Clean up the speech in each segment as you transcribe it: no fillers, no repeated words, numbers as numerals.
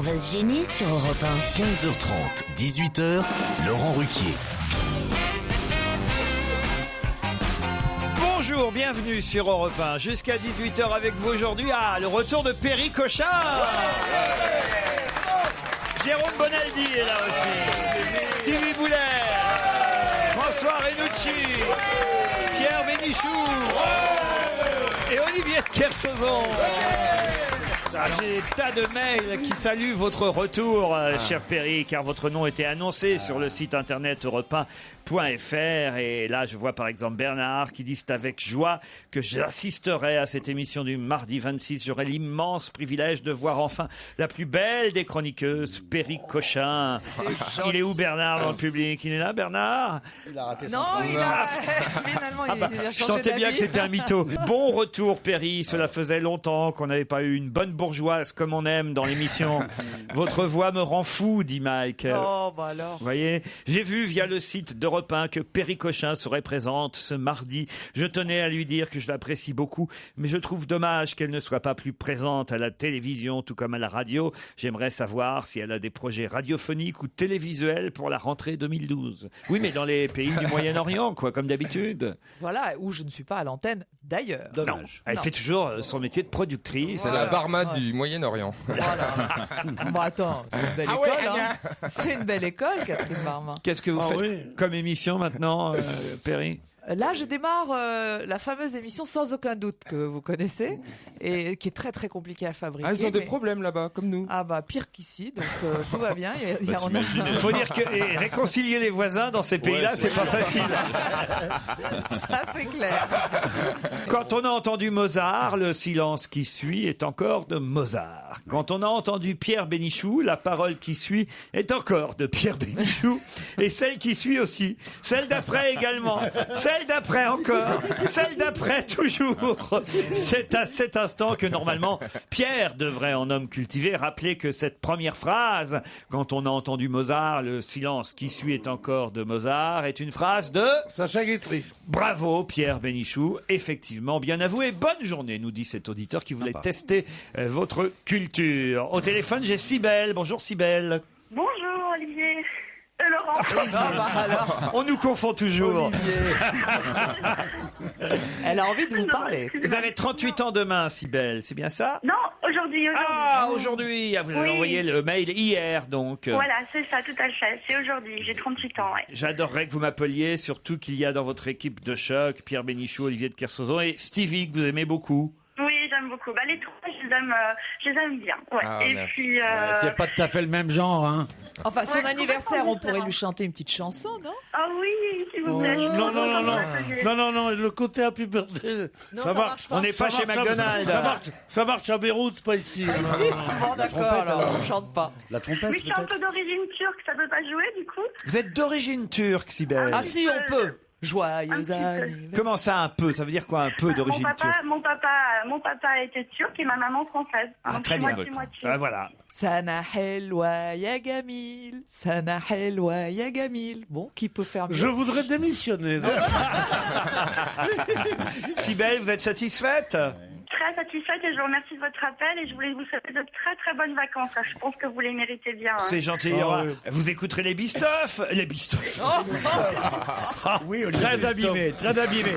va se gêner sur Europe 1. 15h30, 18h, Laurent Ruquier. Bonjour, bienvenue sur Europe 1. Jusqu'à 18h avec vous aujourd'hui. Le retour de Perry Cochin. Jérôme Bonaldi est là aussi. Stevie Boulet. François Renucci. Pierre Bénichou. Et Olivier de Kersauzon. J'ai tas de mails qui saluent votre retour, cher Perry, car votre nom était annoncé sur le site internet europe1.fr. Et là, je vois par exemple Bernard qui dit: c'est avec joie que j'assisterai à cette émission du mardi 26. J'aurai l'immense privilège de voir enfin la plus belle des chroniqueuses, Perry Cochin. Il est où Bernard dans le public? Il est là, Bernard? Il a raté son Non, il a finalement il a Je changé sentais bien d'avis. que c'était un mytho. Bon retour, Perry. Cela faisait longtemps qu'on n'avait pas eu une bonne bourgeoise comme on aime dans l'émission. Votre voix me rend fou, dit Mike. Oh, bah alors. Vous voyez, j'ai vu via le site d'Europe 1 que Perry Cochin serait présente ce mardi. Je tenais à lui dire que je l'apprécie beaucoup, mais je trouve dommage qu'elle ne soit pas plus présente à la télévision, tout comme à la radio. J'aimerais savoir si elle a des projets radiophoniques ou télévisuels pour la rentrée 2012. Oui, mais dans les pays du Moyen-Orient, quoi, comme d'habitude. Voilà, où je ne suis pas à l'antenne d'ailleurs. Dommage. Elle fait toujours son métier de productrice. C'est la barma du Moyen-Orient. Voilà. Bon, attends, c'est une belle école, hein. C'est une belle école, Catherine Barma. Qu'est-ce que vous faites comme émission maintenant, Perry? Là, je démarre la fameuse émission Sans aucun doute que vous connaissez et qui est très très compliquée à fabriquer. Ah, ils ont des mais- problèmes là-bas, comme nous. Ah bah pire qu'ici, donc tout va bien. Il faut dire que réconcilier les voisins dans ces pays-là, c'est pas facile. Ça c'est clair. Quand on a entendu Mozart, le silence qui suit est encore de Mozart. Quand on a entendu Pierre Bénichou, la parole qui suit est encore de Pierre Bénichou. Et celle qui suit aussi. Celle d'après également. Celle d'après encore. Celle d'après toujours. C'est à cet instant que normalement Pierre devrait, en homme cultivé, rappeler que cette première phrase, quand on a entendu Mozart, le silence qui suit est encore de Mozart, est une phrase de... Sacha Guitry. Bravo Pierre Bénichou, effectivement, bien avoué. Bonne journée, nous dit cet auditeur qui voulait tester votre culture. Au téléphone, j'ai Cybèle. Bonjour Cybèle. Bonjour Olivier. Laurent. On nous confond toujours. Elle a envie de vous parler. Vous avez 38 ans demain, Cybèle, c'est bien ça? Non, aujourd'hui. Ah, aujourd'hui. Vous avez Oui. envoyé le mail hier, donc. Voilà, c'est ça, tout à fait. C'est aujourd'hui. J'ai 38 ans, ouais. J'adorerais que vous m'appeliez, surtout qu'il y a dans votre équipe de choc Pierre Bénichou, Olivier de Kersauzon et Stevie, que vous aimez beaucoup. Oui, j'aime beaucoup. Bah, les trois, je les aime bien. Ouais. Ah, et merci. puis, C'est pas tout à fait le même genre, hein. Enfin, son Ouais, anniversaire, complètement on pourrait différent. lui chanter une petite chanson, non? Ah oui, s'il vous plaît. Non, le côté Happy Birthday, ça marche. On n'est pas chez McDonald's. Ça marche à Beyrouth, pas ici. Bon, d'accord, alors on chante pas. La trompette, Mais je suis un peu d'origine turque, ça peut pas jouer, du coup? Vous êtes d'origine turque, Cybèle. Ah si, on peut. Joyeux Un petit peu. anniversaire. Comment ça, un peu? Ça veut dire quoi, un peu d'origine turque? Mon papa était turc et ma maman française. Ah, Donc, très je bien. suis moitié. Ah, voilà. Sana helwa ya gamil, sana helwa ya gamil. Bon, qui peut faire mieux? Je voudrais démissionner. Cybèle, vous êtes satisfaite? Très satisfaite et je vous remercie de votre appel et je voulais vous souhaiter de très très bonnes vacances. Je pense que vous les méritez bien. Hein. C'est gentil. il y aura- Vous écouterez les Bistoff? Les Bistoff. Oui, Très abîmé, très abîmé.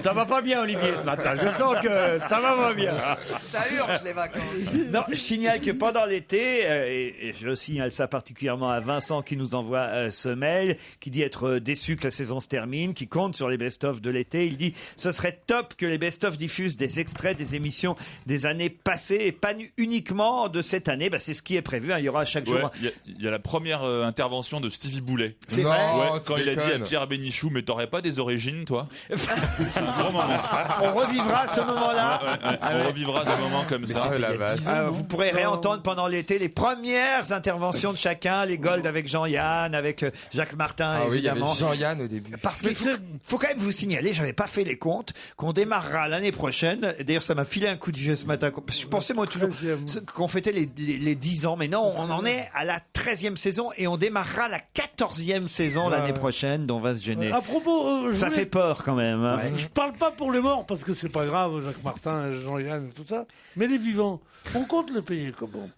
Ça va pas bien, Olivier, ce matin. Je sens que ça va pas bien. Ça urge les vacances. Non, je signale que pendant l'été, et je signale ça particulièrement à Vincent qui nous envoie ce mail, qui dit être déçu que la saison se termine, qui compte sur les best-of de l'été. Il dit « Ce serait top que les best-of diffusent des extraits des émissions des années passées et pas uniquement de cette année. » C'est ce qui est prévu. Il y aura chaque jour. Il y a la première intervention de Stevie Boulet. C'est Non, vrai. Ouais, tu quand il a dit à déconnes. Pierre Bénichou, mais t'aurais pas des origines, toi? C'est un gros moment. On revivra ce moment-là. On revivra des moments comme ça. Ah, la vache. Vous pourrez réentendre pendant l'été les premières interventions de chacun, les Gold avec Jean-Yann, avec Jacques Martin, Ah oui, il y avait évidemment. Jean-Yann au début. Parce qu'il faut quand même vous signaler, j'avais pas fait les comptes, qu'on démarrera l'année prochaine. D'ailleurs, ça m'a filer un coup de vieux ce matin. Je pensais moi toujours qu'on fêtait les 10 ans, mais non, on en est à la 13e saison et on démarrera la 14e saison l'année prochaine, dont on va se gêner. À propos, ça fait peur quand même. Hein. Je parle pas pour les morts parce que c'est pas grave, Jacques Martin, Jean-Yann, tout ça. Mais les vivants, on compte les payer comment?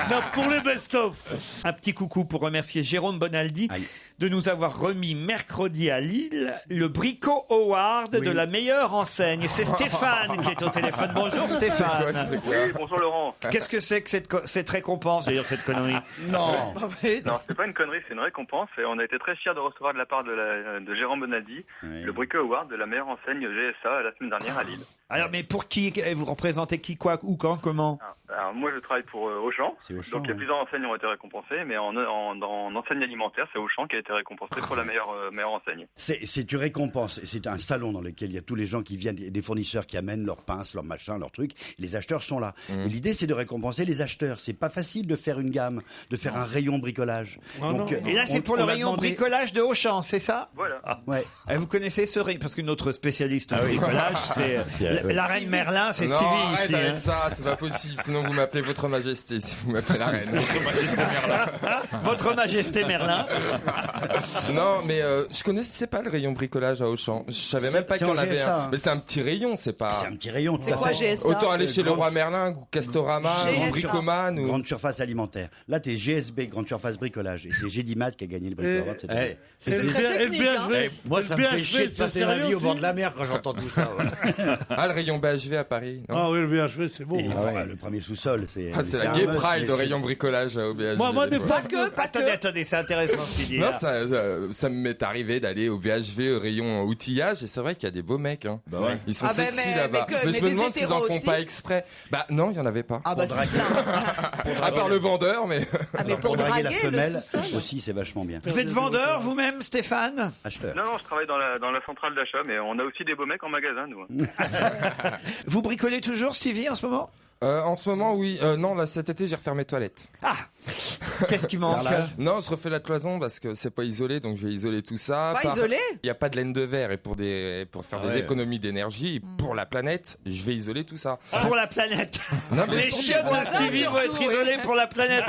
Non, pour les best-of. Un petit coucou pour remercier Jérôme Bonaldi de nous avoir remis mercredi à Lille le Brico Award de la meilleure enseigne. C'est Stéphane qui est au téléphone. Bonjour Stéphane. Oui, bonjour Laurent. Qu'est-ce que c'est que cette récompense, d'ailleurs, cette connerie? Non, c'est pas une connerie, c'est une récompense. Et on a été très fiers de recevoir de la part de Jérôme Bonaldi le Brico Award de la meilleure enseigne GSA la semaine dernière à Lille. Alors, mais pour qui? Vous représentez qui, quoi, où, quand, comment? Alors, moi, je travaille pour Auchan. Donc, il y a plusieurs enseignes qui ont été récompensées, mais en enseigne alimentaire, c'est Auchan qui a été récompensé pour la meilleure enseigne. C'est une récompense. C'est un salon dans lequel il y a tous les gens qui viennent, des fournisseurs qui amènent leurs pinces, leurs machins, leurs trucs. Les acheteurs sont là. Et l'idée, c'est de récompenser les acheteurs. C'est pas facile de faire une gamme, de faire un rayon bricolage. Donc, et là, c'est pour le rayon bricolage de Auchan, c'est ça? Voilà. Ouais. Vous connaissez ce rayon? Parce que notre spécialiste en bricolage, c'est la reine Merlin, c'est Stevie arrête ici. avec ça, c'est pas possible. Sinon, vous m'appelez Votre Majesté si vous m'appelez la reine. Votre Majesté Merlin. Votre Majesté Merlin. Non, mais je connaissais pas le rayon bricolage à Auchan. Je savais même pas qu'il y en avait un. Mais c'est un petit rayon, c'est pas. C'est un petit rayon. C'est quoi GSA? Autant aller chez Leroy Merlin, ou Castorama, ou Bricoman. Ou... Grande surface alimentaire. Là, t'es GSB, Grande surface bricolage. Et c'est Gédimat qui a gagné le Brico Award cette année. C'est très technique, hein. Moi, ça me fait chier de passer ma vie au bord de la mer quand j'entends tout ça. Ah, le rayon BHV à Paris. Non Ah oui, le BHV, c'est beau. Le premier sous-sol, c'est. Ah, c'est la Gay Pride, le rayon bricolage au BHV. Moi, des fois. Attendez, c'est intéressant ce qu'il dit. Non, là. ça m'est arrivé d'aller au BHV, au rayon outillage, et c'est vrai qu'il y a des beaux mecs. Hein. Bah ouais. Ils sont sexy là-bas. Mais je me demande s'ils en font pas exprès. Bah non, il y en avait pas. Ah bah c'est plein. À part le vendeur, mais. Ah mais pour draguer draguer la femelle le sous-sol aussi, c'est vachement bien. Vous êtes vendeur vous-même, Stéphane? Acheteur. Non, je travaille dans la centrale d'achat, mais on a aussi des beaux mecs en magasin, nous. Vous bricolez toujours, Stevie, en ce moment? En ce moment, oui. Non, là, cet été, j'ai refait mes toilettes. Ah! Qu'est-ce qui manque? Non, je refais la cloison parce que c'est pas isolé, donc je vais isoler tout ça. Pas isolé? Il n'y a pas de laine de verre et pour faire des économies d'énergie, pour la planète, je vais isoler tout ça. Pour la planète. Non, mais les chefs de Stevie vont être isolés pour la planète.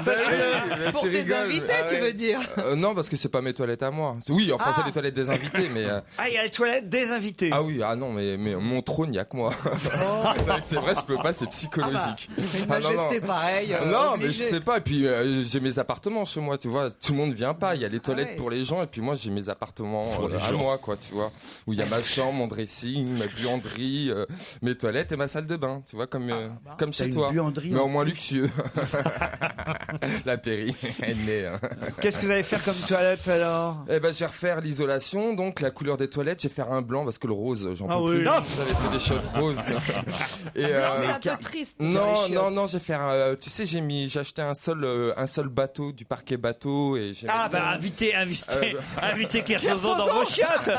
Pour tes invités, tu veux dire? Non, parce que c'est pas mes toilettes à moi. Oui, enfin, c'est les toilettes des invités, mais. Ah, il y a les toilettes des invités. Ah oui, ah non, mais mon trône, il n'y a que moi. C'est vrai, je peux pas, c'est psychologique. Une majesté pareille. Non, mais je sais pas. Et puis j'ai mes appartements chez moi, tu vois. Tout le monde vient pas. Il y a les toilettes pour les gens, et puis moi j'ai mes appartements à moi, quoi, tu vois. Où il y a ma chambre, mon dressing, ma buanderie, mes toilettes et ma salle de bain, tu vois, comme chez toi. Mais au moins luxueux. La péri, elle est. Hein. Qu'est-ce que vous allez faire comme toilette alors? Eh ben, je vais refaire l'isolation, donc la couleur des toilettes. Je vais faire un blanc parce que le rose, j'en peux plus. Non, j'avais fait des shots roses. Et c'est un peu triste. Non, je vais faire. Tu sais, j'ai acheté un seul bateau du parquet bateau et j'ai. Ah bah invitez Kersozon dans vos chiottes.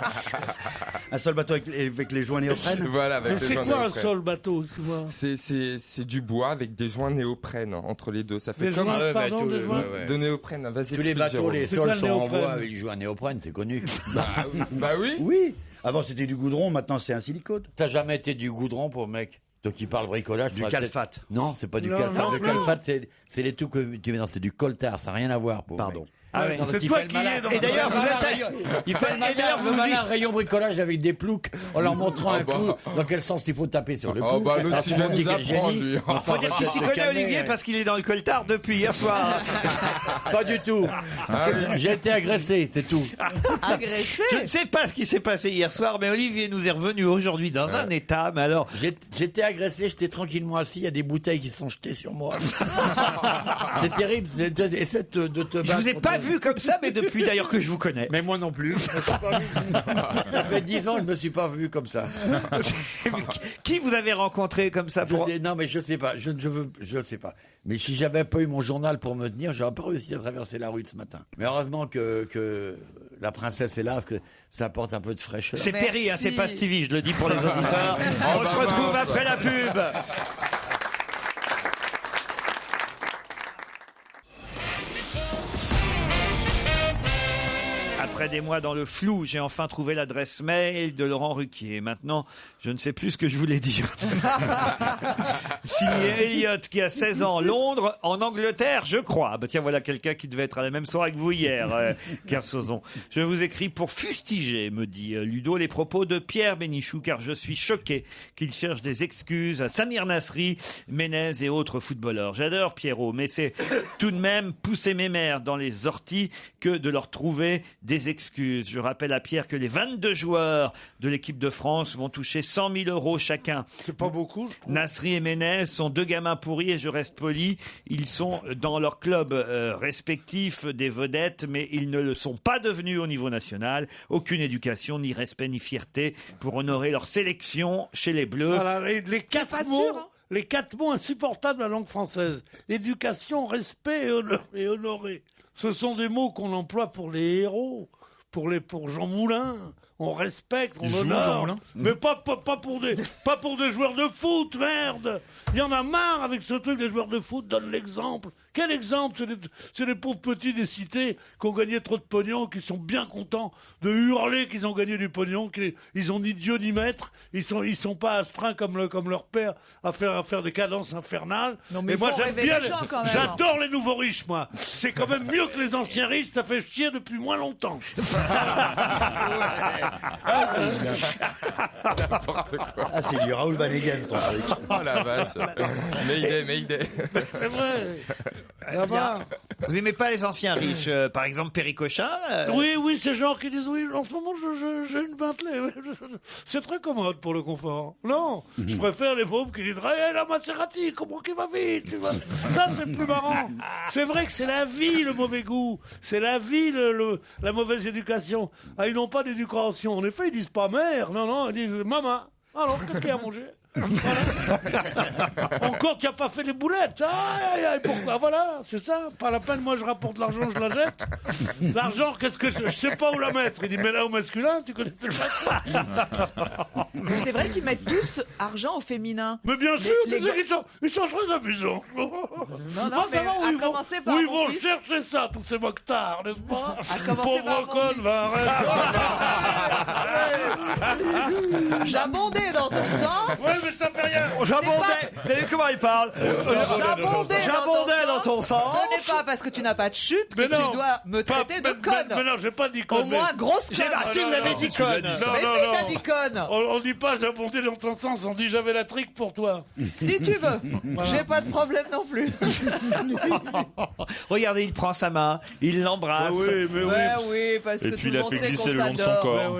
Un seul bateau avec les joints néoprène. Voilà, avec les joints néoprène. C'est quoi un seul bateau, excuse-moi? C'est du bois avec des joints néoprène entre les deux. Ça fait Les comme joints, pardon, des joints. de néoprène. Vas-y. Tous les bateaux, Jérôme. les C'est sols quoi, sont le en néoprène? bois avec du joint néoprène, c'est connu. Bah oui. Oui. Avant c'était du goudron, maintenant c'est un silicone. Ça n'a jamais été du goudron pour mec. Toi qui parles bricolage, Du calfate. Non, c'est pas du Non, calfate. non, Le non. calfate, c'est les trucs que tu mets dans, c'est du coltard, ça n'a rien à voir. Pardon. Ah ouais. Non, parce C'est qu'il toi fait le qui malin. es dans Et d'ailleurs, vous Il fait le malin rayon bricolage avec des ploucs en leur montrant un coup dans quel sens il faut taper sur le clou. Oh bah l'autre Alors, il tout le vient monde dit nous quel apprendre génie. lui. Faut dire qu'il s'y connaît, Olivier, parce qu'il est dans le coltard depuis hier soir. Pas du tout. J'ai été agressé, c'est tout. Agressé? Je ne sais pas ce qui s'est passé hier soir, mais Olivier nous est revenu aujourd'hui dans un état. Mais alors, J'étais agressé, j'étais tranquillement assis, il y a des bouteilles qui se sont jetées sur moi. C'est terrible. Essaie de te battre. je vous ai pas vu comme ça, mais depuis d'ailleurs que je vous connais. Mais moi non plus. Ça fait 10 ans que je me suis pas vu comme ça. Qui vous avez rencontré comme ça pour... Non, mais je sais pas. Je sais pas. Mais si j'avais pas eu mon journal pour me tenir, j'aurais pas réussi à traverser la rue de ce matin. Mais heureusement que la princesse est là, que ça apporte un peu de fraîcheur. C'est Perry, hein, c'est pas Stevie, je le dis pour les auditeurs. On se retrouve après la pub. Après Après des mois dans le flou, j'ai enfin trouvé l'adresse mail de Laurent Ruquier. Maintenant, je ne sais plus ce que je voulais dire. Signé Elliot, qui a 16 ans, Londres, en Angleterre, je crois. Ah bah tiens, voilà quelqu'un qui devait être à la même soirée que vous hier, Kersozon. Je vous écris pour fustiger, me dit Ludo, les propos de Pierre Bénichou, car je suis choqué qu'il cherche des excuses à Samir Nasri, Ménez et autres footballeurs. J'adore Pierrot, mais c'est tout de même pousser mes mères dans les orties que de leur trouver des excuses. Je rappelle à Pierre que les 22 joueurs de l'équipe de France vont toucher 100 000 euros chacun. C'est pas beaucoup. Nasri et Ménez sont deux gamins pourris et je reste poli. Ils sont dans leur club respectif des vedettes, mais ils ne le sont pas devenus au niveau national. Aucune éducation, ni respect, ni fierté pour honorer leur sélection chez les Bleus. Voilà, les 4 mots. Sûr, hein. Les 4 mots insupportables de la langue française. Éducation, respect et honoré. Ce sont des mots qu'on emploie pour les héros, pour Jean Moulin. On respecte, on honore. Mais pas pour des joueurs de foot, merde. Il y en a marre avec ce truc des joueurs de foot. Donne l'exemple. Quel exemple? C'est les pauvres petits des cités qui ont gagné trop de pognon, qui sont bien contents de hurler qu'ils ont gagné du pognon, qu'ils ont ni Dieu ni maître. Ils sont pas astreints comme leur père à faire des cadences infernales. Non, mais moi j'aime bien. J'adore les nouveaux riches, moi. C'est quand même mieux que les anciens riches. Ça fait chier depuis moins longtemps. N'importe quoi. Ah, c'est du Raoul Vanegan, ton truc. Oh la vache. Mayday. C'est vrai. Là-bas. Vous aimez pas les anciens riches, par exemple Péricochin Oui, ces gens qui disent oui, en ce moment j'ai une Bentley. C'est très commode pour le confort. Non, je préfère les mômes qui disent la Maserati, comment qu'il va vite, tu vois. Ça c'est plus marrant. C'est vrai que c'est la vie le mauvais goût, c'est la vie la mauvaise éducation. Ah, ils n'ont pas d'éducation. En effet, ils disent pas mère, non, ils disent maman. Alors qu'est-ce qu'il y a à manger? Encore tu n'as pas fait les boulettes. Aïe, pourquoi? Voilà, c'est ça. Pas la peine, moi je rapporte l'argent, je la jette. L'argent, qu'est-ce que je sais pas où la mettre. Il dit, mais là au masculin, tu connais le masculin. Mais c'est vrai qu'ils mettent tous argent au féminin. Mais bien sûr, ils sont très amusants. Non, mais à commencer par ils mon vont fils. chercher ça, tous ces mocktards, n'est-ce pas? À commencer par Pauvre con, va arrête. J'abondais dans ton sens. Ouais, mais ça fait rien. J'abondais. Vous savez comment il parle? J'abondais dans ton sens. Ce n'est pas parce que tu n'as pas de chute que Mais non, tu dois me traiter de conne. Mais non, j'ai pas dit conne. Au moins, grosse conne. Si vous avez dit conne. Mais si t'as dit conne. On dit pas j'abondais dans ton sens, on dit j'avais la trique pour toi. Si tu veux. J'ai pas de problème non plus. Regardez, il prend sa main, il l'embrasse. Oui, parce que tout le monde sait qu'on s'adore.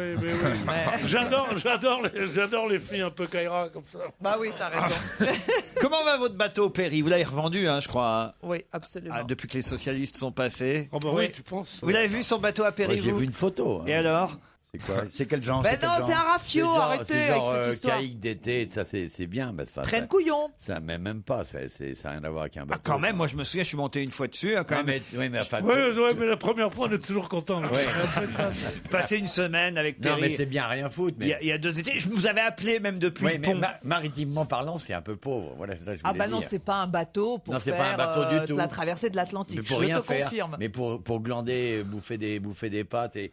J'adore les filles un peu caïra comme ça. Bah oui, t'as raison. Comment va votre bateau, Péri? Vous l'avez revendu, hein, je crois. Oui, absolument. Depuis que les socialistes sont passés. Oh bah oui, tu penses. Vous l'avez vu son bateau à Péri, J'ai vous? vu une photo. Et alors? C'est quoi? C'est quel genre? Ben non, c'est un rafio, arrêtez avec cette histoire. Caïque d'été, ça c'est bien. Traîne couillon. Ça, mais même pas, ça n'a rien à voir avec un bateau. Quand même, moi je me souviens, je suis monté une fois dessus. Quand même. Oui, mais enfin. Mais la première fois, on est toujours content. Passer une semaine avec Péri. Non, mais c'est bien, rien foutre. Mais... Il y a 2 étés, je vous avais appelé même depuis le pont. Maritimement parlant, c'est un peu pauvre. Voilà, c'est ça que je voulais bah non, dire. c'est pas un bateau pour faire la traversée de l'Atlantique. Mais pour je rien te faire. confirme. Mais pour glander, bouffer des pâtes et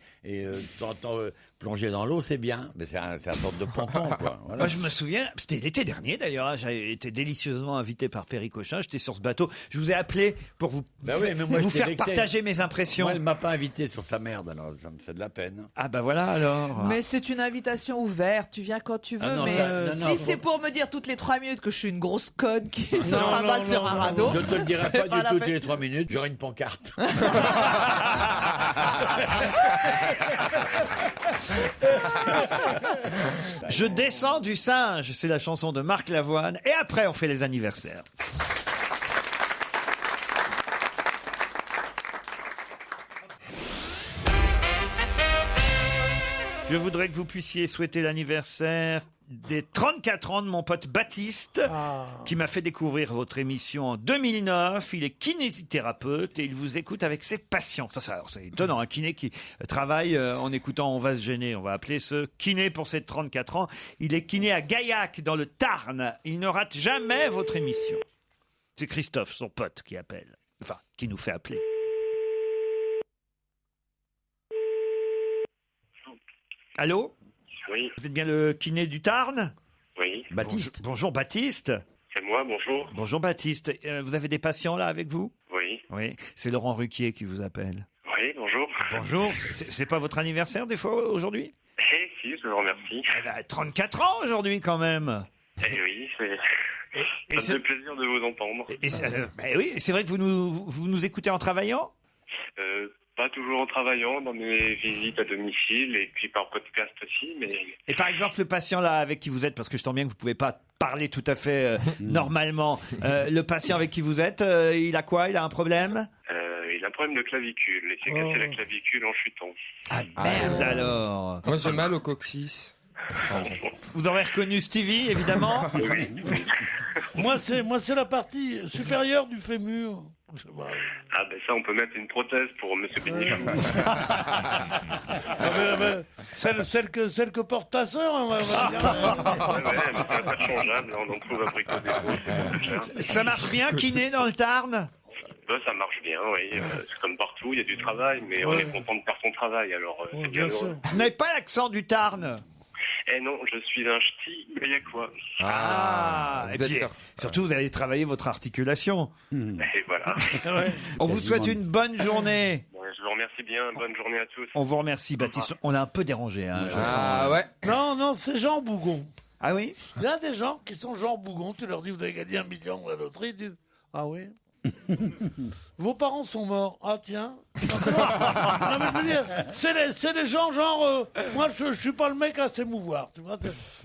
plonger dans l'eau, c'est bien, mais c'est une sorte de ponton, quoi. Voilà. Moi, je me souviens, c'était l'été dernier d'ailleurs, hein, j'ai été délicieusement invité par Péricochin, j'étais sur ce bateau, je vous ai appelé pour vous, vous faire partager mes impressions. Moi, elle m'a pas invité sur sa merde, alors ça me fait de la peine. Ah bah voilà alors. Mais c'est une invitation ouverte, tu viens quand tu veux, si c'est pour me dire toutes les 3 minutes que je suis une grosse conne qui se trimballe sur un radeau. Je ne te le dirai pas du tout toutes les 3 minutes, j'aurai une pancarte. Je descends du singe, c'est la chanson de Marc Lavoine, et après on fait les anniversaires. Je voudrais que vous puissiez souhaiter l'anniversaire des 34 ans de mon pote Baptiste, qui m'a fait découvrir votre émission en 2009. Il est kinésithérapeute et il vous écoute avec ses patients. Ça, c'est étonnant, un kiné qui travaille en écoutant On va se gêner. On va appeler ce kiné pour ses 34 ans. Il est kiné à Gaillac, dans le Tarn. Il ne rate jamais votre émission. C'est Christophe, son pote, qui appelle. Enfin, qui nous fait appeler. Allô? Oui. Vous êtes bien le kiné du Tarn? Oui. Baptiste. Bonjour Baptiste. C'est moi, bonjour. Bonjour Baptiste. Vous avez des patients là avec vous? Oui. Oui. C'est Laurent Ruquier qui vous appelle. Oui, bonjour. Bonjour. C'est pas votre anniversaire des fois aujourd'hui? Eh si, je vous remercie. 34 ans aujourd'hui quand même. Eh oui, ça me fait plaisir de vous entendre. Oui, c'est vrai que vous nous écoutez en travaillant? Pas toujours en travaillant, dans mes visites à domicile et puis par podcast aussi, mais... Et par exemple, le patient là avec qui vous êtes, parce que je sens bien que vous pouvez pas parler tout à fait normalement, le patient avec qui vous êtes, il a quoi? Il a un problème? Il a un problème de clavicule. Il s'est cassé la clavicule en chutant. Ah merde alors. Moi j'ai mal au coccyx. Vous aurez reconnu Stevie, évidemment. Oui. Moi, c'est la partie supérieure du fémur. Ah ben ça, on peut mettre une prothèse pour Monsieur Bénichou. Celle que porte ta sœur, on va dire. Ouais, mais c'est pas changeable, on en trouve à Brico Dépôt. Ça marche bien, kiné dans le Tarn? Ça marche bien, oui. C'est comme partout, il y a du travail, mais on est content de faire son travail, alors c'est bien heureux. Vous n'avez pas l'accent du Tarn? Eh non, je suis un ch'ti, mais il y a quoi? Et puis, surtout, vous allez travailler votre articulation. Et voilà. On vous souhaite une bonne journée. Je vous remercie bien, bonne journée à tous. On vous remercie, Baptiste. On l'a un peu dérangé. Hein, ouais. Non, c'est Jean Bougon. Ah oui? Il y a des gens qui sont Jean Bougon. Tu leur dis, vous avez gagné 1 million à la loterie. Ils disent, ah oui. Vos parents sont morts. Ah tiens. Non, mais je veux dire, c'est les gens genre. Moi, je suis pas le mec à s'émouvoir. Tu vois,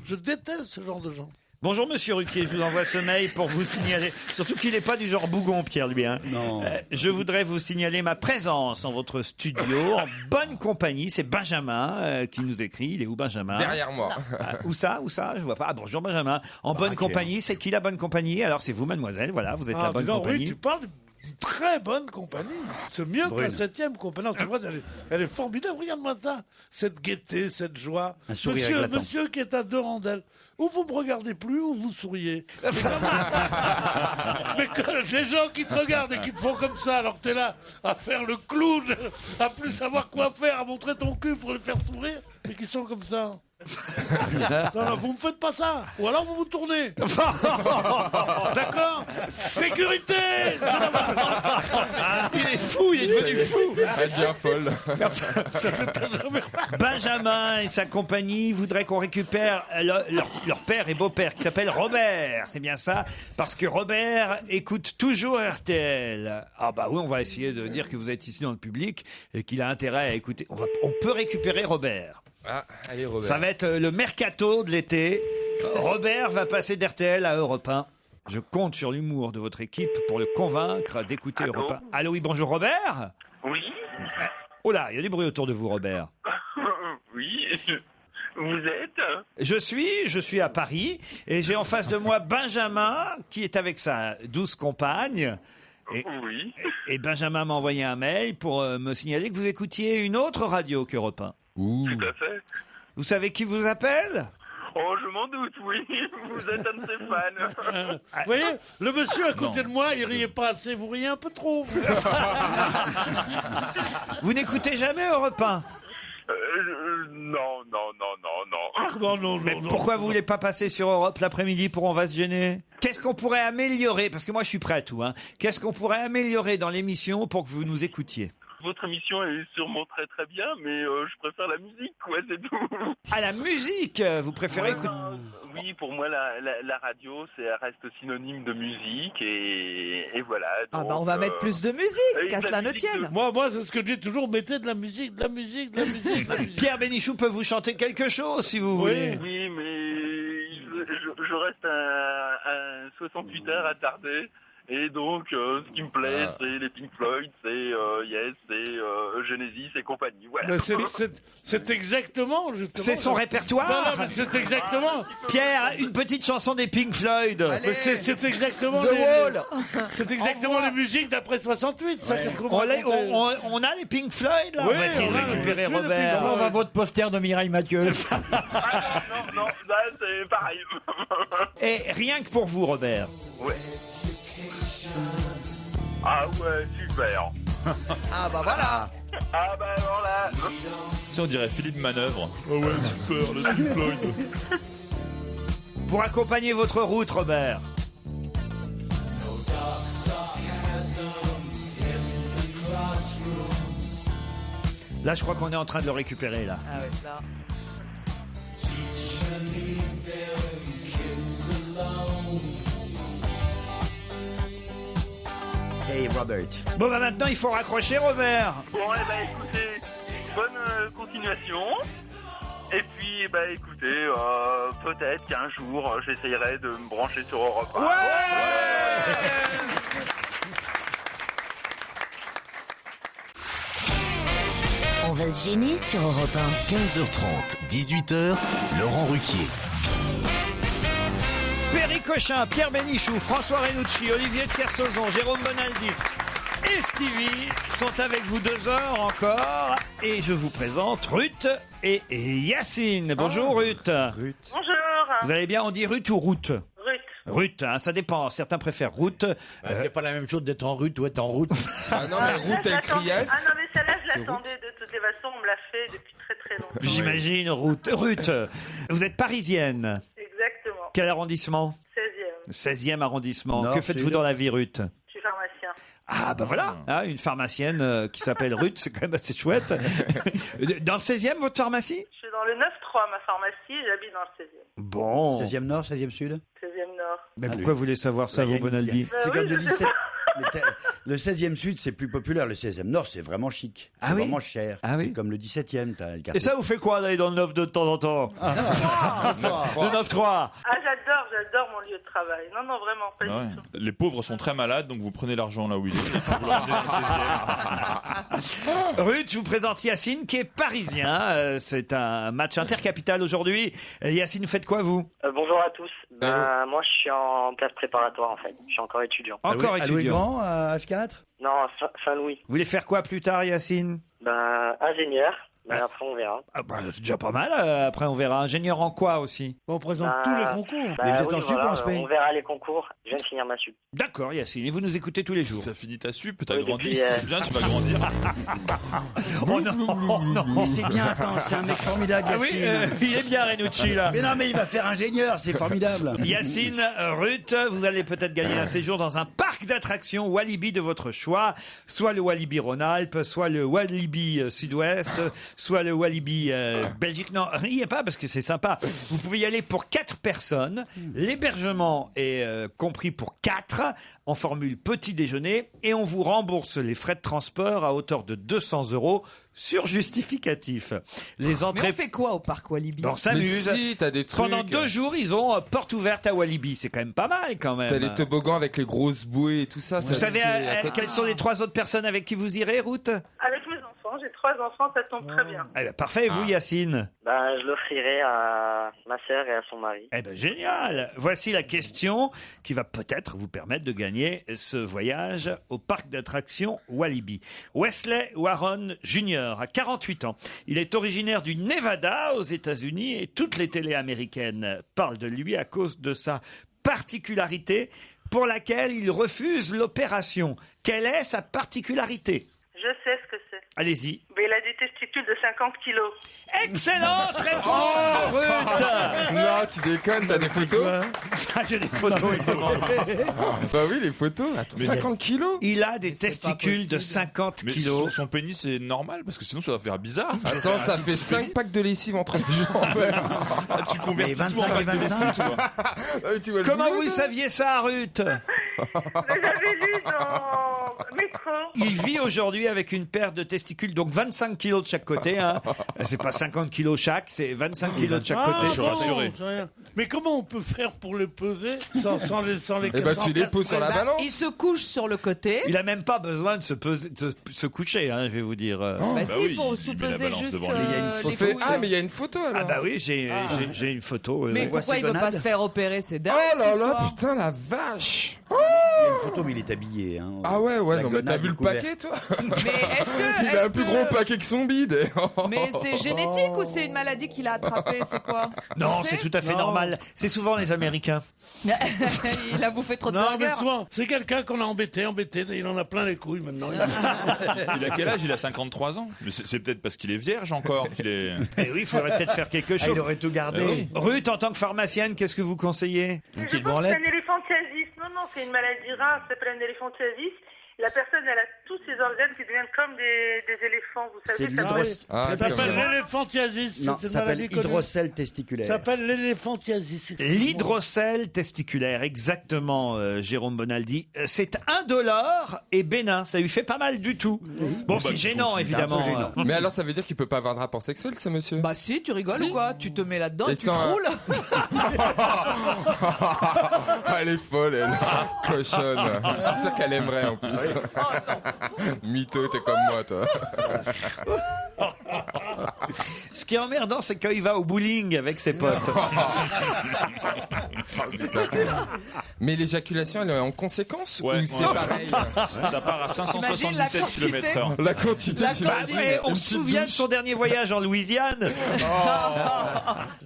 je déteste ce genre de gens. Bonjour Monsieur Ruquier, je vous envoie ce mail pour vous signaler, surtout qu'il n'est pas du genre Bougon, Pierre, lui. Hein. Non. Je voudrais vous signaler ma présence en votre studio, en bonne compagnie. C'est Benjamin qui nous écrit. Il est où, Benjamin? Derrière moi. Où ça? Je vois pas. Ah, bonjour Benjamin. En bonne compagnie, c'est qui la bonne compagnie? Alors c'est vous, mademoiselle. Voilà, vous êtes la bonne compagnie. Oui, tu parles d'une très bonne compagnie. C'est mieux que la 7e compagnie. Non, c'est vrai, elle est formidable. Regarde-moi ça. Cette gaieté, cette joie. Un sourire éclatant. Monsieur qui est à 2 rangs d'elle. Ou vous me regardez plus, ou vous souriez. Mais les gens qui te regardent et qui te font comme ça, alors que t'es là à faire le clown, à plus savoir quoi faire, à montrer ton cul pour les faire sourire, mais qui sont comme ça. Non, vous me faites pas ça. Ou alors vous vous tournez. D'accord? Sécurité. Il est fou, il est devenu fou. Elle devient folle. Benjamin et sa compagnie voudraient qu'on récupère leur père et beau-père qui s'appelle Robert. C'est bien ça? Parce que Robert écoute toujours RTL. Ah bah oui, on va essayer de dire que vous êtes ici dans le public et qu'il a intérêt à écouter. On peut récupérer Robert. Ah, allez Robert. Ça va être le mercato de l'été. Robert va passer d'RTL à Europe 1. Je compte sur l'humour de votre équipe pour le convaincre d'écouter Europe 1. Allô, oui, bonjour Robert. Oui. Oh là, il y a du bruit autour de vous, Robert. Oui. Vous êtes? Je suis à Paris et j'ai en face de moi Benjamin qui est avec sa douce compagne. Oui. Et Benjamin m'a envoyé un mail pour me signaler que vous écoutiez une autre radio qu'Europe 1. Tout à fait. Vous savez qui vous appelle? Oh, je m'en doute, oui. Vous êtes un de ses fans. Vous voyez, le monsieur à côté de moi, il riait pas assez. Vous riez un peu trop. Vous n'écoutez jamais Europe 1? Non. Mais pourquoi vous voulez pas passer sur Europe l'après-midi pour On va se gêner? Qu'est-ce qu'on pourrait améliorer? Parce que moi, je suis prêt à tout. Hein. Qu'est-ce qu'on pourrait améliorer dans l'émission pour que vous nous écoutiez? Votre émission est sûrement très très bien, mais je préfère la musique, quoi, c'est tout. Ah, la musique! Vous préférez écouter? Oui, pour moi, la radio, ça reste synonyme de musique, et voilà. Donc, Ah bah on va mettre plus de musique, qu'à cela ne tienne. Moi, c'est ce que je dis toujours, mettez de la musique. Pierre Bénichou peut vous chanter quelque chose, si vous voulez. Oui, mais je reste un 68 heures attardé. Et donc, ce qui me plaît, c'est les Pink Floyd, c'est Yes, c'est Genesis et compagnie. Voilà. C'est exactement, justement. C'est son répertoire. Non, mais c'est exactement. Pierre, une petite chanson des Pink Floyd. C'est exactement The Wall. C'est exactement les musiques d'après 68. Ça, on a les Pink Floyd, là. Oui, on va essayer de récupérer Robert. Comment va votre poster de Mireille Mathieu? Non, là, c'est pareil. Et rien que pour vous, Robert. Ouais. Ah ouais, super. Ah bah voilà. Ah bah alors là... Si on dirait Philippe Manœuvre. Oh ouais, super, le Pink Floyd. Pour accompagner votre route, Robert. Là, je crois qu'on est en train de le récupérer, là. Ah ouais, là. Hey Robert. Bon, bah maintenant, il faut raccrocher, Robert. Bon, eh ben écoutez, bonne continuation. Et puis, bah écoutez, peut-être qu'un jour, j'essayerai de me brancher sur Europe 1. On va se gêner sur Europe 1. 15h30, 18h, Laurent Ruquier. Perry Cochin, Pierre Bénichou, François Renucci, Olivier de Kersauzon, Jérôme Bonaldi et Stevie sont avec vous 2 heures encore. Et je vous présente Ruth et Yacine. Bonjour Ruth. Bonjour. Vous allez bien? On dit Ruth ou Ruth? Ruth. Ruth, hein, ça dépend. Certains préfèrent Ruth. C'est pas la même chose d'être en route ou être en route. Ah non, mais Ruth, elle crie F. Ah non, mais celle-là, je l'attendais de toutes les façons. On me l'a fait depuis très très longtemps. J'imagine Ruth. Ruth, vous êtes parisienne. Exactement. Quel arrondissement? 16e. 16e arrondissement. Nord, Que faites-vous sud. dans la vie, Ruth? Je suis pharmacien. Ah, bah voilà, hein, une pharmacienne qui s'appelle Ruth, c'est quand même assez chouette. Dans le 16e, votre pharmacie? Je suis dans le 9-3, ma pharmacie, et j'habite dans le 16e. Bon. 16e Nord, 16e Sud. 16e Nord. Mais pourquoi vous voulez savoir ça, vous, Bonaldi? C'est oui, comme de je sais 17. pas. Mais le 16e Sud, c'est plus populaire. Le 16e Nord, c'est vraiment chic. Ah C'est oui vraiment cher. Ah oui C'est comme le 17e. T'as le Et quartier. ça vous fait quoi d'aller dans le 9 de temps en temps? Le 9-3. Ah, j'adore mon lieu de travail. Non, non, vraiment, pas Ouais. du tout. Les pauvres sont très malades, donc vous prenez l'argent là où il est. Et puis vous le ramenez dans le 16e. Ruth, je vous présente Yacine qui est parisien. C'est un match intercapital aujourd'hui. Yacine, vous faites quoi vous? Bonjour à tous. Moi, je suis en classe préparatoire en fait. Je suis encore étudiant. Encore À Louis étudiant. Grand, à H4. Non, Saint-Louis. Vous voulez faire quoi plus tard, Yacine? Ingénieur. Mais après, on verra. Ah bah, c'est déjà pas mal. Après, on verra. Ingénieur en quoi aussi? On présente tous les concours. Mais vous êtes oui, en sup voilà, ou en spé? on verra les concours. Je viens de finir ma sup. D'accord, Yacine. Et vous nous écoutez tous les jours? Ça finit ta sup, t'as Oui, grandi. depuis, C'est bien, tu vas grandir. Oh non, non. Mais c'est bien, attends, c'est un mec formidable, Ah oui, Yacine. il est bien, Renucci, là. Mais non, mais il va faire ingénieur, c'est formidable. Yacine, Ruth, vous allez peut-être gagner un séjour dans un parc d'attractions Walibi de votre choix. Soit le Walibi Rhône-Alpes, soit le Walibi Sud-Ouest, soit le Walibi Belgique. Non, riez pas parce que c'est sympa. Vous pouvez y aller pour 4 personnes. L'hébergement est compris pour 4 en formule petit déjeuner et on vous rembourse les frais de transport à hauteur de 200 € sur justificatif. Les Mais entrées... on fait quoi au parc Walibi? On s'amuse. Mais si, t'as des trucs. Pendant 2 jours, ils ont porte ouverte à Walibi. C'est quand même pas mal, quand même. T'as les toboggans avec les grosses bouées et tout ça. Vous savez quelles sont les 3 autres personnes avec qui vous irez, Ruth? Avec mes enfants, j'ai 3 enfants, ça tombe très bien. Eh ben, parfait. Et vous, Yacine? Je l'offrirai à ma sœur et à son mari. Eh ben, génial. Voici la question qui va peut-être vous permettre de gagner ce voyage au parc d'attractions Walibi. Wesley Warren Jr. a 48 ans. Il est originaire du Nevada aux États-Unis et toutes les télés américaines parlent de lui à cause de sa particularité pour laquelle il refuse l'opération. Quelle est sa particularité? Je sais ce que c'est. Allez-y. Mais il a des testicules de 50 kilos. Excellente réponse, Ruth. Non, tu déconnes, t'as des photos? Ah, j'ai des photos, évidemment. Bah oui, les photos. Attends, 50 kilos? Il a des testicules de 50 Mais kilos. son pénis c'est normal parce que sinon ça va faire bizarre. Attends, ça fait 5 packs de lessive entre les jambes. Tu convertis Mais tout en 25 et pack de 25. lessive, toi. Comment vous saviez ça, Ruth? Mais j'avais lu dans Métro. Il vit aujourd'hui avec une paire de testicules, donc 25 kilos de chaque côté. Hein. C'est pas 50 kilos chaque, c'est 25 kilos de chaque côté. Je suis rassuré. c'est rien. Mais comment on peut faire pour les peser sans les Eh ben, tu les poses sur la balance. Il se couche sur le côté. Il a même pas besoin de se coucher, hein, je vais vous dire. Bah si, oui, pour il met la sous-peser balance juste devant lui. Il y a une les photo. couilles. Ah, mais il y a une photo alors. Ah bah oui, j'ai une photo. Mais ouais. pourquoi il veut pas Voici se faire opérer? C'est dingue. Oh cette là là, histoire. putain, la vache. y a une photo, mais il est habillé. Hein. Ah ouais, La non, mais t'as gonade vu le découverte. paquet, toi? Mais est-ce que. Il a un plus gros paquet que son bide. Mais c'est génétique ou c'est une maladie qu'il a attrapée? C'est quoi? Non, Tu c'est sais tout à fait normal. C'est souvent les Américains. Il a bouffé trop de Non, mais burgers. souvent, c'est quelqu'un qu'on a embêté, il en a plein les couilles maintenant. Il a quel âge? Il a 53 ans. Mais c'est peut-être parce qu'il est vierge encore qu'il est. Eh oui, il faudrait peut-être faire quelque chose. Il aurait tout gardé. Ruth, en tant que pharmacienne, qu'est-ce que vous conseillez? Je pense que c'est un éléphantiasis. Non, c'est une maladie rare, ça s'appelle un éléphantiasis. La personne, elle a tous ses organes qui deviennent comme des éléphants. Vous savez, Ça s'appelle l'éléphantiasis. Non, C'est ça une s'appelle maladie connue. hydrocèle testiculaire. Ça s'appelle l'éléphantiasis. L'hydrocèle testiculaire, exactement, Jérôme Bonaldi. C'est indolore et bénin. Ça lui fait pas mal du tout. Bon, c'est gênant, évidemment. Mais alors, ça veut dire qu'il peut pas avoir de rapport sexuel, ce monsieur? Bah si, tu rigoles ou quoi? Tu te mets là-dedans Et et tu te sans un- roules. Elle est folle, elle. Cochonne. Je suis sûr qu'elle aimerait, en plus. Mytho, t'es comme moi, toi. Ce qui est emmerdant, c'est qu'il va au bowling avec ses potes. Mais l'éjaculation, elle est en conséquence ou c'est pareil? Ça part à 577 km/h. La quantité, On se souvient de son dernier voyage en Louisiane.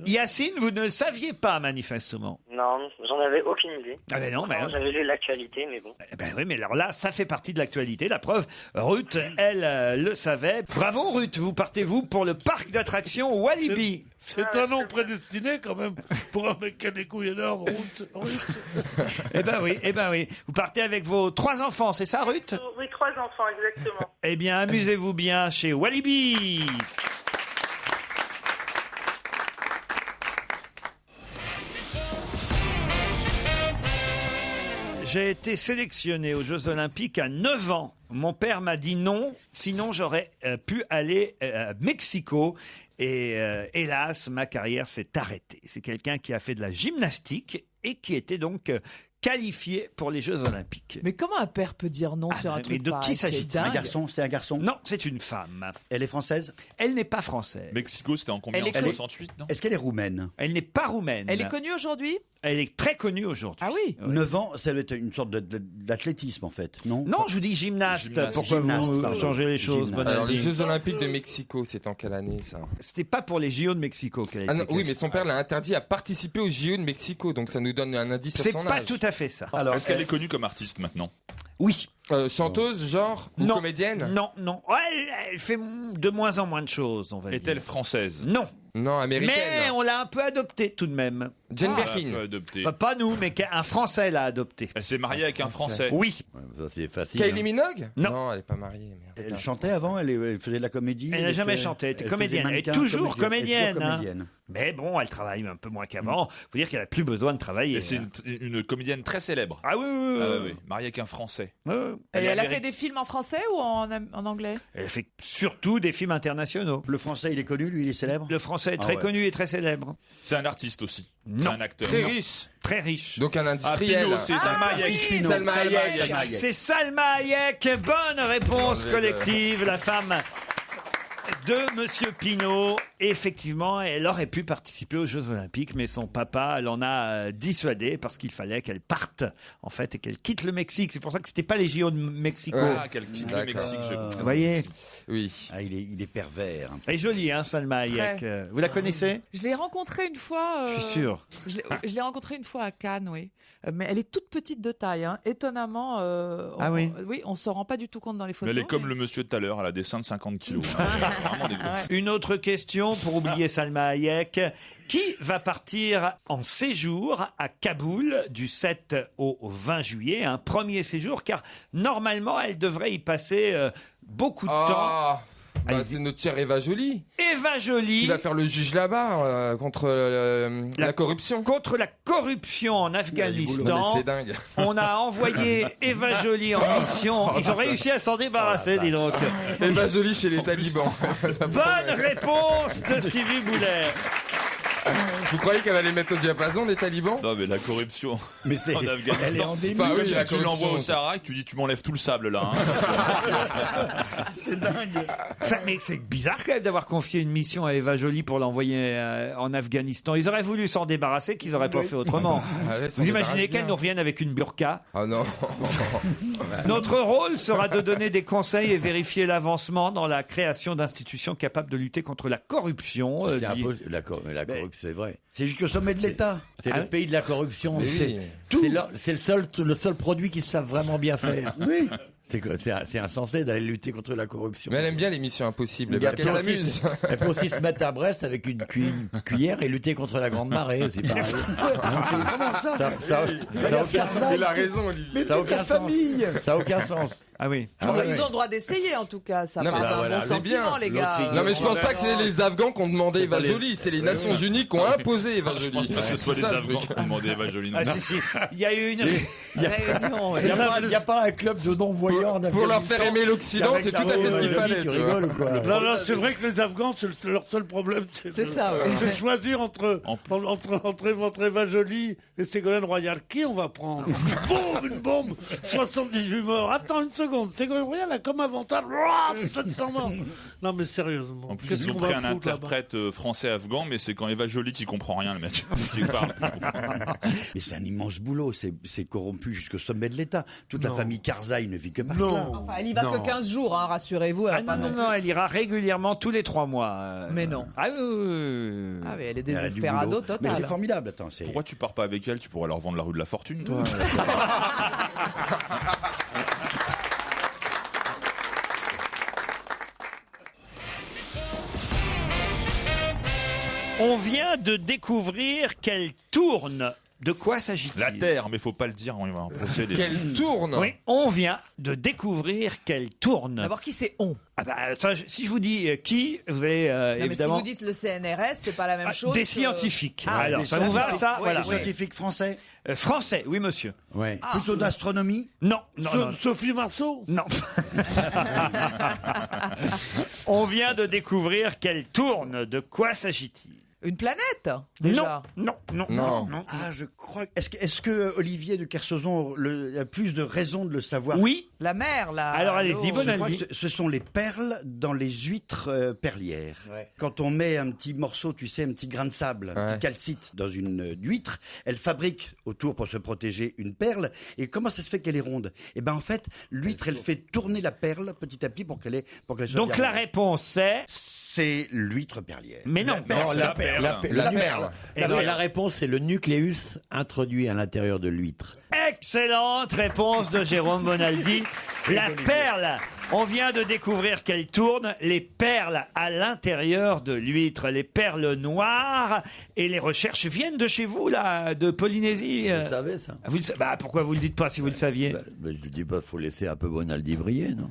Yacine, vous ne le saviez pas, manifestement. Non, j'en avais aucune idée. Ah ben non, mais... J'avais lu l'actualité, mais bon. Ben oui, mais alors là, ça fait partie de l'actualité. La preuve, Ruth, elle, le savait. Bravo, Ruth, vous partez-vous pour le parc d'attractions Walibi. C'est un nom prédestiné quand même pour un mec qui a des couilles énormes. Eh ben oui. Vous partez avec vos 3 enfants, c'est ça, Ruth? Oui, 3 enfants, exactement. Eh bien, amusez-vous bien chez Walibi. J'ai été sélectionné aux Jeux Olympiques à 9 ans. Mon père m'a dit non, sinon j'aurais pu aller à Mexico. Et hélas, ma carrière s'est arrêtée. C'est quelqu'un qui a fait de la gymnastique et qui était donc qualifié pour les Jeux Olympiques. Mais comment un père peut dire non sur un mais truc de pareil? qui s'agit-il? C'est dingue. C'est un garçon. Non, c'est une femme. Elle est française? Elle n'est pas française. Mexico, c'était en combien? Elle est En connue. 68, non? Est-ce qu'elle est roumaine? Elle n'est pas roumaine. Elle est connue aujourd'hui? Elle est très connue aujourd'hui. Ah oui? 9 ans, ça doit être une sorte d'athlétisme en fait, non? Non, je vous dis gymnaste. Pourquoi Gymnaste, vous pardon. changez les choses, Gymnaste. Bonaldi? Alors, les Jeux Olympiques de Mexico, c'est en quelle année, ça? C'était pas pour les JO de Mexico qu'elle a été Ah non, oui, qualifiée. mais son père l'a interdit à participer aux JO de Mexico, donc ça nous donne un indice sur C'est son pas âge. tout à fait ça. Alors, Est-ce qu'elle est connue comme artiste maintenant? Oui. Chanteuse, genre, ou Non. comédienne? Non. Ouais, elle fait de moins en moins de choses, on va dire. Est-elle française? Non. Non, américaine. Mais on l'a un peu adoptée tout de même. Jane Ah, Birkin. adoptée. Enfin, pas nous, mais un Français l'a adoptée. Elle s'est mariée avec un Français. Oui. Ça, c'est facile. Kylie Minogue? Non. Elle est pas mariée. Merde. Elle chantait avant, elle faisait de la comédie. Elle n'a jamais chanté, elle était comédienne. Elle est toujours comédienne. hein. Mais bon, elle travaille un peu moins qu'avant. Faut dire qu'elle a plus besoin de travailler. Et c'est une comédienne très célèbre. Ah oui, oui, oui. Ah oui, mariée avec un Français. Ouais. Et elle a fait des films en français ou en anglais? Elle fait surtout des films internationaux. Le français, il est connu, lui, il est célèbre? Le français est Ah très ouais. connu et très célèbre. C'est un artiste aussi. Non. C'est un acteur. Très Non. riche. Très riche. Donc un Ah, industriel. Pinault, c'est Salma Hayek. Salma Hayek. C'est Salma Hayek. Bonne réponse collective. La femme de Monsieur Pinault. Effectivement, elle aurait pu participer aux Jeux Olympiques, mais son papa l'en a dissuadé parce qu'il fallait qu'elle parte, en fait, et qu'elle quitte le Mexique. C'est pour ça que c'était pas les JO de Mexico. Ah, qu'elle quitte le Mexique. Vous voyez? Oui. Ah, il est pervers. Elle est jolie, hein, Salma Hayek. Très. Vous la connaissez? Je l'ai rencontrée une fois. Je suis sûr. Je l'ai rencontrée une fois à Cannes, oui. Mais elle est toute petite de taille, hein. Étonnamment. Ah oui? Oui, on s'en rend pas du tout compte dans les Mais photos. elle est comme le monsieur de tout à l'heure, elle a des seins de 50 kilos. Vraiment des gros. Une autre question pour oublier Salma Hayek. Qui va partir en séjour à Kaboul du 7 au 20 juillet? Un premier séjour, car normalement, elle devrait y passer beaucoup de temps. Bah, c'est notre chère Eva Joly. Eva Joly. Qui va faire le juge là-bas contre la corruption. Contre la corruption en Afghanistan. C'est dingue. On a envoyé Eva Joly en mission. Ils ont réussi à s'en débarrasser, dis donc. Eva Joly chez les talibans. Bonne réponse de Stevie Boulet. Vous croyez qu'elle va les mettre au diapason, les talibans? Non, mais la corruption Mais c'est, en Afghanistan. elle est endémique. Enfin, oui, Si la tu l'envoies corruption. au Sahara et que tu dis tu m'enlèves tout le sable là. C'est dingue. Mais c'est bizarre quand même d'avoir confié une mission à Eva Joly pour l'envoyer en Afghanistan. Ils auraient voulu s'en débarrasser, qu'ils n'auraient pas fait autrement. Ah ouais, s'en Vous imaginez débarrasse qu'elle bien. nous revienne avec une burqa? Ah non. Notre rôle sera de donner des conseils et vérifier l'avancement dans la création d'institutions capables de lutter contre la corruption. C'est un peu la corruption, c'est vrai. C'est jusqu'au sommet de l'État. C'est le pays de la corruption. Mais C'est oui. c'est le seul produit qu'ils savent vraiment bien faire. Oui. C'est insensé d'aller lutter contre la corruption. Mais elle aime bien les missions impossibles. Il y a Elle s'amuse. Elle peut aussi se mettre à Brest avec une cuillère et lutter contre la grande marée. C'est pareil. C'est vraiment ça. Ça a aucun sens. Il a raison, Olivier. Mais Ça a toute la aucun sens. famille. Ça a aucun sens. Ah oui. Ah ouais, Ils ouais. ont le droit d'essayer en tout cas. Ça Non, mais part bah, d'un voilà, bon c'est sentiment, bien. les gars. L'autre, Non mais je pense pas que c'est les Afghans qui ont demandé Eva pas les- Joly, c'est les Nations Unies qui ont imposé Eva Je Joly. pense pas que ce soit C'est les ça, le Afghans truc. qui ont demandé Eva Joly. Ah si, si. Il y a eu une... Réunion, ouais. Il n'y a pas un club de non-voyants en Pour leur Afghanistan faire aimer l'Occident, avec c'est tout la- à fait ce qu'il tu fallait. Tu vois. rigoles ou quoi? Non, c'est vrai que les Afghans, leur seul problème, C'est ça, ouais. c'est de choisir entre Eva Joly et Ségolène Royal. Qui on va prendre? Boum, une bombe, 78 morts. Attends une seconde, Ségolène Royal a comme avantage 700 morts. Non, mais sérieusement. En plus, qu'est-ce ils ont qu'on pris va un foutre là-bas? interprète français-afghan, mais c'est quand Eva Joly qui comprend rien, le mec. Qui parle. Mais c'est un immense boulot. C'est corrompu jusqu'au sommet de l'État. Toute la Non. famille Karzai ne vit que par Non. cela. Enfin, elle y va Non. que 15 jours, hein, rassurez-vous. elle Ah va pas non, non, non, elle ira régulièrement tous les 3 mois. Mais non. Ah oui, oui, oui. Ah, mais elle est Elle a du désespérado boulot. total. Mais c'est formidable. Attends, c'est. Pourquoi tu pars pas avec elle? Tu pourrais leur vendre la rue de la fortune, toi. On vient de découvrir qu'elle tourne. De quoi s'agit-il? La Terre, mais faut pas le dire, on va en procéder. Qu'elle tourne. Oui, on vient de découvrir qu'elle tourne. D'abord, qui c'est on? Ah bah, ça, si je vous dis qui, vous allez Non, mais évidemment... si vous dites le CNRS, c'est pas la même chose. Des que- scientifiques. Ah, Alors, Des ça vous va, scientifiques. ça? Oui, Voilà. oui. Scientifique français. Français, oui, monsieur. Ouais. Plutôt d'astronomie. Non, non, non. Sophie Marceau? Non. On vient de découvrir qu'elle tourne. De quoi s'agit-il? Une planète, déjà. Non, non, Non. non. Ah, je crois. Est-ce que Olivier de Kersauzon a plus de raisons de le savoir? Oui. La mer, là. Alors, allez-y, Je crois Bonaldi. que ce sont les perles dans les huîtres perlières. Ouais. Quand on met un petit morceau, tu sais, un petit grain de sable, un Ouais. petit calcite dans une huître, elle fabrique autour pour se protéger une perle. Et comment ça se fait qu'elle est ronde? Eh ben en fait, l'huître, elle fait tourner la perle petit à petit pour qu'elle soit Donc bien la ronde. réponse c'est... C'est l'huître perlière. Mais non. perle, la perle. La La nuque. perle. Et non, la réponse, c'est le nucléus introduit à l'intérieur de l'huître. Excellente réponse de Jérôme Bonaldi. La perle. On vient de découvrir qu'elle tourne. Les perles à l'intérieur de l'huître, les perles noires. Et les recherches viennent de chez vous, là, de Polynésie. Vous savez ça? Vous le sa- bah, pourquoi vous le dites pas si vous le saviez? Je dis pas, faut laisser un peu Bonaldi briller, non?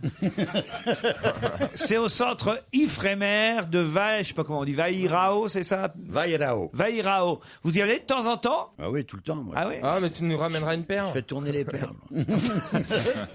C'est au centre Ifremer de je sais pas comment on dit, Vairao, c'est ça? Vairao. Vairao. Vous y allez de temps en temps? Ah oui, tout le temps, moi. Ah oui? Ah, mais tu nous ramèneras une Je perle. fais tourner les perles.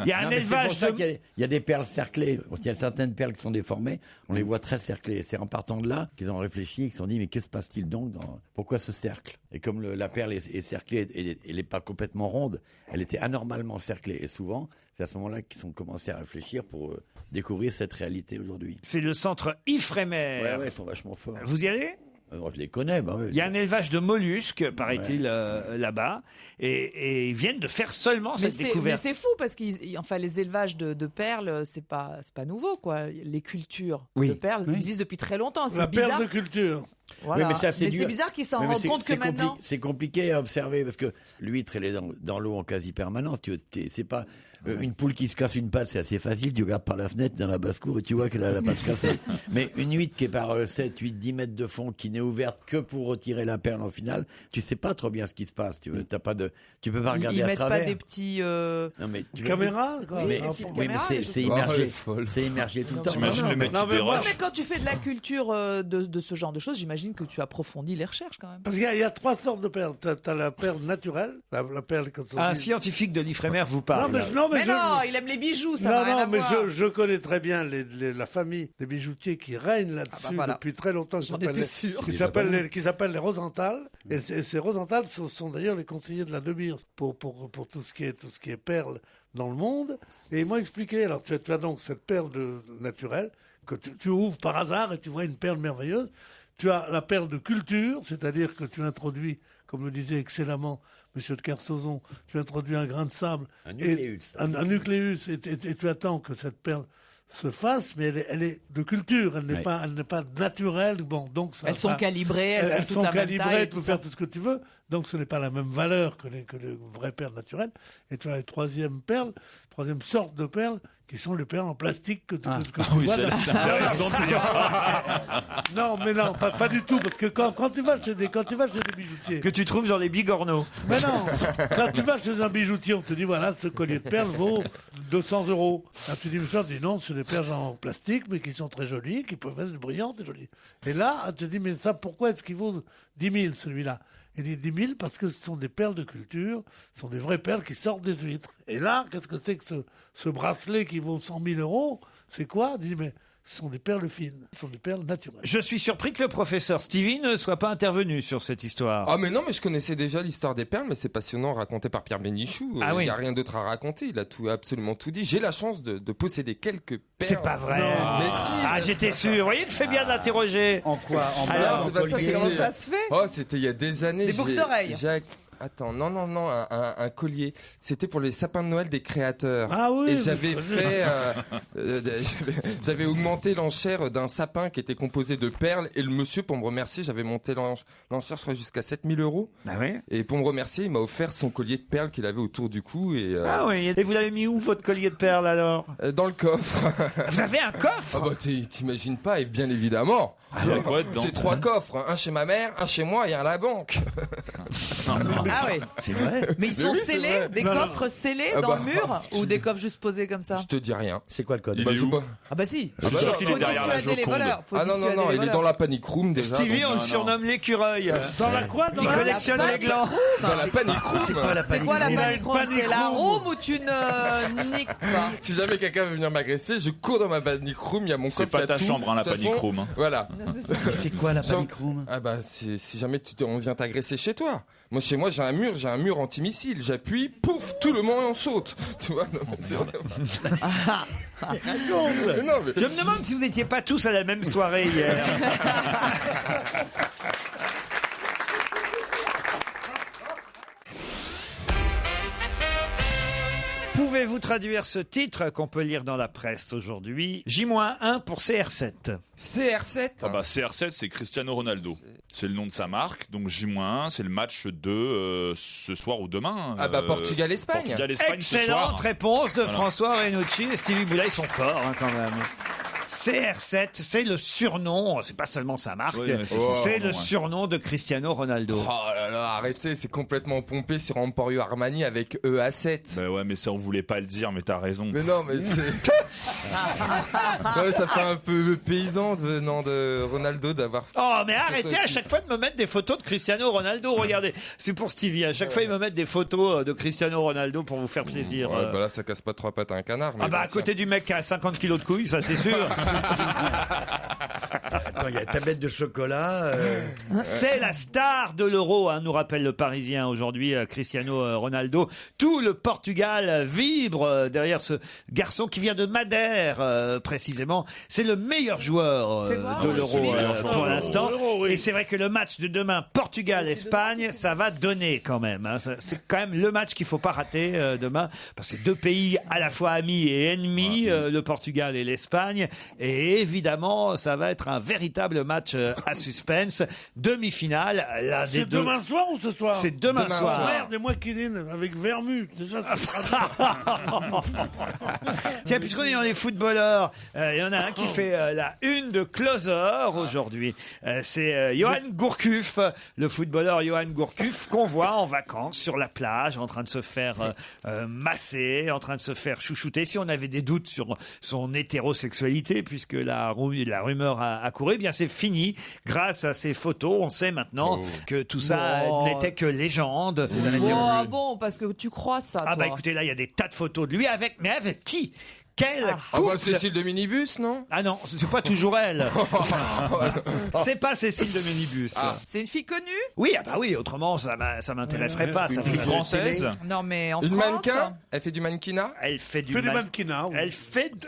Il y a un Non, mais c'est élevage pour ça de... qu'il y a des perles cerclées. Il y a certaines perles qui sont déformées. On les voit très cerclées. C'est en partant de là qu'ils ont réfléchi et qu'ils se sont dit, mais que se passe-t-il donc pourquoi ce cercle? Et comme la perle est cerclée et elle n'est pas complètement ronde, elle était anormalement cerclée. Et souvent, c'est à ce moment-là qu'ils ont commencé à réfléchir pour découvrir cette réalité aujourd'hui. C'est le centre Ifremer. Ouais, ils sont vachement forts. Vous y allez? Moi, je les connais, bah oui. Il y a un élevage de mollusques, paraît-il, là-bas, et ils viennent de faire seulement Mais cette c'est découverte. fou parce que enfin, les élevages de perles, c'est pas nouveau, quoi. Les cultures Oui. de perles Oui. existent depuis très longtemps. La C'est bizarre. perle de culture. Voilà. Oui, mais c'est assez dur. c'est bizarre qu'ils s'en Oui, mais rendent c'est- compte que c'est maintenant. c'est compliqué à observer parce que l'huître, elle est dans l'eau en quasi permanence. C'est pas une poule qui se casse une patte, c'est assez facile. Tu regardes par la fenêtre dans la basse-cour et tu vois qu'elle a la patte cassée. Mais une huître qui est par 7, 8, 10 mètres de fond, qui n'est ouverte que pour retirer la perle en finale, tu sais pas trop bien ce qui se passe. Tu peux pas regarder Ils à mettent travers. pas des petits. Non, mais Caméra, quoi. Mais, des petites oui, mais caméras, c'est des c'est choses comme ça. immergé, Oh, elle est folle. c'est immergé tout le temps. T'imagines le mec Non, qui mais moi, déroge? Mais quand tu fais de la culture de ce genre de choses, j'imagine que tu approfondis les recherches quand même. Parce qu'il y a 3 sortes de perles. T'as la perle naturelle, la perle comme ça. Un scientifique de l'Ifremer vous parle. Non, Mais non, il aime les bijoux, ça n'a rien à voir. Non, mais je connais très bien la famille des bijoutiers qui règnent là-dessus depuis très longtemps. Qui s'appellent les Rosenthal. Et ces Rosenthal sont d'ailleurs les conseillers de la De Beers pour tout ce qui est perles dans le monde. Et ils m'ont expliqué, alors tu as donc cette perle naturelle que tu ouvres par hasard et tu vois une perle merveilleuse. Tu as la perle de culture, c'est-à-dire que tu introduis, comme le disait excellemment M. de Kersauzon, tu introduis un grain de sable, un nucléus, et tu attends que cette perle se fasse, mais elle est de culture, elle n'est pas naturelle. Bon, donc elles sont calibrées, elles sont calibrées, tu peux faire tout ce que tu veux. Donc ce n'est pas la même valeur que les vraies perles naturelles. Et tu as les troisième sorte de perles, qui sont les perles en plastique que tu vois. Non, mais non, pas du tout, parce que quand tu vas chez des bijoutiers... Que tu trouves dans les bigorneaux. Mais non, quand tu vas chez un bijoutier, on te dit, voilà, ce collier de perles vaut 200 €. Là, tu dis, mais ça, non, c'est des perles en plastique, mais qui sont très jolies, qui peuvent être brillantes et jolies. Et là, on te dit, mais ça, pourquoi est-ce qu'il vaut 10 000, celui-là? Il dit 10 000 parce que ce sont des perles de culture, ce sont des vraies perles qui sortent des huîtres. Et là, qu'est-ce que c'est que ce bracelet qui vaut 100 000 €? C'est quoi? Il dit, mais ce sont des perles fines, ce sont des perles naturelles. Je suis surpris que le professeur Stevie ne soit pas intervenu sur cette histoire. Ah mais non, mais je connaissais déjà l'histoire des perles, mais c'est passionnant raconté par Pierre Bénichou. Ah oui. Il n'y a rien d'autre à raconter, il a absolument tout dit. J'ai la chance de posséder quelques perles. C'est pas vrai. Mais si. Ah, j'étais sûr. Vous voyez que c'est bien de l'interroger. En quoi? Alors, c'est pas ça, comment ça se fait? Oh, c'était il y a des années. Des boucles d'oreilles. Attends, non, un collier. C'était pour les sapins de Noël des créateurs. Ah oui. Et j'avais fait, j'avais augmenté l'enchère d'un sapin qui était composé de perles. Et le monsieur, pour me remercier, j'avais monté l'enchère, je crois, jusqu'à 7 000 €. Ah oui. Et pour me remercier, il m'a offert son collier de perles qu'il avait autour du cou. Ah oui. Et vous l'avez mis où, votre collier de perles, alors? Dans le coffre. Vous avez un coffre? Ah bah t'imagines pas, et bien évidemment. Il y a quoi dedans? J'ai 3 coffres, un chez ma mère, un chez moi et un à la banque. Ah oui. C'est vrai. Mais ils sont oui, c'est scellés, vrai. des coffres scellés dans le mur, ou des coffres juste posés comme ça? Je te dis rien. C'est quoi le code? Il est où? Ah bah si. Je suis sûr qu'il est Faut derrière la dissuader les Joconde. voleurs. Faut Ah non, dissuader les il est voleurs. dans la panic room déjà. Stevie, on le non. surnomme l'écureuil. Dans la quoi? Il collectionne les glands. Dans la panic room. C'est quoi la C'est quoi la Il a panic une room? panic C'est la room. room où tu ne niques pas. Si jamais quelqu'un veut venir m'agresser, je cours dans ma panic room, il y a mon C'est coffre. pas il y a ta tout. chambre, hein, la De toute panic façon, room, hein. Voilà. C'est quoi la panic room? Ah bah si jamais on vient t'agresser chez toi. Moi chez moi j'ai un mur antimissile. J'appuie, pouf, tout le monde en saute. Tu vois, non, mais c'est vrai. Non, mais... Je me demande si vous n'étiez pas tous à la même soirée hier. Pouvez-vous traduire ce titre qu'on peut lire dans la presse aujourd'hui? J-1 pour CR7. CR7. Ah bah CR7, c'est Cristiano Ronaldo. C'est le nom de sa marque. Donc J-1, c'est le match de ce soir ou demain. Ah bah Portugal-Espagne. Portugal-Espagne ce soir. Excellente réponse de François Renucci et Stevie Boulet, ils sont forts quand même. CR7, c'est le surnom, c'est pas seulement sa marque, Oui, c'est le surnom de Cristiano Ronaldo. Oh là là, arrêtez, c'est complètement pompé sur Emporio Armani avec EA7. Bah ouais, mais ça on voulait pas le dire, mais t'as raison. Mais non, mais c'est... Ouais, ça fait un peu paysan venant de Ronaldo d'avoir... Oh, mais arrêtez à chaque fois de me mettre des photos de Cristiano Ronaldo. Regardez, c'est pour Stevie. À chaque fois, ils me mettent des photos de Cristiano Ronaldo pour vous faire plaisir. Ouais, bah là, ça casse pas 3 pattes à un canard. Mais ah bah à côté du mec qui a 50 kilos de couilles, ça c'est sûr. Attends, il y a tablette de chocolat. C'est la star de l'Euro, hein, nous rappelle le Parisien aujourd'hui, Cristiano Ronaldo. Tout le Portugal vibre derrière ce garçon qui vient de Madère, précisément. C'est le meilleur joueur de l'Euro pour l'instant. Et c'est vrai que le match de demain, Portugal-Espagne, ça va donner quand même. Hein. C'est quand même le match qu'il faut pas rater demain. Parce que c'est deux pays à la fois amis et ennemis, le Portugal et l'Espagne. Et évidemment, ça va être un véritable match à suspense. Demi-finale. C'est demain soir ou ce soir? C'est demain soir. Merde, et moi qui dîne avec Vermu. Déjà, tiens, puisqu'on est dans les footballeurs, il y en a un qui fait la une de Closer aujourd'hui. C'est Johan Gourcuff, le footballeur Johan Gourcuff, qu'on voit en vacances sur la plage, en train de se faire masser, en train de se faire chouchouter. Si on avait des doutes sur son hétérosexualité, puisque la rumeur a couru, Eh bien, c'est fini. Grâce à ces photos, on sait maintenant que tout ça n'était que légende. Bon, parce que tu crois ça, Ah bah toi. écoutez, là, il y a des tas de photos de lui avec qui? Quel couple Cécile de Minibus, non? Ah non, c'est pas toujours elle. C'est pas Cécile de Minibus. C'est une fille connue? Oui, ah bah oui, autrement ça m'intéresserait pas. Une fille française? Non, mais en Une France. mannequin? Elle fait du mannequinat? Elle fait du mannequinat. Oui.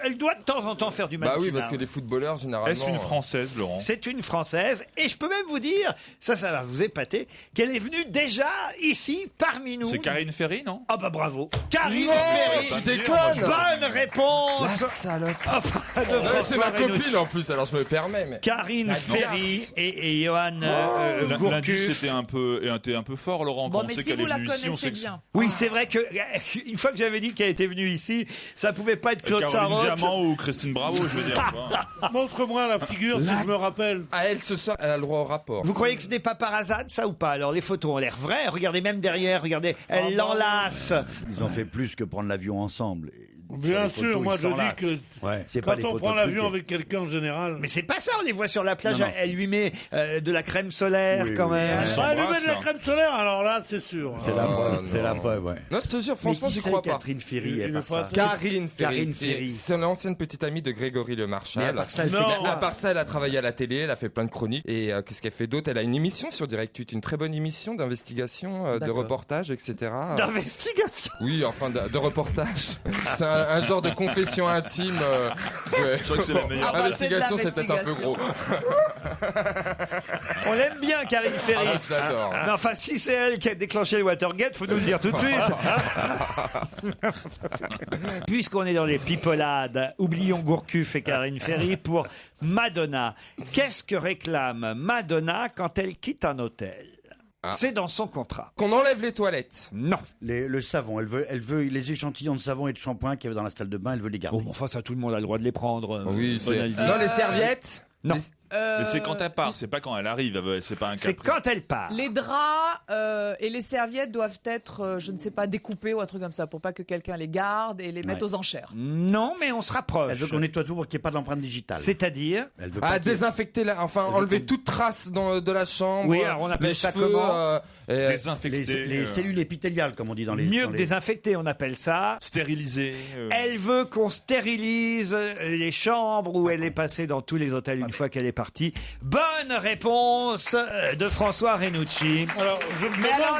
Elle doit de temps en temps faire du mannequinat. Bah oui, parce que les footballeurs, généralement... Est-ce une française, Laurent? C'est une française, et je peux même vous dire, ça va vous épater, qu'elle est venue déjà ici parmi nous. C'est Karine Ferry, non? Ah bah bravo. Karine Non, Ferry. tu déconnes. Bonne réponse. Enfin, de c'est ma François Renucci. copine en plus, alors je me permets. Mais... Karine Ferry et Johan L'indice Gourcuff. était un peu fort, Laurent. Bon, quand on mais sait si qu'elle vous est la venue ici, on connaissez sait que bien. Oui, c'est vrai que une fois que j'avais dit qu'elle était venue ici, ça pouvait pas être Claude Caroline Sarraute. Diamant ou Christine Bravo, je veux dire. Montre-moi la figure, si je me rappelle. À elle, ce soir, elle a le droit au rapport. Vous croyez que ce n'est pas par hasard, ça ou pas? Alors les photos ont l'air vraies. Regardez même derrière, regardez, elle l'enlace. Ils ont fait plus que prendre l'avion ensemble. Bien sûr, moi je dis que c'est pas quand des on photos prend l'avion truquées. avec quelqu'un en général. Mais c'est pas ça, on les voit sur la plage. Non, non. Elle lui met de la crème solaire quand même. Ah, lui met de la crème solaire, alors là, c'est sûr. C'est la preuve, c'est la preuve, ouais. Non, je te jure, franchement, Mais qui j'y c'est crois pas. Catherine Ferry, à part ça Karine Ferry. Karine Ferry. C'est l'ancienne petite amie de Grégory Le Mais Marchal. à part ça, elle fait Non. quoi À part ça, elle a travaillé à la télé, elle a fait plein de chroniques. Et qu'est-ce qu'elle fait d'autre? Elle a une émission sur Direct 8, une très bonne émission d'investigation, de D'accord. reportage, etc. D'investigation. Oui, enfin de reportage. C'est un genre de confession intime. Je crois que c'est la meilleure. Ah bah, c'est de Investigation, c'est peut-être un peu l'investigation. gros. On l'aime bien, Karine Ferry. Ah, je l'adore. Mais enfin, si c'est elle qui a déclenché le Watergate, faut nous le dire tout de suite. Puisqu'on est dans les pipolades, oublions Gourcuff et Karine Ferry pour Madonna. Qu'est-ce que réclame Madonna quand elle quitte un hôtel? C'est dans son contrat. Qu'on enlève les toilettes. Non. Le savon, elle veut les échantillons de savon et de shampoing qu'il y avait dans la salle de bain, elle veut les garder. Bon, enfin, ça, tout le monde a le droit de les prendre. Oui, Bonaldi. non, les serviettes. Non. Mais c'est quand elle part, c'est pas quand elle arrive. C'est pas un C'est caprice. quand elle part. Les draps et les serviettes doivent être, je ne sais pas, découpés ou un truc comme ça, pour pas que quelqu'un les garde et les mette aux enchères. Non, mais on se rapproche. Elle veut qu'on nettoie tout pour qu'il n'y ait pas d'empreinte digitale. C'est-à-dire Elle veut pas qu'il y ait- Désinfecter, enlever toute trace de la chambre. Oui, alors on appelle les ça cheveux, comment Désinfecter. les cellules épithéliales, comme on dit dans les... Mieux dans que les- désinfecter, on appelle ça. Stériliser. Elle veut qu'on stérilise les chambres où elle est passée dans tous les hôtels une fois qu'elle est partie. Bonne réponse de François Renucci. Alors, je me Mais demande- alors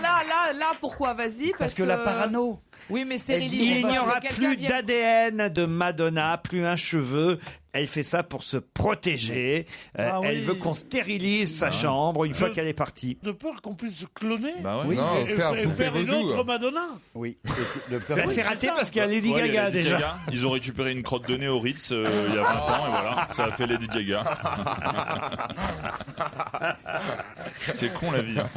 là, pourquoi? Vas-y, Parce que la parano. Oui, mais stériliser. Il parce n'y que aura quelqu'un plus vient- d'ADN de Madonna, plus un cheveu. Elle fait ça pour se protéger. Ah oui. Elle veut qu'on stérilise sa chambre une fois Je- qu'elle est partie. De peur qu'on puisse se cloner Bah ouais. Oui. Non, et faire et poupée faire une vaudou. autre Madonna. Oui. De peur- Là, Oui, c'est c'est raté ça. parce qu'il y a Lady Ouais, il y a Gaga Lady déjà. Gaga. Ils ont récupéré une crotte de nez au Ritz il y a 20 ans et voilà, ça a fait Lady Gaga. C'est con la vie. Hein.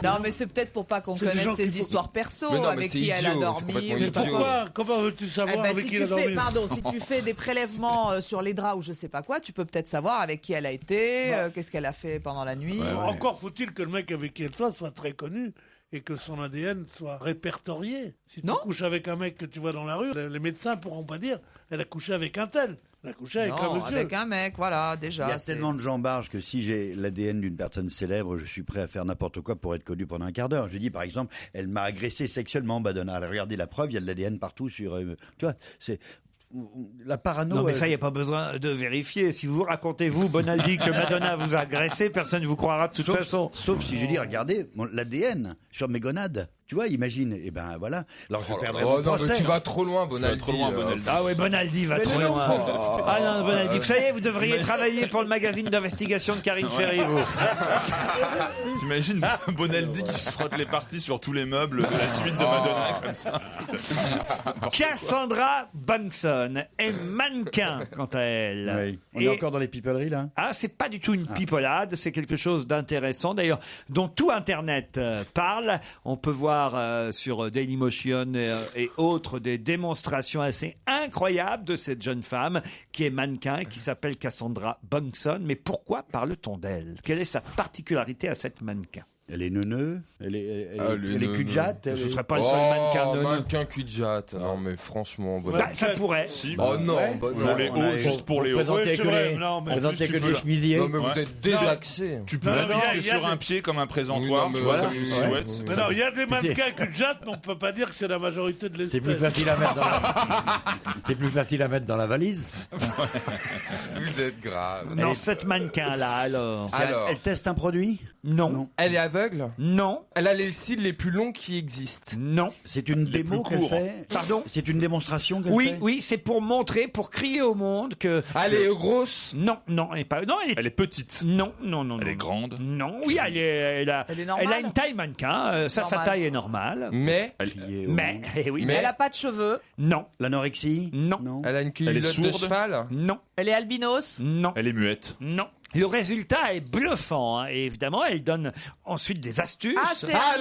Non, mais c'est peut-être pour pas qu'on C'est des connaisse gens ses qui- histoires perso, Mais non, mais avec c'est qui elle a idiot, c'est dormi. complètement ou je sais pas idiot. quoi. Comment veux-tu savoir Eh ben, avec si qui tu elle a fais, dormi si tu fais des prélèvements sur les draps ou je sais pas quoi, tu peux peut-être savoir avec qui elle a été, qu'est-ce qu'elle a fait pendant la nuit. Encore faut-il que le mec avec qui elle soit très connu et que son ADN soit répertorié. Si tu Non. couches avec un mec que tu vois dans la rue, les médecins pourront pas dire elle a couché avec un tel. Elle a couché avec un Non, monsieur. avec un mec, voilà, déjà. Il y a c'est- tellement de gens barges que si j'ai l'ADN d'une personne célèbre, je suis prêt à faire n'importe quoi pour être connu pendant un quart d'heure. Je dis par exemple, elle m'a agressé sexuellement, Madonna. Regardez la preuve, il y a de l'ADN partout sur. Tu vois, c'est la parano. Non, mais ça, il n'y a pas besoin de vérifier. Si vous racontez, vous, Bonaldi, que Madonna vous a agressé, personne ne vous croira de toute façon. Sauf si je dis, regardez, l'ADN sur mes gonades. Tu vois, imagine. Et ben voilà. Alors je perdrai mon Oh non, mais procès. tu vas trop loin, Bonaldi. Ah ouais, Bonaldi va Mais trop non. loin. Ah non, Bonaldi. Vous savez, vous devriez travailler pour le magazine d'investigation de Karine Ferry, vous. T'imagines Bonaldi qui se frotte les parties sur tous les meubles de la suite de Madonna comme ça. Cassandra Bankson est mannequin, quant à elle. Oui. On Et- est encore dans les pipoleries là. Ah, c'est pas du tout une pipolade, c'est quelque chose d'intéressant, d'ailleurs, dont tout Internet parle. On peut voir sur Dailymotion et autres des démonstrations assez incroyables de cette jeune femme qui est mannequin et qui s'appelle Cassandra Bankson. Mais pourquoi parle-t-on d'elle? Quelle est sa particularité à cette mannequin? Elle est neuneu, elle est cul-de-jatte. Ce serait pas le seul mannequin neuneu. Mannequin cul-de-jatte. Non, mais franchement. Bah, ça pourrait. Si. Oh non, pour les hauts, juste pour les hauts. Présenter que les chemisiers. Non, mais vous êtes désaxés. Tu peux la fixer sur un pied comme un présentoir, tu vois, une silhouette. Mais non, il y a des mannequins cul-de-jatte, mais on peut pas dire que c'est la majorité de l'espèce. C'est plus facile à mettre dans c'est plus facile à mettre dans la valise. Vous êtes grave. Non, cette mannequin-là, alors. Elle teste un produit? Non. Elle est aveugle? Non. Elle a les cils les plus longs qui existent? Non. C'est une démo qu'elle fait? Pardon? C'est une démonstration qu'elle fait? Oui, c'est pour montrer, pour crier au monde que... Elle est grosse? Non, elle est pas... Non, elle est petite? Non. Elle est grande? Non, oui, elle a une taille mannequin. Sa taille est normale. Mais elle a pas de cheveux? Non. L'anorexie? Non. Elle a une culotte de cheval? Non. Elle est albinos? Non. Elle est muette? Non. Le résultat est bluffant, hein. Et évidemment, elle donne ensuite des astuces. Ah, c'est un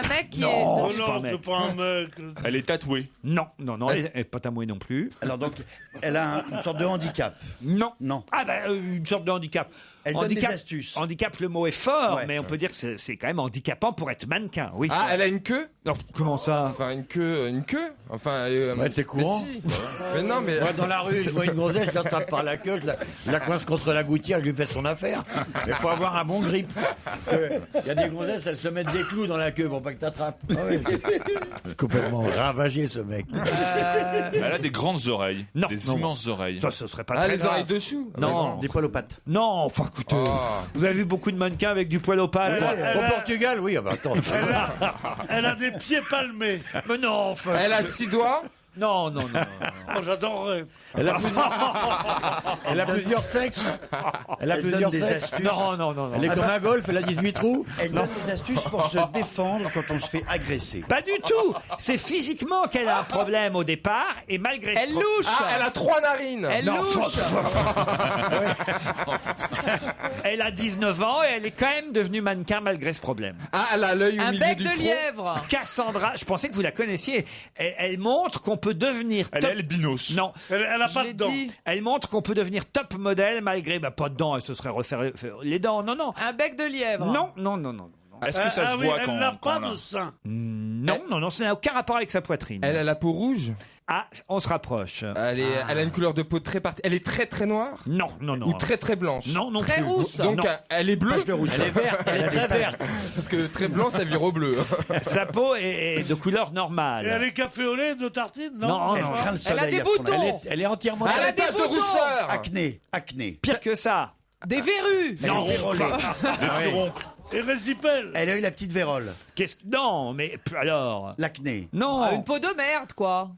mec qui est... Non, c'est pas un mec. Elle est tatouée? Non, elle n'est pas tatouée non plus. Alors donc, elle a une sorte de handicap? Non. Non. Ah une sorte de handicap. Elle donne des astuces. Handicap, le mot est fort, mais on peut dire que c'est quand même handicapant pour être mannequin, oui. Ah, elle a une queue? Non, comment ça? Enfin, une queue. Enfin, c'est courant. Mais, si. Mais non, mais... Moi, dans la rue, je vois une gonzesse, je l'attrape par la queue, je la coince contre la gouttière, je lui fais son affaire. Mais il faut avoir un bon grip. Il y a des gonzesses, elles se mettent des clous dans la queue pour pas que t'attrapes. Complètement ravagé, ce mec. Elle a des grandes oreilles. Non. Des immenses oreilles. Ça, ce serait pas très les grave. oreilles de chou? Non. Des poils aux pattes? Non, enfin, écoutez, vous avez vu beaucoup de mannequins avec du poil aux pattes? Au Portugal, oui. Attends. Elle a des pieds palmés. Mais non, enfin... Elle a 6 doigts? Non. Oh, j'adorerais. Elle a plusieurs sexes. Elle a plusieurs donne des sexes. astuces. Non. Elle est comme un golf, elle a 18 trous. Elle donne des astuces pour se défendre quand on se fait agresser. Pas du tout. C'est physiquement qu'elle a un problème au départ et malgré... Elle louche. Ah, elle a 3 narines. Elle louche. Elle a 19 ans et elle est quand même devenue mannequin malgré ce problème. Ah, elle a l'œil au Un milieu bec du de front. lièvre. Cassandra, je pensais que vous la connaissiez. Elle montre qu'on peut devenir... Elle est albinos. Non. Elle a pas de dents. Elle montre qu'on peut devenir top modèle malgré pas de dents. Elle se serait refaire les dents. Non. Un bec de lièvre. Non. Est-ce que ça se voit quand elle n'a pas on de sein. Non, ça n'a aucun rapport avec sa poitrine. Elle a la peau rouge? Ah, on se rapproche. Elle a une couleur de peau très particulière. Elle est très très noire? Non. Ou très très blanche? Non Très plus. rousse. Donc Non. elle est bleue? Elle est verte, elle est très verte. Parce que très blanc, ça vire au bleu. Sa peau est de couleur normale. Et elle est café au lait de tartine? Non. Elle craint le Elle a soleil des à fond. boutons. Elle est entièrement... Elle a a des des taches de boutons. rousseur. Acné. Pire que ça. Des verrues. Non. Des furoncles. Et Résipel. Elle a eu la petite vérole. Non, mais alors. L'acné. Non. Une peau de merde, quoi.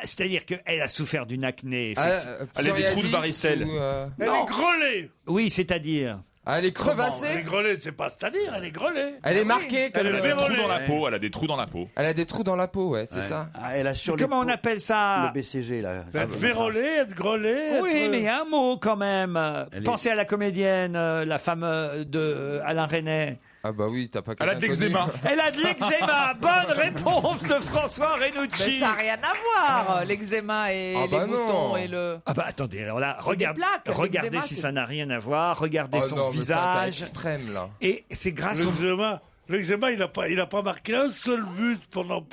C'est-à-dire qu'elle a souffert d'une acné. Elle a des trous de varicelle. Elle est grelée. Oui, c'est-à-dire. Elle est Elle est crevassée? grelée, c'est pas c'est-à-dire, elle est grelée. Elle est marquée comme Elle est Elle a des trous vérolée. dans la peau. Elle a des trous dans la peau. Elle a des trous dans la peau, ouais, c'est ça. Ah, elle a sur Comment on les appelle ça? le BCG là. Être vérolée, être grelée. Oui, mais il y a un mot quand même. Pensez à la comédienne, la femme de Alain Resnais. Ah bah oui, t'as pas Elle a de l'eczéma. Elle a de l'eczéma. Bonne réponse de François Renucci. Mais ça n'a rien à voir, l'eczéma et Ah les bah boutons non. et le... Ah bah attendez, alors là, C'est des plaques, regardez l'eczéma, si c'est- ça n'a rien à voir. Regardez Oh son non, mais c'est un cas visage. extrême là. Et c'est grâce au... L'eczéma, il a pas marqué un seul but pendant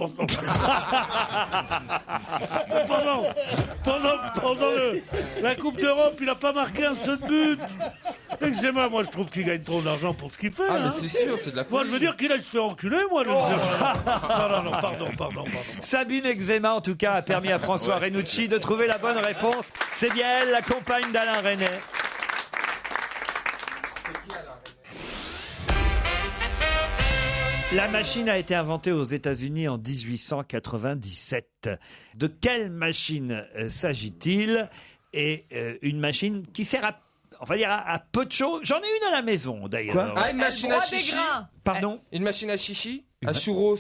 la Coupe d'Europe, il a pas marqué un seul but. L'eczéma, moi, je trouve qu'il gagne trop d'argent pour ce qu'il fait. Ah mais hein. c'est sûr, c'est de la folie. Moi, je veux dire qu'il aille se faire enculer, moi, l'eczéma. Non, pardon. Sabine Eczéma, en tout cas, a permis à François Renucci de trouver la bonne réponse. C'est bien elle, la compagne d'Alain Resnais. La machine a été inventée aux États-Unis en 1897. De quelle machine s'agit-il? Et une machine qui sert à, on va dire, à peu de choses. J'en ai une à la maison, d'ailleurs. Ah, une machine à broie des chichi? grains. Pardon? Une machine à chichi? À churros?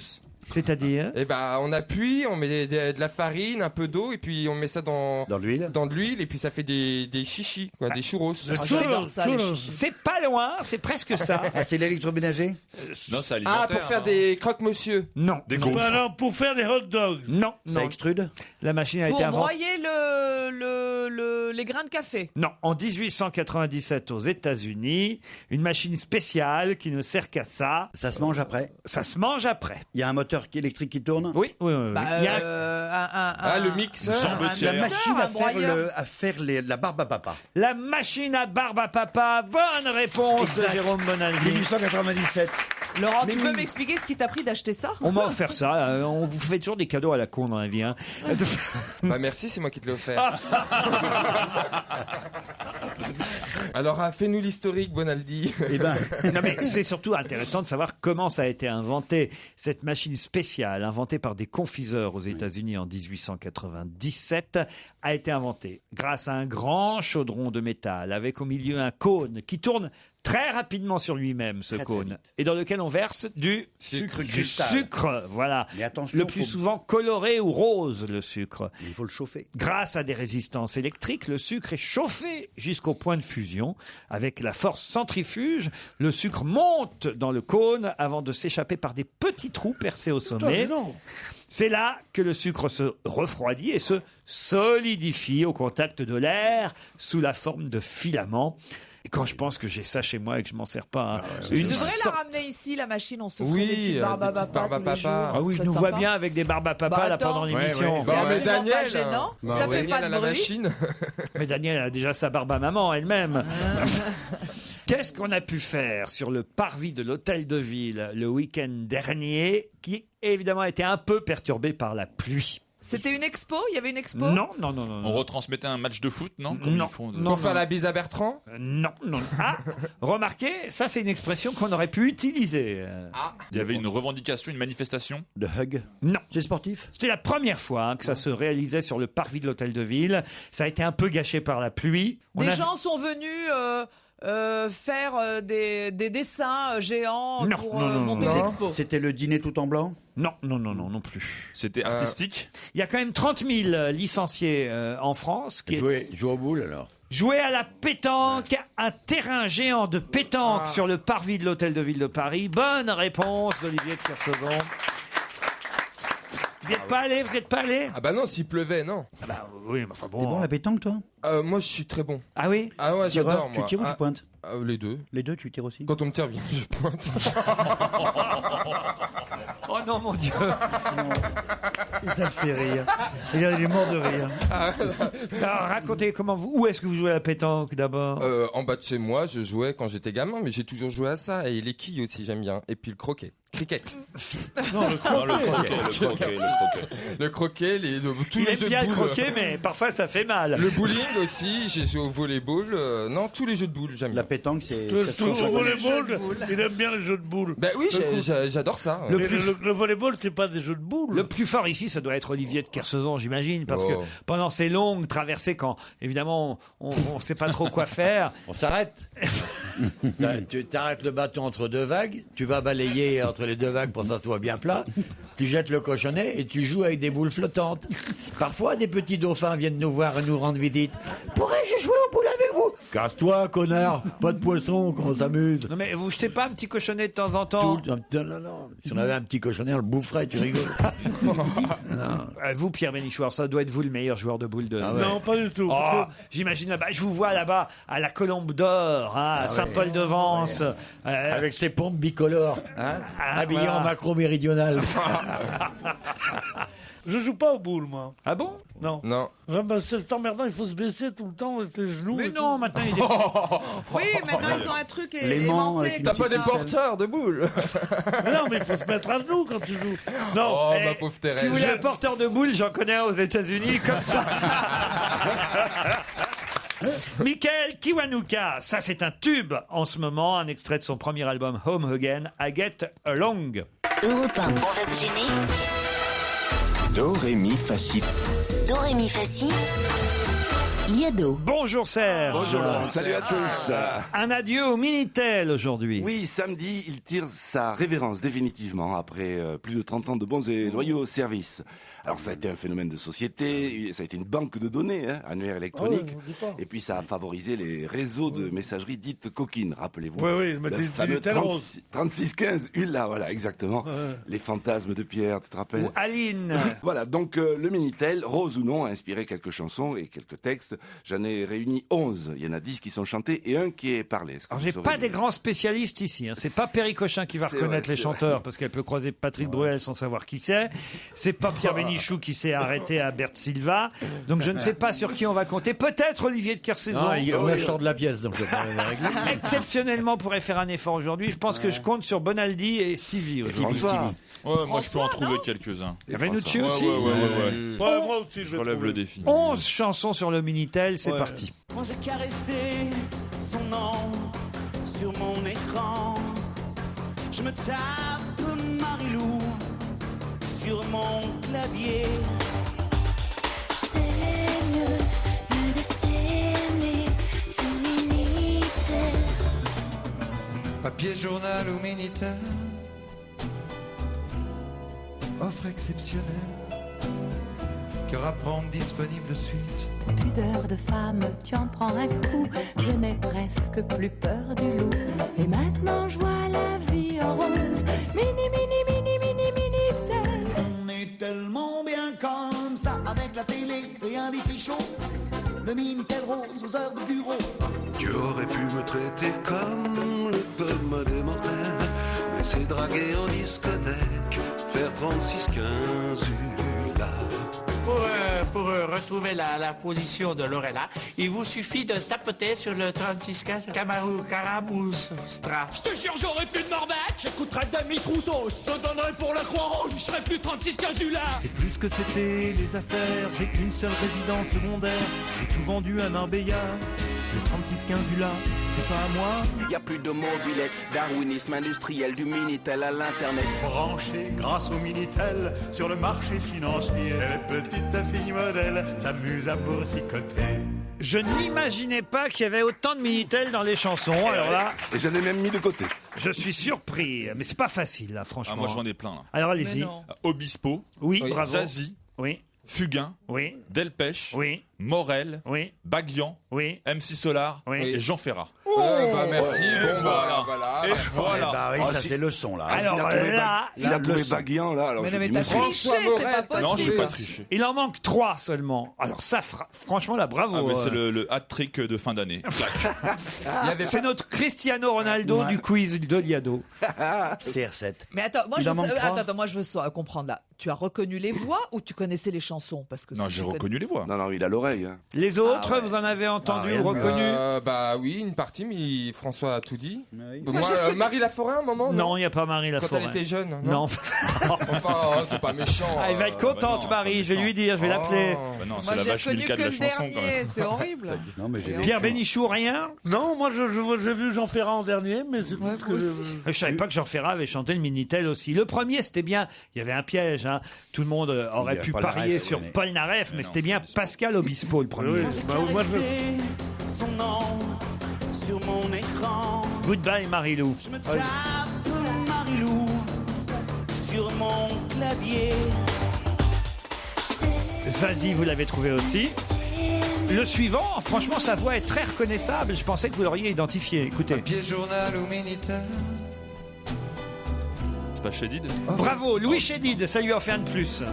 C'est-à-dire? Eh ben, on appuie, on met de la farine, un peu d'eau, et puis on met ça dans de l'huile, et puis ça fait des chichis, quoi, des churros. C'est pas loin, c'est presque ça. Ah, c'est l'électroménager? Non, c'est alimentaire. Ah, pour faire des croque-monsieur. Non. Des gaufres. Alors, pour faire des hot dogs? Non. Ça extrude? La machine a Pour été inventée. broyer les grains de café. Non, en 1897 aux États-Unis, une machine spéciale qui ne sert qu'à ça. Ça se mange après? Ça se mange après. Il y a un moteur électrique qui tourne? Oui. Il y a le mixeur. La machine à faire la barbe à papa. la machine à barbe à papa. Bonne réponse Exact. de Jérôme Bonaldi. 1897. Laurent, tu peux m'expliquer ce qui t'a pris d'acheter ça? On m'a offert ça. On vous fait toujours des cadeaux à la con dans la vie. Hein. Bah merci, c'est moi qui te l'ai offert. Alors, fais-nous l'historique, Bonaldi. Eh ben, Non mais c'est surtout intéressant de savoir comment ça a été inventé. Cette machine spéciale, inventée par des confiseurs aux États-Unis en 1897, a été inventée grâce à un grand chaudron de métal avec au milieu un cône qui tourne très rapidement sur lui-même, ce Très, très cône, vite. et dans lequel on verse du cristal. sucre, voilà. Mais attention, Le plus souvent coloré ou rose, le sucre. il faut le chauffer. Grâce à des résistances électriques, le sucre est chauffé jusqu'au point de fusion. Avec la force centrifuge, le sucre monte dans le cône avant de s'échapper par des petits trous percés au sommet. C'est là que le sucre se refroidit et se solidifie au contact de l'air sous la forme de filaments. Et quand je pense que j'ai ça chez moi et que je m'en sers pas, Tu devrais la ramener ici, la machine, on se ferait Oui, des petites barbes à des petites papa barbes à tous les papa. jours. Ah oui, je nous vois bien avec des barbes à papa Bah, là attends. pendant l'émission. C'est absolument pas gênant. Bah, Ça ouais. fait pas à de la bruit. machine. Mais Daniel a déjà sa barbe à maman elle-même. Ah. Qu'est-ce qu'on a pu faire sur le parvis de l'hôtel de ville le week-end dernier, qui évidemment a été un peu perturbé par la pluie? C'était une expo? Il y avait une expo? Non. On retransmettait un match de foot, non? Non. Ils font Pour faire la bise à Bertrand? Non. Ah, remarquez, ça c'est une expression qu'on aurait pu utiliser. Il y avait une revendication, une manifestation? De hug? Non. C'est sportif? C'était la première fois que ça se réalisait sur le parvis de l'hôtel de ville. Ça a été un peu gâché par la pluie. Des gens sont venus faire des dessins géants Non, pour non, monter l'expo. C'était le dîner tout en blanc? Non plus. C'était artistique? Il y a quand même 30 000 licenciés en France qui Jouer aux boules alors. jouaient à la pétanque, un terrain géant de pétanque sur le parvis de l'hôtel de ville de Paris. Bonne réponse d'Olivier de Kersauzon. Vous n'êtes pas allé? Ah bah non, s'il pleuvait, non. Ah bah oui, mais enfin bon. T'es bon à la pétanque, toi? Moi, je suis très bon. Ah oui? Ah ouais, j'adore, moi. Tu tires ou tu pointes? Les deux. Les deux, tu tires aussi? Quand on me tire bien, je pointe. Oh non, mon Dieu. Ça le fait rire. Il est mort de rire. Alors, racontez où est-ce que vous jouez à la pétanque d'abord? En bas de chez moi, je jouais quand j'étais gamin, mais j'ai toujours joué à ça. Et les quilles aussi, j'aime bien. Et puis le croquet. Cricket. Non, le croquet. Le croquet, tous Il les aime jeux bien de le boules. croquet, mais parfois ça fait mal. Le bowling aussi, j'ai joué au volleyball. Non, tous les jeux de boules, j'aime bien. La pétanque, c'est... Tout le volleyball, il aime bien les jeux de boules. Ben oui, j'adore ça. Le volleyball, c'est pas des jeux de boules. Le plus fort ici, ça doit être Olivier de Kersauzon, j'imagine, parce que pendant ces longues traversées, quand évidemment on sait pas trop quoi faire, On s'arrête. Tu t'arrêtes le bâton entre deux vagues, tu vas balayer entre les deux vagues pour que ça soit bien plat, tu jettes le cochonnet et tu joues avec des boules flottantes. Parfois, des petits dauphins viennent nous voir et nous rendre visite. Pourrais-je jouer aux boules avec vous? Casse-toi, connard. Pas de poisson, qu'on s'amuse. Non mais vous jetez pas un petit cochonnet de temps en temps? Non. Si on avait un petit cochonnet, on le boufferait, tu rigoles. Vous, Pierre Bénichou, alors ça doit être vous le meilleur joueur de boules de... Non, pas du tout. Oh, j'imagine là-bas, je vous vois là-bas à la Colombe d'Or, à Saint-Paul-de-Vence. Avec ses pompes bicolores, habillées voilà. en macro méridional. Je joue pas aux boules, moi. Ah bon? Non. C'est emmerdant, il faut se baisser tout le temps, tes genoux. Mais non, maintenant il est... Oui, maintenant ils ont un truc L'aimant aimanté. avec T'as pas des portes. porteurs de boules? Mais non, mais il faut se mettre à genoux quand tu joues. Non. Oh, ma pauvre Thérèse. Si vous voulez un porteur de boules, j'en connais un aux États-Unis comme ça. Michael Kiwanuka, ça c'est un tube en ce moment, un extrait de son premier album Home Again, I Get Along. Europe 1, on va se gêner. Do, ré, mi, fa, si. Do, ré, mi, fa, si. Liado. Bonjour Serge. Bonjour. Salut à tous. Un adieu au Minitel aujourd'hui. Oui, samedi, il tire sa révérence définitivement après plus de 30 ans de bons et loyaux services. Alors ça a été un phénomène de société, ça a été une banque de données, annuaire électronique, et puis ça a favorisé les réseaux de messagerie dites coquines, rappelez-vous. Oui, le fameux 3615 ULA, voilà, exactement. Les fantasmes de Pierre, tu te rappelles? Ou Aline. Voilà, donc le Minitel, rose ou non, a inspiré quelques chansons et quelques textes. J'en ai réuni 11. Il y en a 10 qui sont chantés et un qui est parlé. Alors j'ai pas des grands spécialistes ici. C'est pas Perry Cochin qui va reconnaître les chanteurs parce qu'elle peut croiser Patrick Bruel sans savoir qui c'est. C'est pas Pierre Bénichou qui s'est arrêté à Bert Silva. Donc je ne sais pas sur qui on va compter. Peut-être Olivier de Kersauzon. Non, il y a le chant de la pièce, donc je vais pas les régler. Exceptionnellement pourrait faire un effort aujourd'hui. Je pense que je compte sur Bonaldi et Stevie aujourd'hui. Ouais, moi je peux en trouver quelques-uns. Venucci aussi. Ouais. Moi aussi, Je relève le défi. 11 chansons sur le Minitel, c'est parti. Quand j'ai caressé son nom sur mon écran, je me tape Marilou sur mon clavier. C'est mieux de s'aimer, c'est Minitel. Papier, journal ou Minitel, offre exceptionnelle, cœur à prendre disponible de suite. Pudeur de femme, tu en prends un coup, je n'ai presque plus peur du loup. Et maintenant je vois la vie en rose, mini, mini, mini, mini, Minitel. On est tellement bien comme ça, avec la télé et un lit chaud, le Minitel rose aux heures de bureau. Tu aurais pu me traiter comme le code des mortels, laisser draguer en discothèque, faire 36-15 ULA. Pour retrouver la position de Lorella, il vous suffit de tapoter sur le 3615 Caramoustra. Je te jure, j'aurais plus de Morbec, j'écouterais Demis Rousseau, je te donnerais pour la Croix-Rouge, je serais plus 3615 ULA. C'est plus que c'était les affaires, j'ai qu'une seule résidence secondaire, j'ai tout vendu à Marbella. Le 3615 ULA, c'est pas à moi. Y a plus de mobilette, darwinisme industriel, du Minitel à l'internet. Branché grâce au Minitel sur le marché financier, les petites filles modèles s'amusent à boursicoter. Je n'imaginais pas qu'il y avait autant de Minitel dans les chansons. Alors là, et je l'ai même mis de côté. Je suis surpris, mais c'est pas facile là, franchement. Ah, moi j'en ai plein là. Alors allez-y. Obispo. Oui, bravo. Zazie. Oui. Fugain. Oui. Delpech. Oui. Morel. Oui. Baguian. Oui. MC Solar. Oui. Et Jean Ferrat. Merci. Voilà. Et voilà. Bah oui, ça c'est leçon là. Alors s'il a trouvé Baguian là, alors Mais non, mais j'ai t'as dit, triché, c'est pas possible. Non, j'ai pas triché. Il en manque 3 seulement. Alors ça, franchement, là, bravo. Ah, mais c'est le hat-trick de fin d'année. C'est notre Cristiano Ronaldo du quiz de Liado. CR7. Mais attends, moi Il je en veux, manque trois. attends, moi je veux comprendre là. Tu as reconnu les voix ou tu connaissais les chansons? Parce que Non, si j'ai tu connais- reconnu les voix. Non, il a l'oreille. Les autres, vous en avez entendu ou reconnu? Bah oui, une partie, mais François a tout dit. Moi, Moi, j'ai Marie Laforêt, un moment? Non, il n'y a pas Marie Quand Laforêt. elle était jeune? Non. Enfin, c'est pas méchant. Ah, elle va être contente, Marie. Je vais lui dire, je vais l'appeler. Bah non, Moi c'est la j'ai vache reconnu Milka que de la le chanson quand dernier, même. c'est horrible. Non, mais j'ai Pierre Bénichou, rien? Non, moi j'ai vu Jean Ferrat en dernier, mais c'est tout ce que Je savais pas que Jean Ferrat avait chanté le Minitel aussi. Le premier, c'était bien. Il y avait un piège. Hein. Tout le monde aurait pu Paul parier Naref, sur oui, mais- Paul Naref, mais c'était bien Pascal Obispo, le premier. Bah oui, moi je Son nom sur mon écran, Goodbye, Marilou. je me tape Marilou sur mon clavier. Zazie, vous l'avez trouvé aussi. Le suivant, franchement, sa voix est très reconnaissable. Je pensais que vous l'auriez identifié. Écoutez. Papier, journal ou Minitel. C'est pas Chédid? Bravo, Louis Chédid, ça lui en fait un de plus.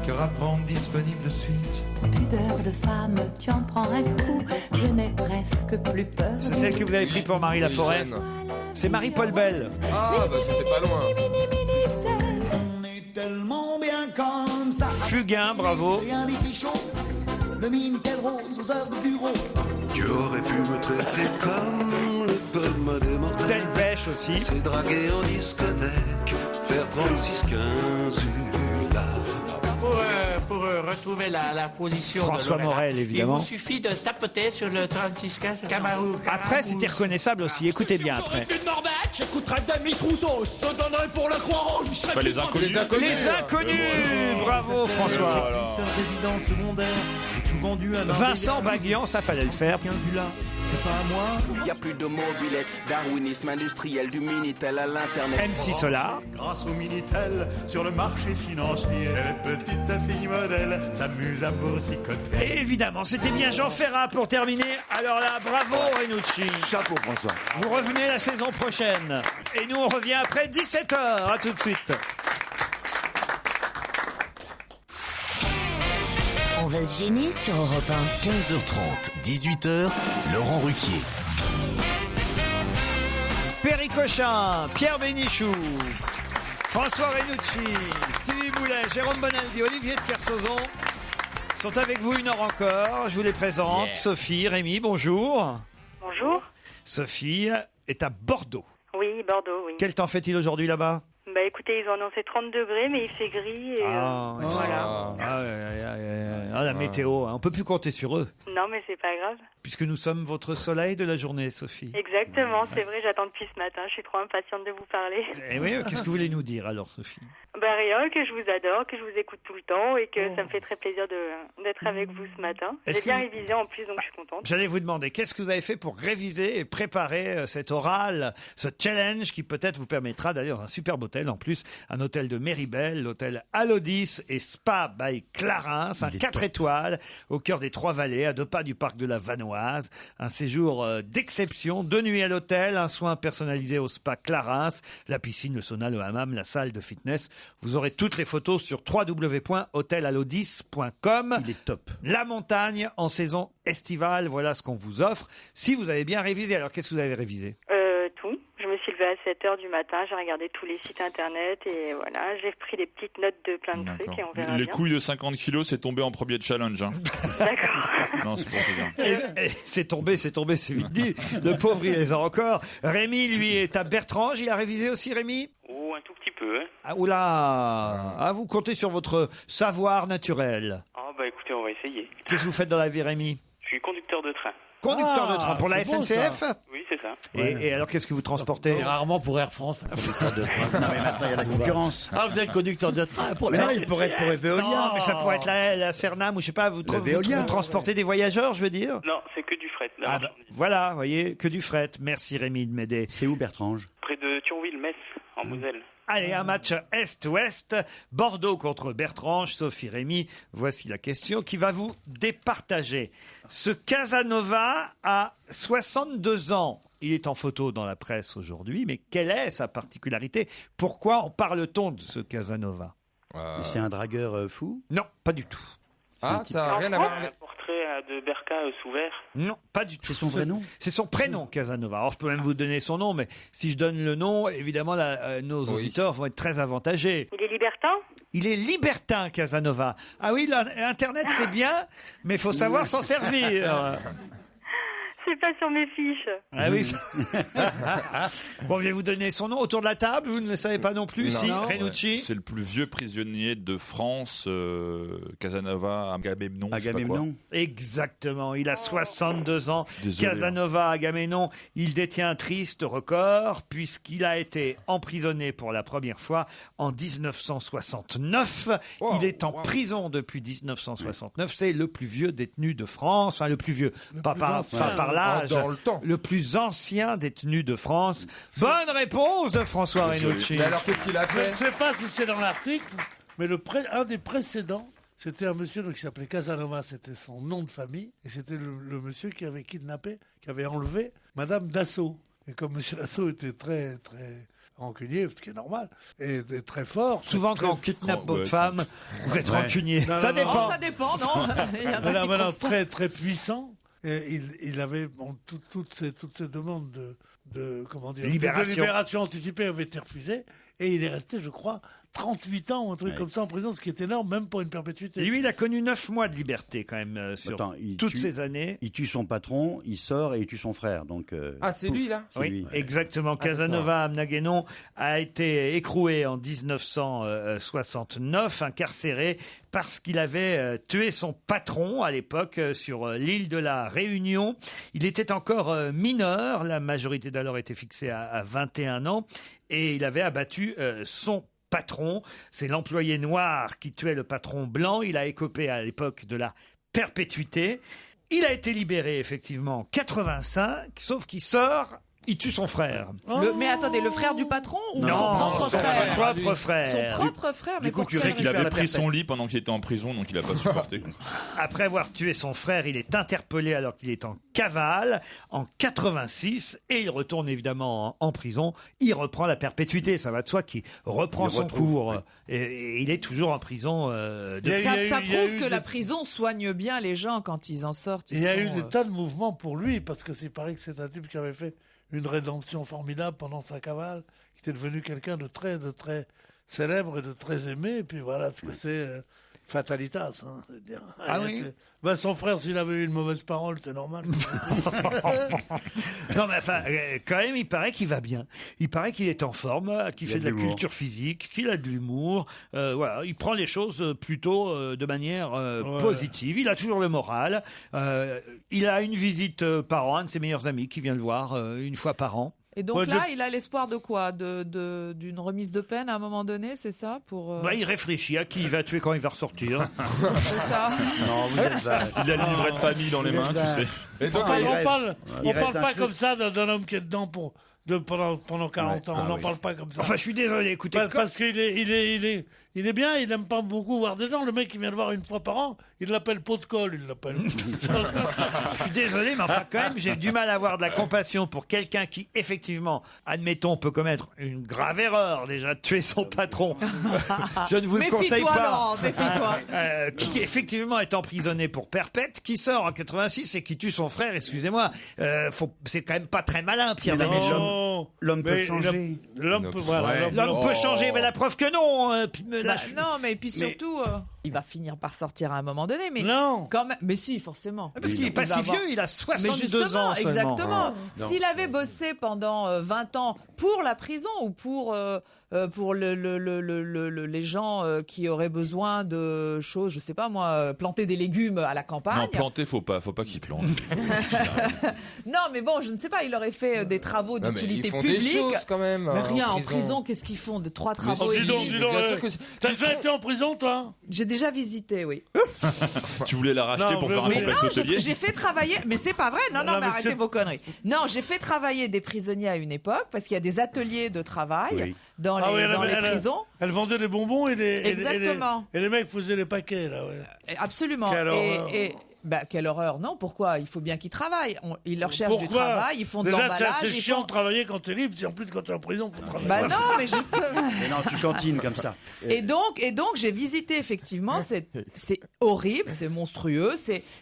Cœur à prendre disponible de suite. Pudeur de femme, tu en prends un coup, je n'ai presque plus peur. C'est celle que vous avez pris pour Marie Laforêt. C'est Marie-Paul Bell. Ah, bah j'étais pas loin. On est tellement bien comme ça. Fugain, bravo. Et un lit chaud, le Minitel rose aux heures de bureau. Tu aurais pu me traiter comme le code des mortels, Delpech aussi. c'est draguer en discothèque, faire 36-15 ULA. Pour retrouver la position François de Lorella, Morel, évidemment. il vous suffit de tapoter sur le 3615 Après, c'était reconnaissable aussi. Écoutez bien après. Plus de Morbec, j'écouterais Demis Rousseau, je te donnerais pour la Croix-Rouge, je serais Pas plus les inconnus. Les inconnus. Bravo, François. Une seule résidence secondaire, j'ai tout vendu à Vincent Baguian, ça fallait le faire. C'est pas à moi. Il y a plus de mobilette, darwinisme industriel, du Minitel à l'internet. MC Solar. Grâce au Minitel, sur le marché financier, les petites filles modèles s'amusent à boursicoter. Et évidemment, c'était bien Jean Ferrat pour terminer. Alors là, bravo Renucci. Chapeau François. Vous revenez la saison prochaine. Et nous, on revient après 17h. À tout de suite. On va se gêner sur Europe 1. 15h30, 18h, Laurent Ruquier. Perry Cochin, Pierre Bénichou, François Renucci, Stevie Boulet, Jérôme Bonaldi, Olivier de Kersauzon sont avec vous une heure encore. Je vous les présente. Sophie, Rémi, bonjour. Bonjour. Sophie est à Bordeaux. Oui, Bordeaux, oui. Quel temps fait-il aujourd'hui là-bas ? Bah écoutez, ils ont annoncé 30 degrés, mais il fait gris et voilà. La météo, hein. On peut plus compter sur eux. Non, mais c'est pas grave. Puisque nous sommes votre soleil de la journée, Sophie. Exactement, c'est vrai, j'attends depuis ce matin. Je suis trop impatiente de vous parler. Et oui, qu'est-ce que vous voulez nous dire alors, Sophie ? Bah rien, que je vous adore, que je vous écoute tout le temps et que ça me fait très plaisir d'être avec vous ce matin. J'ai bien révisé en plus, donc je suis contente. J'allais vous demander, qu'est-ce que vous avez fait pour réviser et préparer cet oral, ce challenge qui peut-être vous permettra d'aller dans un superbe hôtel en plus, un hôtel de Méribel, l'hôtel Alodis et Spa by Clarins, un 4 étoiles au cœur des Trois-Vallées, à 2 pas du parc de la Vanoise. Un séjour d'exception, 2 nuits à l'hôtel, un soin personnalisé au Spa Clarins, la piscine, le sauna, le hammam, la salle de fitness. Vous aurez toutes les photos sur www.hotelalodis.com. Il est top. La montagne en saison estivale, voilà ce qu'on vous offre. Si vous avez bien révisé, alors qu'est-ce que vous avez révisé ? Tout. Je me suis levée à 7h du matin, j'ai regardé tous les sites internet et voilà, j'ai pris des petites notes de plein de trucs et on verra Les bien. couilles de 50 kilos, c'est tombé en premier challenge. Hein. Non, c'est pour te dire. Et c'est tombé, c'est vite dit. Le pauvre, il les a encore. Rémi, lui, est à Bertrange. Il a révisé aussi, Rémi ? Oh, un tout petit peu, hein. Ah, oula. Ah, vous comptez sur votre savoir naturel. Ah, bah écoutez, on va essayer. Qu'est-ce que vous faites dans la vie, Rémi ? Je suis conducteur de train. Conducteur de train pour la c'est beau, SNCF ? ça. Oui, c'est ça. Et alors, qu'est-ce que vous transportez ? C'est rarement pour Air France, un conducteur de train. Non, mais maintenant, il y a la concurrence. Ah, vous êtes conducteur de train pour Mais la non, il pourrait être pour Veolia. Non, mais ça pourrait être la Cernam ou je sais pas, vous Veolia. transportez des voyageurs, je veux dire ? Non, c'est que du fret. la Ah, marchandise. voilà, vous voyez, que du fret. Merci Rémi de m'aider. C'est où Bertrange ? Près de Thionville-Metz, en Moselle. Allez, un match Est-Ouest, Bordeaux contre Bertrange, Sophie Rémy. Voici la question qui va vous départager. Ce Casanova a 62 ans. Il est en photo dans la presse aujourd'hui, mais quelle est sa particularité ? Pourquoi en parle-t-on de ce Casanova ? C'est un dragueur fou ? Non, pas du tout. Ah, ça n'a rien à voir. Un portrait de Berka Souvert. Non, pas du tout. C'est son vrai nom ? C'est son prénom, Casanova. Alors, je peux même vous donner son nom, mais si je donne le nom, évidemment, nos auditeurs vont être très avantagés. Il est libertin ? Il est libertin, Casanova. Ah oui, Internet, c'est bien, mais il faut savoir s'en servir. C'est pas sur mes fiches. Ah oui. Bon, je vais vous donner son nom autour de la table. Vous ne le savez pas non plus. Si, Renucci. C'est le plus vieux prisonnier de France, Casanova Agamemnon. Agamemnon. Exactement. Il a 62 ans. Désolé, Casanova Agamemnon. Il détient un triste record puisqu'il a été emprisonné pour la première fois en 1969. Il est en prison depuis 1969. C'est le plus vieux détenu de France. Enfin, le plus vieux. Pas par l'âge. Le plus ancien détenu de France. Bonne réponse de François Renucci. Mais alors, qu'est-ce qu'il a Je fait ne sais pas si c'est dans l'article, mais un des précédents, c'était un monsieur qui s'appelait Casanova, c'était son nom de famille, et c'était le monsieur qui avait kidnappé, qui avait enlevé Madame Dassault. Et comme monsieur Dassault était très, très rancunier, ce qui est normal, et très fort. Souvent, quand on kidnappe votre femme, vous êtes rancunier. Ça dépend. Ça dépend, non. Il y en a qui trouvent ça. Très, très puissant. Et il avait toutes ces demandes de libération anticipée avaient été refusées, et il est resté, je crois, 38 ans ou un truc comme ça en prison, ce qui est énorme, même pour une perpétuité. Lui, il a connu 9 mois de liberté quand même sur toutes ces années. Il tue son patron, il sort et il tue son frère. Donc, c'est lui là ? C'est Oui, lui. exactement. Casanova Amnaguénon a été écroué en 1969, incarcéré parce qu'il avait tué son patron à l'époque sur l'île de la Réunion. Il était encore mineur, la majorité d'alors était fixée à 21 ans, et il avait abattu son patron. C'est l'employé noir qui tuait le patron blanc. Il a écopé à l'époque de la perpétuité. Il a été libéré effectivement en 85, sauf qu'il sort, il tue son frère. Mais attendez, le frère du patron ou Non, son propre frère Son propre frère. Son propre frère, mais Du coup, pour tu sais quelle qu'il raison avait pris son lit pendant qu'il était en prison, donc il a pas supporté. Après avoir tué son frère, il est interpellé alors qu'il est en cavale en 86 et il retourne évidemment en prison. Il reprend la perpétuité, ça va de soi qu'il reprend Il son retrouve, cours et il est toujours en prison. Ça prouve que la prison soigne bien les gens quand ils en sortent. Il y a eu des tas de mouvements pour lui, parce que c'est pareil que c'est un type qui avait fait une rédemption formidable pendant sa cavale, qui était devenu quelqu'un de très célèbre et de très aimé. Et puis voilà ce que c'est fatalitas. Hein, je veux dire. Ah oui. Son frère, s'il avait eu une mauvaise parole, c'est normal. Non mais enfin, quand même, il paraît qu'il va bien. Il paraît qu'il est en forme, qu'il fait de la culture physique, qu'il a de l'humour. Voilà, il prend les choses plutôt de manière positive. Il a toujours le moral. Il a une visite par an, un de ses meilleurs amis qui vient le voir une fois par an. Et donc là, il a l'espoir de quoi d'une remise de peine à un moment donné, c'est ça pour Il réfléchit à qui il va tuer quand il va ressortir. C'est ça. Non, vous êtes vache. Il a le livret de famille dans les mains, tu sais. Et donc, on parle pas comme ça d'un homme qui est dedans pendant 40 ans. On n'en parle pas comme ça. Enfin, je suis désolé, écoutez. Parce qu'il est bien, il n'aime pas beaucoup voir des gens. Le mec, il vient le voir une fois par an, il l'appelle pot de colle, il l'appelle. Je suis désolé, mais enfin, quand même, j'ai du mal à avoir de la compassion pour quelqu'un qui, effectivement, admettons, peut commettre une grave erreur, déjà, de tuer son patron. Je ne vous le conseille Méfie-toi, pas. Laurent, méfie-toi. Qui, effectivement, est emprisonné pour perpète, qui sort en 86 et qui tue son frère, excusez-moi. C'est quand même pas très malin, Pierre Bénichou. L'homme peut changer. L'homme peut, L'homme peut changer, mais la preuve que non. Non, mais puis surtout, il va finir par sortir à un moment donné. Mais non. Quand même, mais si, forcément. Parce qu'il est pas si vieux, il a 62 ans seulement. Exactement. Non. S'il avait bossé pendant 20 ans pour la prison ou pour les gens qui auraient besoin de choses, je sais pas moi, planter des légumes à la campagne. Non, planter, faut pas qu'il plante. Non, mais bon, je ne sais pas, il aurait fait des travaux d'utilité publique. Des choses quand même. Mais rien, en prison, qu'est-ce qu'ils font de 3 travaux dis donc, t'as déjà été en prison, toi? J'ai déjà visité, oui. Tu voulais la racheter pour faire un complexe hôtelier? J'ai fait travailler, mais c'est pas vrai. Non, mais arrêtez vos conneries. Non, j'ai fait travailler des prisonniers à une époque parce qu'il y a des ateliers de travail dans les prisons. Elle vendait des bonbons et Exactement. Et les mecs faisaient les paquets, là, Absolument. Quelle horreur. Non, pourquoi? Il faut bien qu'ils travaillent. Ils leur cherchent du travail, ils font de l'emballage. Déjà, c'est chiant de travailler quand t'es libre, si en plus quand t'es en prison, faut travailler. Bah non, mais justement. Mais non, tu cantines comme ça. Et donc, j'ai visité effectivement. C'est horrible, c'est monstrueux.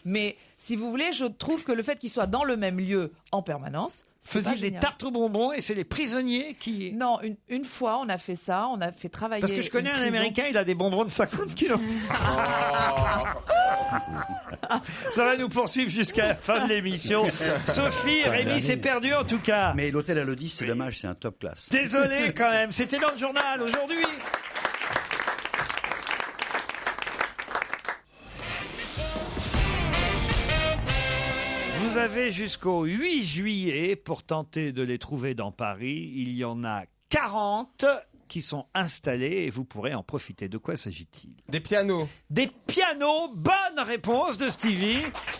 Mais si vous voulez, je trouve que le fait qu'ils soient dans le même lieu en permanence. Faisiez des tartes aux bonbons et c'est les prisonniers qui... Non, une fois, on a fait ça, on a fait travailler... Parce que je connais un Américain, il a des bonbons de 50 kilos. Ça va nous poursuivre jusqu'à la fin de l'émission. Sophie, Rémi s'est perdu en tout cas. Mais l'hôtel à l'Odis, c'est dommage, c'est un top classe. Désolé quand même, c'était dans le journal aujourd'hui. Vous avez jusqu'au 8 juillet pour tenter de les trouver dans Paris. Il y en a 40 qui sont installés et vous pourrez en profiter. De quoi s'agit-il? Des pianos. Des pianos. Bonne réponse de Stevie.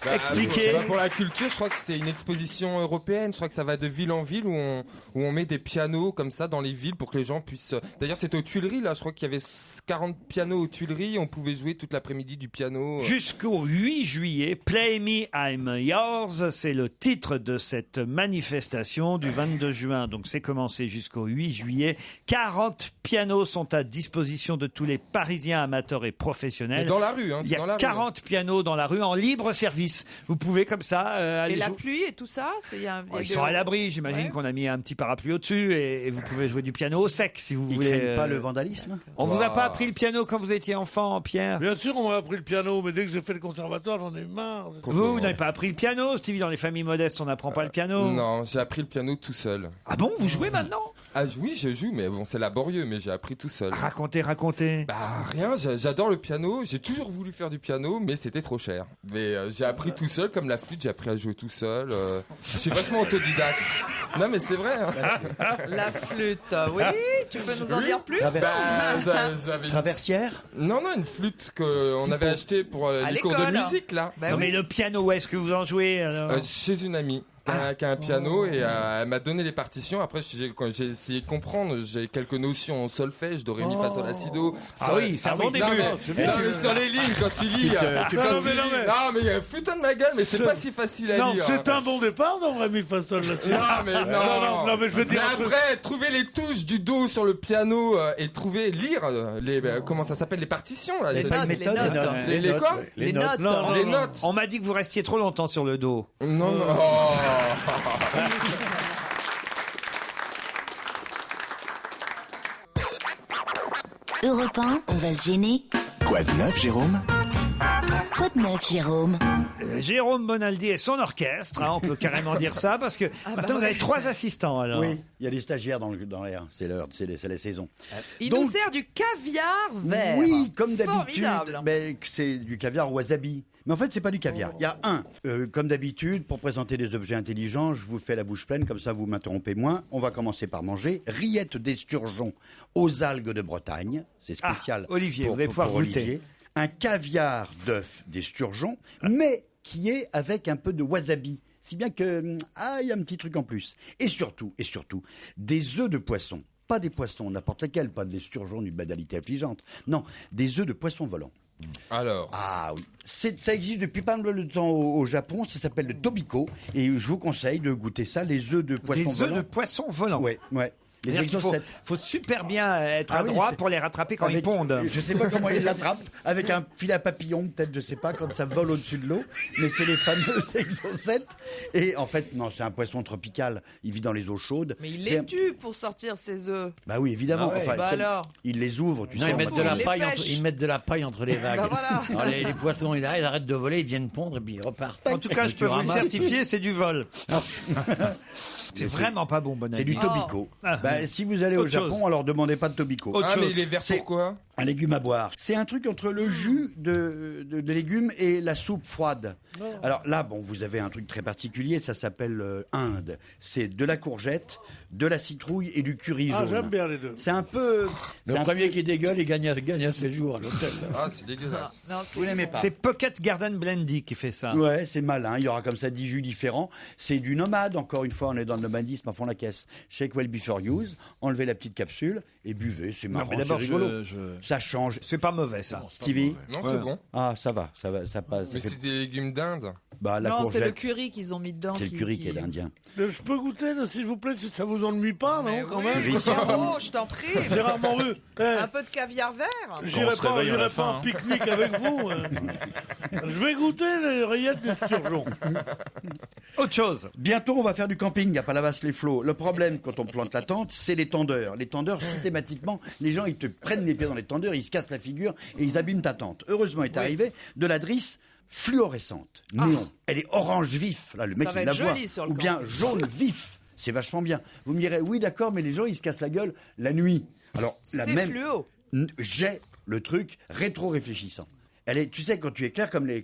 Expliquez. Pour la culture, je crois que c'est une exposition européenne. Je crois que ça va de ville en ville où on met des pianos comme ça dans les villes pour que les gens puissent... D'ailleurs, c'était aux Tuileries, là. Je crois qu'il y avait 40 pianos aux Tuileries. On pouvait jouer toute l'après-midi du piano. Jusqu'au 8 juillet, Play Me, I'm Yours, c'est le titre de cette manifestation du 22 juin. Donc c'est commencé jusqu'au 8 juillet. 40 pianos sont à disposition de tous les Parisiens amateurs et professionnels. Mais dans la rue, hein. Il y a 40 pianos dans la rue en libre service. Vous pouvez comme ça aller Et la jouer. pluie et tout ça, Ils sont à l'abri, j'imagine qu'on a mis un petit parapluie au-dessus et vous pouvez jouer du piano au sec si vous voulez. Ils craignent pas le vandalisme? On vous a pas appris le piano quand vous étiez enfant, Pierre? Bien sûr, on m'a appris le piano, mais dès que j'ai fait le conservatoire, j'en ai eu marre. Vous n'avez pas appris le piano, Stevie? Dans les familles modestes, on n'apprend pas le piano. Non, j'ai appris le piano tout seul. Ah bon, vous jouez maintenant? Ah oui, je joue, mais bon, c'est laborieux. laborieux, mais j'ai appris tout seul. Racontez. Bah rien, j'adore le piano, j'ai toujours voulu faire du piano, mais c'était trop cher. Mais j'ai appris tout seul, comme la flûte, j'ai appris à jouer tout seul. Je suis vachement autodidacte. Non mais c'est vrai. Hein. La flûte, oui, tu peux nous en dire plus? Traversière? Non, une flûte qu'on avait achetée pour les cours de musique là. Non mais le piano, où est-ce que vous en jouez alors? Chez une amie. Qui a un piano et elle m'a donné les partitions. Après, quand j'ai essayé de comprendre, j'ai quelques notions en solfège, do, ré, mi, fa, sol, la, si, do. C'est un bon début. Mais sur les lignes, quand tu lis. Non, mais foutant de ma gueule, mais c'est pas si facile à lire. Non, c'est un bon départ, non, ré, mi, fa, sol, la, si. Non, mais je veux dire. Mais après, trouver les touches du do sur le piano et lire les, comment ça s'appelle, les partitions, là. Les notes. Les notes. On m'a dit que vous restiez trop longtemps sur le dos. Non. Europe 1, on va se gêner. Quoi de neuf, Jérôme? Quoi de neuf, Jérôme? Jérôme Bonaldi et son orchestre, hein, on peut carrément dire ça, parce que maintenant vous avez 3 assistants alors. Oui, il y a des stagiaires dans l'air, c'est l'heure, c'est la saison. Il nous sert du caviar vert. Oui, comme d'habitude, Formidable. mais c'est du caviar wasabi. Mais en fait, c'est pas du caviar. Il y a comme d'habitude, pour présenter des objets intelligents, je vous fais la bouche pleine, comme ça vous m'interrompez moins. On va commencer par manger rillettes d'esturgeon aux algues de Bretagne. C'est spécial. Olivier, vous allez pouvoir goûter. Un caviar d'œuf d'esturgeon, mais qui est avec un peu de wasabi. Si bien que, il y a un petit truc en plus. Et surtout, des œufs de poisson. Pas des poissons, n'importe lesquels, pas de l'esturgeon d'une banalité affligeante. Non, des œufs de poisson volant. Alors. Ah oui. Ça existe depuis pas mal de temps au Japon, ça s'appelle le tobiko. Et je vous conseille de goûter ça, les œufs de poisson volant. Des œufs de poisson volant. Ouais. Les il faut super bien être adroit pour les rattraper quand ils pondent. Je sais pas comment ils l'attrapent, avec un filet à papillon peut-être, je sais pas, quand ça vole au-dessus de l'eau, mais c'est les fameuses exocettes. Et en fait, non, c'est un poisson tropical, il vit dans les eaux chaudes. Mais il les tue pour sortir ses œufs. Bah oui, évidemment. Ah ouais. Enfin, alors ils les ouvrent, tu sais. Ils mettent de la paille entre les vagues. Bah voilà. Alors, les poissons, ils arrêtent de voler, ils viennent pondre et puis ils repartent. En tout cas, je peux vous le certifier, c'est du vol. C'est vraiment pas bon, Bonaldi. C'est du tobiko. Si vous allez au Japon, alors demandez pas de tobiko. Mais il est vert pourquoi? Un légume à boire. C'est un truc entre le jus de légumes et la soupe froide. Alors là, bon, vous avez un truc très particulier, ça s'appelle Inde. C'est de la courgette, de la citrouille et du curry jaune. J'aime bien les deux. C'est un peu... Le premier qui dégueule, il gagne à ses jours à l'hôtel. C'est dégueulasse. Non, vous n'aimez pas. C'est Pocket Garden Blendy qui fait ça. Ouais, c'est malin. Il y aura comme ça 10 jus différents. C'est du nomade, encore une fois, on est dans le nomadisme à fond la caisse. Shake well before use, enlevez la petite capsule et buvez, c'est marrant, c'est rigolo. Ça change. C'est pas mauvais ça. Stevie? Non, c'est bon. Ah, ça va, ça passe. Mais c'est des légumes d'Inde. La non, c'est courgette. le curry qu'ils ont mis dedans. C'est le curry qui est indien. Je peux goûter, là, s'il vous plaît, si ça vous ennuie pas, non, quand même? Bravo, je t'en prie. Gérard Morue. Un peu de caviar vert. J'irai pas en pique-nique avec vous. Je vais goûter les rillettes d'esturgeon. Autre chose. Bientôt, on va faire du camping à Palavas-les-Flots. Le problème, quand on plante la tente, c'est les tendeurs. Les tendeurs, systématiquement, les gens, ils te prennent les pieds dans les tendeurs, ils se cassent la figure et ils abîment ta tente. Heureusement, est arrivé de la drisse fluorescente. Non, elle est orange vif. Là, le mec, il la voit. Ou bien jaune vif. C'est vachement bien. Vous me direz, oui, d'accord, mais les gens, ils se cassent la gueule la nuit. Alors, c'est fluo. J'ai le truc rétro-réfléchissant. Elle est, tu sais, quand tu éclaires comme les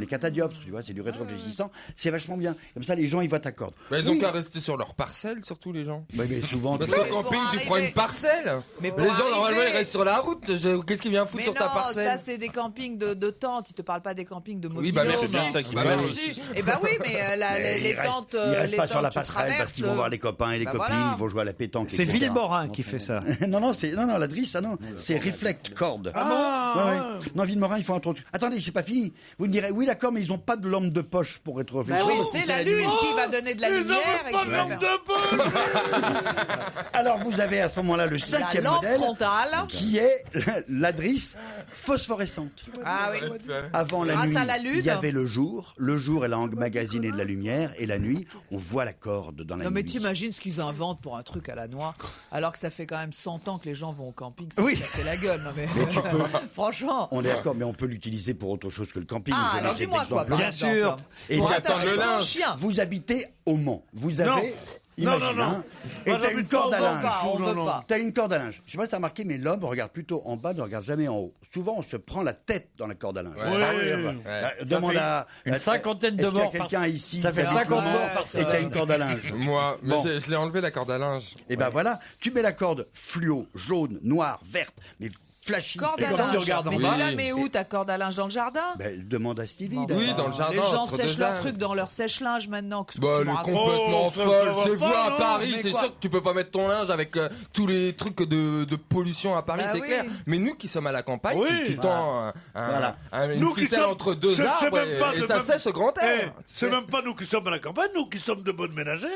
catadioptres, tu vois, c'est du rétro-réfléchissant, c'est vachement bien. Comme ça, les gens, ils voient ta corde. Ils ont qu'à rester sur leur parcelle, surtout les gens. Mais souvent, parce qu'au camping, tu prends une parcelle. Mais les gens, normalement, ils restent sur la route. Qu'est-ce qui vient foutre sur ta parcelle? Ça, c'est des campings de tentes. Ils te parlent pas des campings de mobilité. Oui, mais c'est bien ça qui merci. Eh ben oui, mais les tentes. Ils restent pas sur la passerelle parce qu'ils vont voir les copains et les copines, ils vont jouer à la pétanque. C'est Villemorin qui fait ça. Non, la drisse, c'est Reflect Cord. Non, Villemorin, ils font un truc. Attendez, c'est pas fini. Vous me direz, oui, d'accord, mais ils n'ont pas de lampe de poche pour être réfléchis. Oui, c'est la lune qui va donner de la lumière. Ils n'ont pas de lampe de poche. Alors, vous avez à ce moment-là le 5e modèle, frontale, qui est la drisse phosphorescente. Ah oui. Avant la Grâce nuit, à la lune. il y avait le jour. Le jour, elle a emmagasiné de la lumière, et la nuit, on voit la corde dans la nuit. Non, mais t'imagines ce qu'ils inventent pour un truc à la noix, alors que ça fait quand même 100 ans que les gens vont au camping. C'est la gueule, non mais tu peux. Franchement. On est d'accord, mais on peut l'utiliser pour autre chose que le camping. Alors dis-moi quoi, bien sûr. Et pour attacher son chien. vous habitez au Mans. Vous avez Imagine, non. hein. Et Moi, t'as j'habite une corde à pas, linge. on veut pas. T'as une corde à linge. Je sais pas si t'as remarqué, mais l'homme regarde plutôt en bas, ne regarde jamais en haut. Souvent, on se prend la tête dans la corde à linge. Demande une cinquantaine de est-ce qu'il y a morts quelqu'un par- ici ça fait qui a 50 dit morts par et semaine. qui a une corde à linge. Moi, mais Bon. je l'ai enlevé la corde à linge. Et ben voilà, tu mets la corde fluo, jaune, noire, verte, mais flashy. Corde Et à quand linge. tu regardes en Mais bas, tu la mets où ta corde à linge dans le jardin? ben, demande à Stevie. Oui, dans le jardin. Les gens entre sèchent deux leurs arbres. trucs dans leur sèche-linge maintenant. Qu'est-ce que Bah, tu elle me est racontes? complètement ça folle. va C'est vous pas, à non. Paris, Mais c'est quoi sûr que tu peux pas mettre ton linge avec tous les trucs de pollution à Paris, Bah c'est oui. clair. Mais nous qui sommes à la campagne, Oui. tu tends une Nous qui ficelle sommes- entre deux c'est arbres même pas et de ça même- sèche au grand air. C'est même pas nous qui sommes à la campagne, nous qui sommes de bonnes ménagères.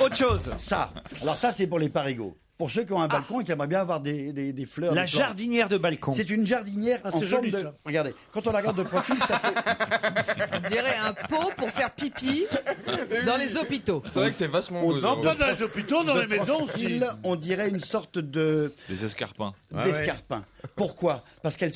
Autre chose. Ça, alors ça c'est pour les parigots. Pour ceux qui ont un balcon et qui aimeraient bien avoir des fleurs. La des plantes. jardinière de balcon. C'est une jardinière en c'est forme joli, de. ça. Regardez, quand on la regarde de profil, ça fait. On dirait un pot pour faire pipi dans les hôpitaux. C'est vrai que c'est vachement beau. Non, pas dans les hôpitaux, dans de les maisons aussi. profil, on dirait une sorte de Des escarpins. d'escarpin. Pourquoi? Parce qu'elle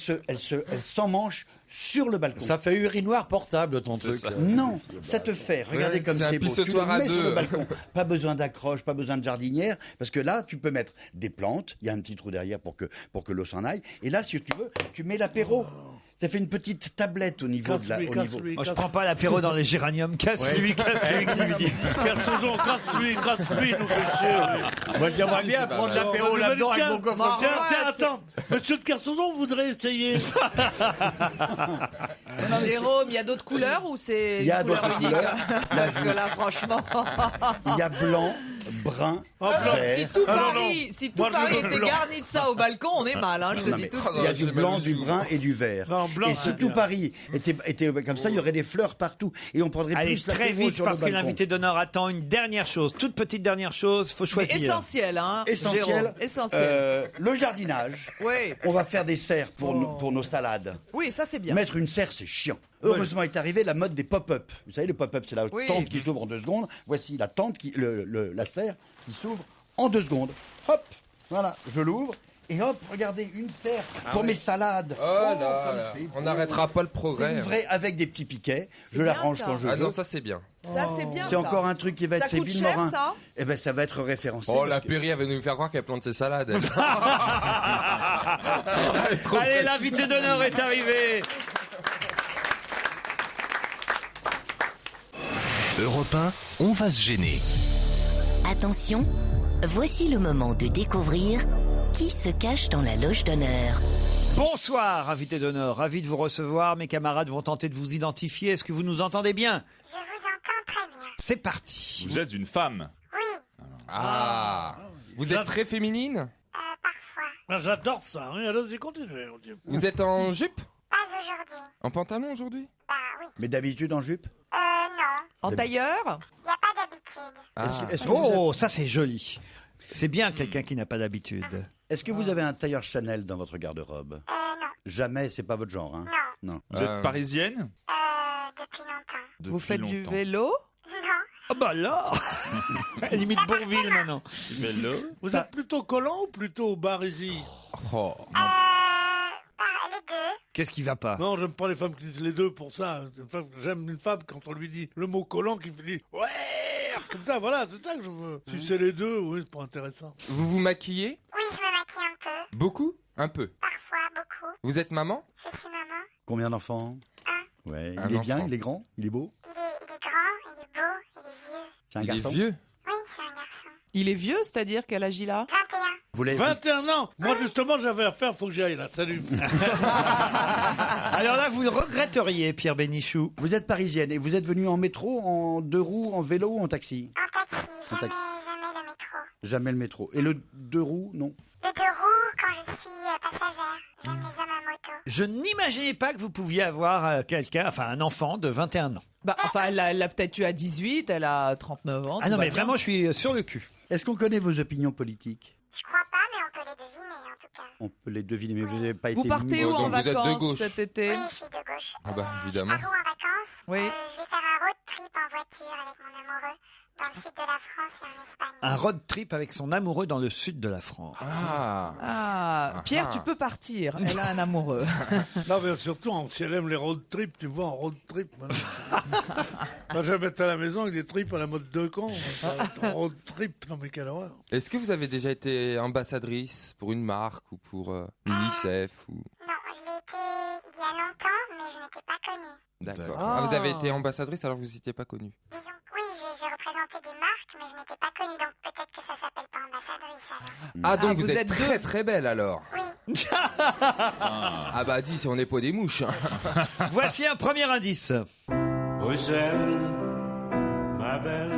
s'emmanche sur le balcon. Ça fait urinoir portable ton truc. ça. Non, ça te fait. Regardez Ouais, comme c'est un c'est beau. Tu le pissoir à mets sur deux. le balcon. Pas besoin d'accroche, pas besoin de jardinière, parce que là, tu peux mettre des plantes. Il y a un petit trou derrière pour que l'eau s'en aille. Et là, si tu veux, tu mets l'apéro. Ça fait une petite tablette au niveau de la. Au niveau. Moi, je prends pas l'apéro dans les géraniums. Casse-lui, casse-lui, qui lui dit. Casse-lui, nous fait chier. Moi, j'aimerais bien prendre l'apéro là-dedans avec mon coffre. Tiens, attends. Monsieur de Kersozon voudrait essayer. Jérôme, il y a d'autres couleurs ou c'est Il y a une couleur d'autres unique? couleurs. Parce que là, franchement. Il y a blanc, brun, vert. Si tout Ah, non, Paris, non. si tout Moi, je Paris veux était blanc. garni de ça au balcon, on est mal, hein, je te Non, dis mais tout de il y a suite. du blanc, du brun et du vert. Non, blanc, et c'est si tout bien. Paris était comme ça, il y aurait des fleurs partout. Et on prendrait Allez, plus très l'apéro vite, sur parce le que balcon. l'invité d'honneur attend une dernière chose. Toute petite dernière chose, faut Mais choisir. essentiel, hein, Essentiel. Jérôme, essentiel. Le jardinage. Oui. On va faire des serres pour nos salades. Oui, ça c'est bien. Mettre une serre, c'est chiant. Heureusement est arrivée la mode des pop-up. Vous savez, les pop-up, c'est la Oui. tente qui s'ouvre en 2 secondes. Voici la tente, la serre qui s'ouvre en 2 secondes. Hop, voilà, je l'ouvre. Et hop, regardez, une serre pour mes salades. Oh là comme là, c'est on beau. n'arrêtera pas le C'est progrès. une vraie avec des petits piquets. C'est Je bien, l'arrange ça. quand je Ah veux. non, ça c'est bien. Ça c'est bien. C'est ça. encore un truc qui va être Ça c'est coûte cher, Villemorin. ça Eh ben, ça va être référencé. Oh, parce la que- Péri, elle veut nous faire croire qu'elle plante ses salades. elle. Elle est trop Allez, fraîche. l'invité d'honneur est arrivé. Europe 1, on va se gêner. Attention, voici le moment de découvrir qui se cache dans la loge d'honneur. Bonsoir, invité d'honneur. Ravi de vous recevoir. Mes camarades vont tenter de vous identifier. Est-ce que vous nous entendez bien? Je vous entends très bien. C'est parti. Vous êtes une femme. Ah, vous êtes très féminine? Ah, j'adore ça. Oui, allez-y, continuez. Vous êtes en jupe? Pas aujourd'hui. En pantalon aujourd'hui? Bah oui. Mais d'habitude en jupe. Non. En tailleur? Y a pas d'habitude. Est-ce que Oh, ça c'est joli. C'est bien quelqu'un qui n'a pas d'habitude. Est-ce que vous avez un tailleur Chanel dans votre garde-robe? Non. Jamais, c'est pas votre genre. Hein? Non. Vous êtes parisienne? Depuis longtemps. Vous faites du longtemps. vélo? Non. Ah bah là limite Bourville maintenant. Vélo? Vous êtes plutôt collant ou plutôt barésie? Oh. Les deux. Qu'est-ce qui va pas? Non, j'aime pas les femmes qui disent les deux pour ça. J'aime une femme quand on lui dit le mot collant qui dit ouais, comme ça, voilà, c'est ça que je veux. Si c'est les deux, oui, c'est pas intéressant. Vous vous maquillez? Oui, je me maquille un peu. Beaucoup? Un peu. Parfois, beaucoup. Vous êtes maman? Je suis maman. Combien d'enfants? Ouais. Un Il est bien, enfant. il est grand, il est beau. Il est grand, il est beau, il est vieux. C'est un Il garçon. est vieux? Oui, c'est un garçon. Il est vieux, c'est-à-dire quel âge il a? 21. Vous l'avez- 21 ans. Moi, justement, j'avais affaire, faut que j'y aille là. Salut. Alors là, vous regretteriez, Pierre Bénichou. Vous êtes parisienne et vous êtes venu en métro, en 2 roues, en vélo ou en taxi? En taxi, En taxi. jamais le métro. Jamais le métro. Et le 2 roues, non? Le 2 roues quand je suis passagère. J'aime les hommes à moto. Je n'imaginais pas que vous pouviez avoir quelqu'un, enfin un enfant de 21 ans. Bah, enfin, elle l'a peut-être eu à 18, elle a 39 ans. Ah tout non, va mais bien. vraiment, je suis sur le cul. Est-ce qu'on connaît vos opinions politiques? Je crois pas, mais on peut les deviner en tout cas. On peut les deviner, mais vous n'avez pas Vous été... partez où donc en vous êtes de vacances gauche. cet été? Oui, je suis de gauche. Ah bah évidemment. Par où en vacances Oui. Je vais faire un road trip en voiture avec mon amoureux dans le sud de la France et en Espagne. Un road trip avec son amoureux dans le sud de la France. Pierre, tu peux partir. Elle a un amoureux. Non, mais surtout, si elle aime les road trips, tu vois, en road trip. Moi, j'habite à la maison avec des trips à la mode de camp. En road trip, non mais quelle horreur. Est-ce que vous avez déjà été ambassadrice pour une marque ou pour l'UNICEF ou... Non, je l'ai été il y a longtemps, mais je n'étais pas connue. D'accord. Ah, vous avez été ambassadrice alors que vous n'étiez pas connue. Disons que oui, j'ai représenté des marques, mais je n'étais pas connue, donc peut-être que ça s'appelle pas ambassadrice alors. Ah, donc vous êtes très très belle alors. Oui. Ah bah dis, on n'est pas des mouches. Voici un premier indice. Bruxelles, ma belle,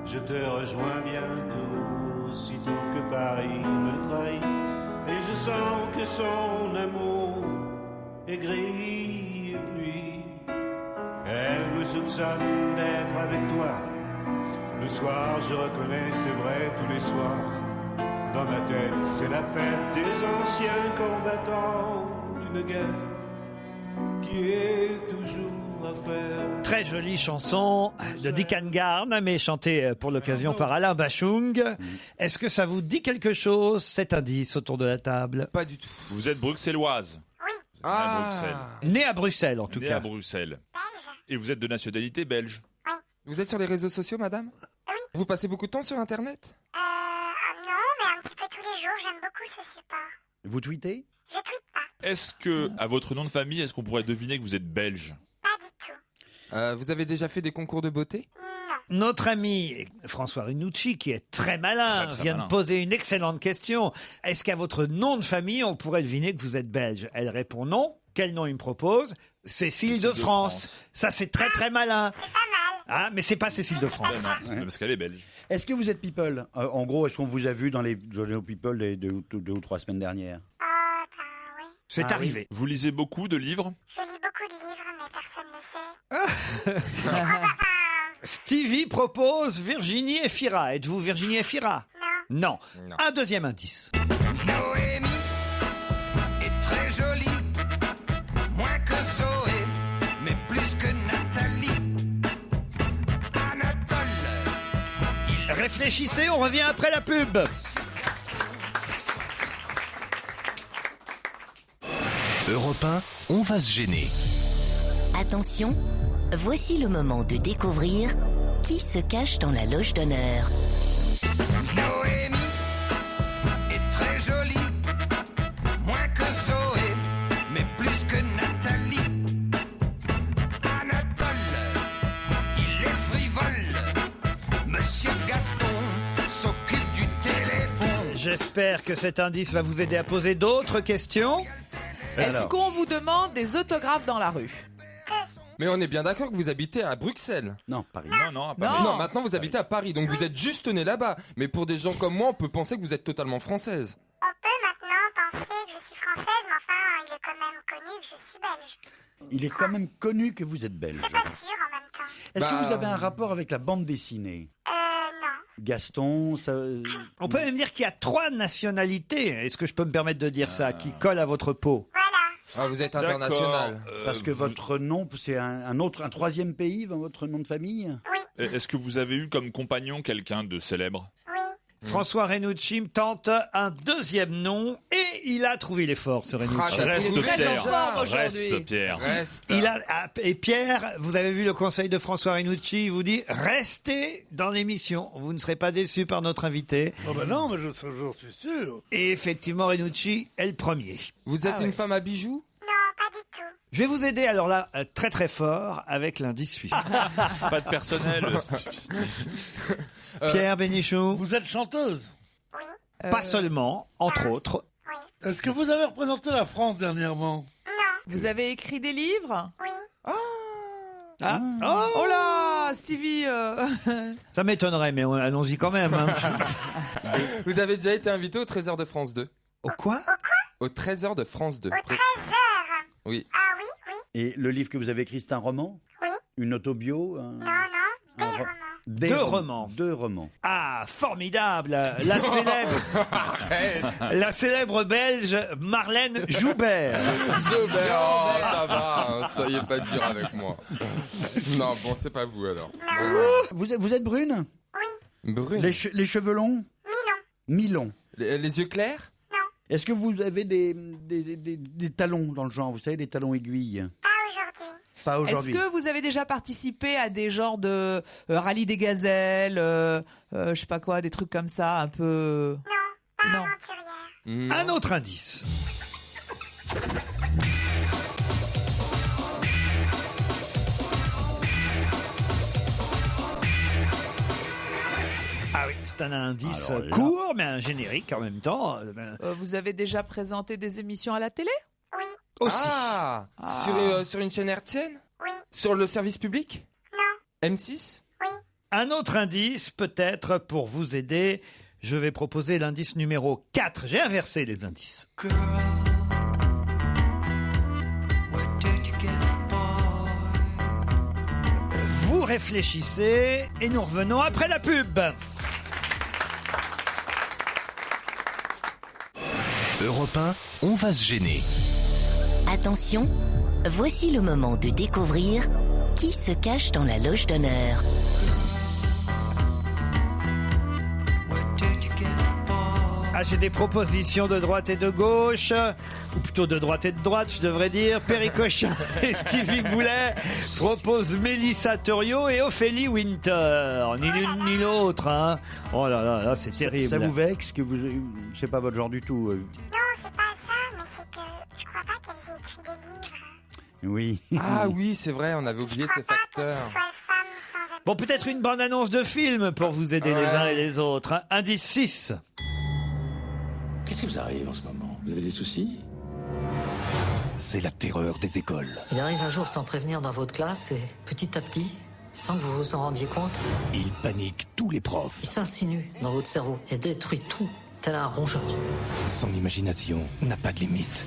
je te rejoins bientôt, sitôt que Paris me trahit. Et je sens que son amour est gris. Et puis, elle me soupçonne d'être avec toi. Le soir, je reconnais, c'est vrai, tous les soirs. Dans ma tête, c'est la fête des anciens combattants d'une guerre qui est toujours à faire. Très jolie chanson de Dick Garn, mais chantée pour l'occasion par Alain Bachung. Est-ce que ça vous dit quelque chose, cet indice autour de la table? Pas du tout. Vous êtes bruxelloise. Ah. Né à Bruxelles, en tout Né cas. à Bruxelles. Et vous êtes de nationalité belge. Vous êtes sur les réseaux sociaux, madame? Oui. Vous passez beaucoup de temps sur Internet? Non, mais un petit peu tous les jours, j'aime beaucoup ce support. Vous tweetez? Je tweete pas. Est-ce que, à votre nom de famille, est-ce qu'on pourrait deviner que vous êtes belge? Pas du tout. Vous avez déjà fait des concours de beauté? Notre ami François Renucci, qui est très malin, Très vient malin. de poser une excellente question. Est-ce qu'à votre nom de famille, on pourrait deviner que vous êtes belge? Elle répond non. Quel nom il me propose? Cécile de France. Ça, c'est très très malin. C'est pas mal. Ah, mais c'est pas Cécile de France. Non, parce qu'elle est belge. Est-ce que vous êtes people? En gros, est-ce qu'on vous a vu dans les journaux people les deux ou trois semaines dernières? Oui. C'est arrivé. Vous lisez beaucoup de livres? Je lis beaucoup de livres, mais personne ne le sait. Stevie propose Virginie Efira. Êtes-vous Virginie Efira? Non. Non. Un deuxième indice. Noémie est très jolie, moins que Zoé, mais plus que Nathalie. Anatole, Réfléchissez, on revient après la pub. Europe 1, on va se gêner. Attention, voici le moment de découvrir qui se cache dans la loge d'honneur. Noémie est très jolie, moins que Zoé, mais plus que Nathalie. Anatole, il est frivole. Monsieur Gaston s'occupe du téléphone. J'espère que cet indice va vous aider à poser d'autres questions. Est-ce qu'on vous demande des autographes dans la rue? Mais on est bien d'accord que vous habitez à Bruxelles. Non, Paris. Non, à Paris. Non, maintenant vous habitez à Paris, donc vous êtes juste né là-bas. Mais pour des gens comme moi, on peut penser que vous êtes totalement française. On peut maintenant penser que je suis française, mais enfin, il est quand même connu que je suis belge. Il est quand même connu que vous êtes belge. C'est pas sûr en même temps. Est-ce que vous avez un rapport avec la bande dessinée? Non. Gaston, ça... On peut même dire qu'il y a 3 nationalités, est-ce que je peux me permettre de dire ça, qui collent à votre peau. Ah, vous êtes international. Parce que votre nom, c'est un troisième pays, votre nom de famille? Oui. Est-ce que vous avez eu comme compagnon quelqu'un de célèbre? Oui. François Renucci tente un deuxième nom et il a trouvé l'effort, ce Renucci. Reste Pierre. aujourd'hui. Pierre. Et Pierre, vous avez vu le conseil de François Renucci, il vous dit restez dans l'émission, vous ne serez pas déçus par notre invité. Oh ben non, mais j'en suis sûr. Et effectivement, Renucci est le premier. Vous êtes une femme à bijoux? Non, pas du tout. Je vais vous aider alors là, très très fort, avec l'indice suivant. Pas de personnel, Stevie. Pierre Bénichou. Vous êtes chanteuse? Oui. Pas seulement, entre autres. Oui. Est-ce que vous avez représenté la France dernièrement? Non. Vous avez écrit des livres? Oui. Ah. Oh là, Stevie. Ça m'étonnerait, mais allons-y quand même. Hein. Vous avez déjà été invité au Trésor de France 2? Au quoi? Au Trésor de France 2. Au 13h. Oui. Ah oui. Et le livre que vous avez écrit, c'est un roman? Oui. Une autobio? Non, des romans. Deux romans. Deux romans. Ah, formidable. La célèbre belge Marlène Joubert. Joubert, oh, ça va, hein, soyez pas dur avec moi. Non, bon, c'est pas vous alors. Vous êtes brune? Oui. Brune. Les cheveux longs? Mi-longs. Les yeux clairs? Est-ce que vous avez des talons dans le genre, vous savez, des talons aiguilles? Pas aujourd'hui. Est-ce que vous avez déjà participé à des genres de rallye des gazelles, je sais pas quoi, des trucs comme ça, un peu... Non. Un autre indice. Ah oui, c'est un indice court, mais un générique en même temps. Vous avez déjà présenté des émissions à la télé? Oui. Aussi. Ah, sur une chaîne hertzienne? Oui. Sur le service public? Non. M6? Oui. Un autre indice, peut-être, pour vous aider. Je vais proposer l'indice numéro 4. J'ai inversé les indices. Vous réfléchissez et nous revenons après la pub. Europe 1, on va se gêner. Attention, voici le moment de découvrir qui se cache dans la loge d'honneur. Ah, j'ai des propositions de droite et de gauche, ou plutôt de droite et de droite, je devrais dire. Perry Cochin et Stevie Boulet proposent Mélissa Thuriot et Ophélie Winter. Ni l'une ni l'autre, hein. Oh là là, là c'est terrible. Ça vous vexe que c'est pas votre genre du tout? Non, c'est pas ça, mais c'est que je crois pas qu'elles aient écrit des livres. Oui. Ah oui, c'est vrai, on avait oublié ces facteurs. Bon, peut-être une bande-annonce de film pour vous aider les uns et les autres. Hein. Indice 6. Qu'est-ce qui vous arrive en ce moment? Vous avez des soucis? C'est la terreur des écoles. Il arrive un jour sans prévenir dans votre classe et petit à petit, sans que vous vous en rendiez compte, Il panique tous les profs. il s'insinue dans votre cerveau et détruit tout, tel un rongeur. Son imagination n'a pas de limite.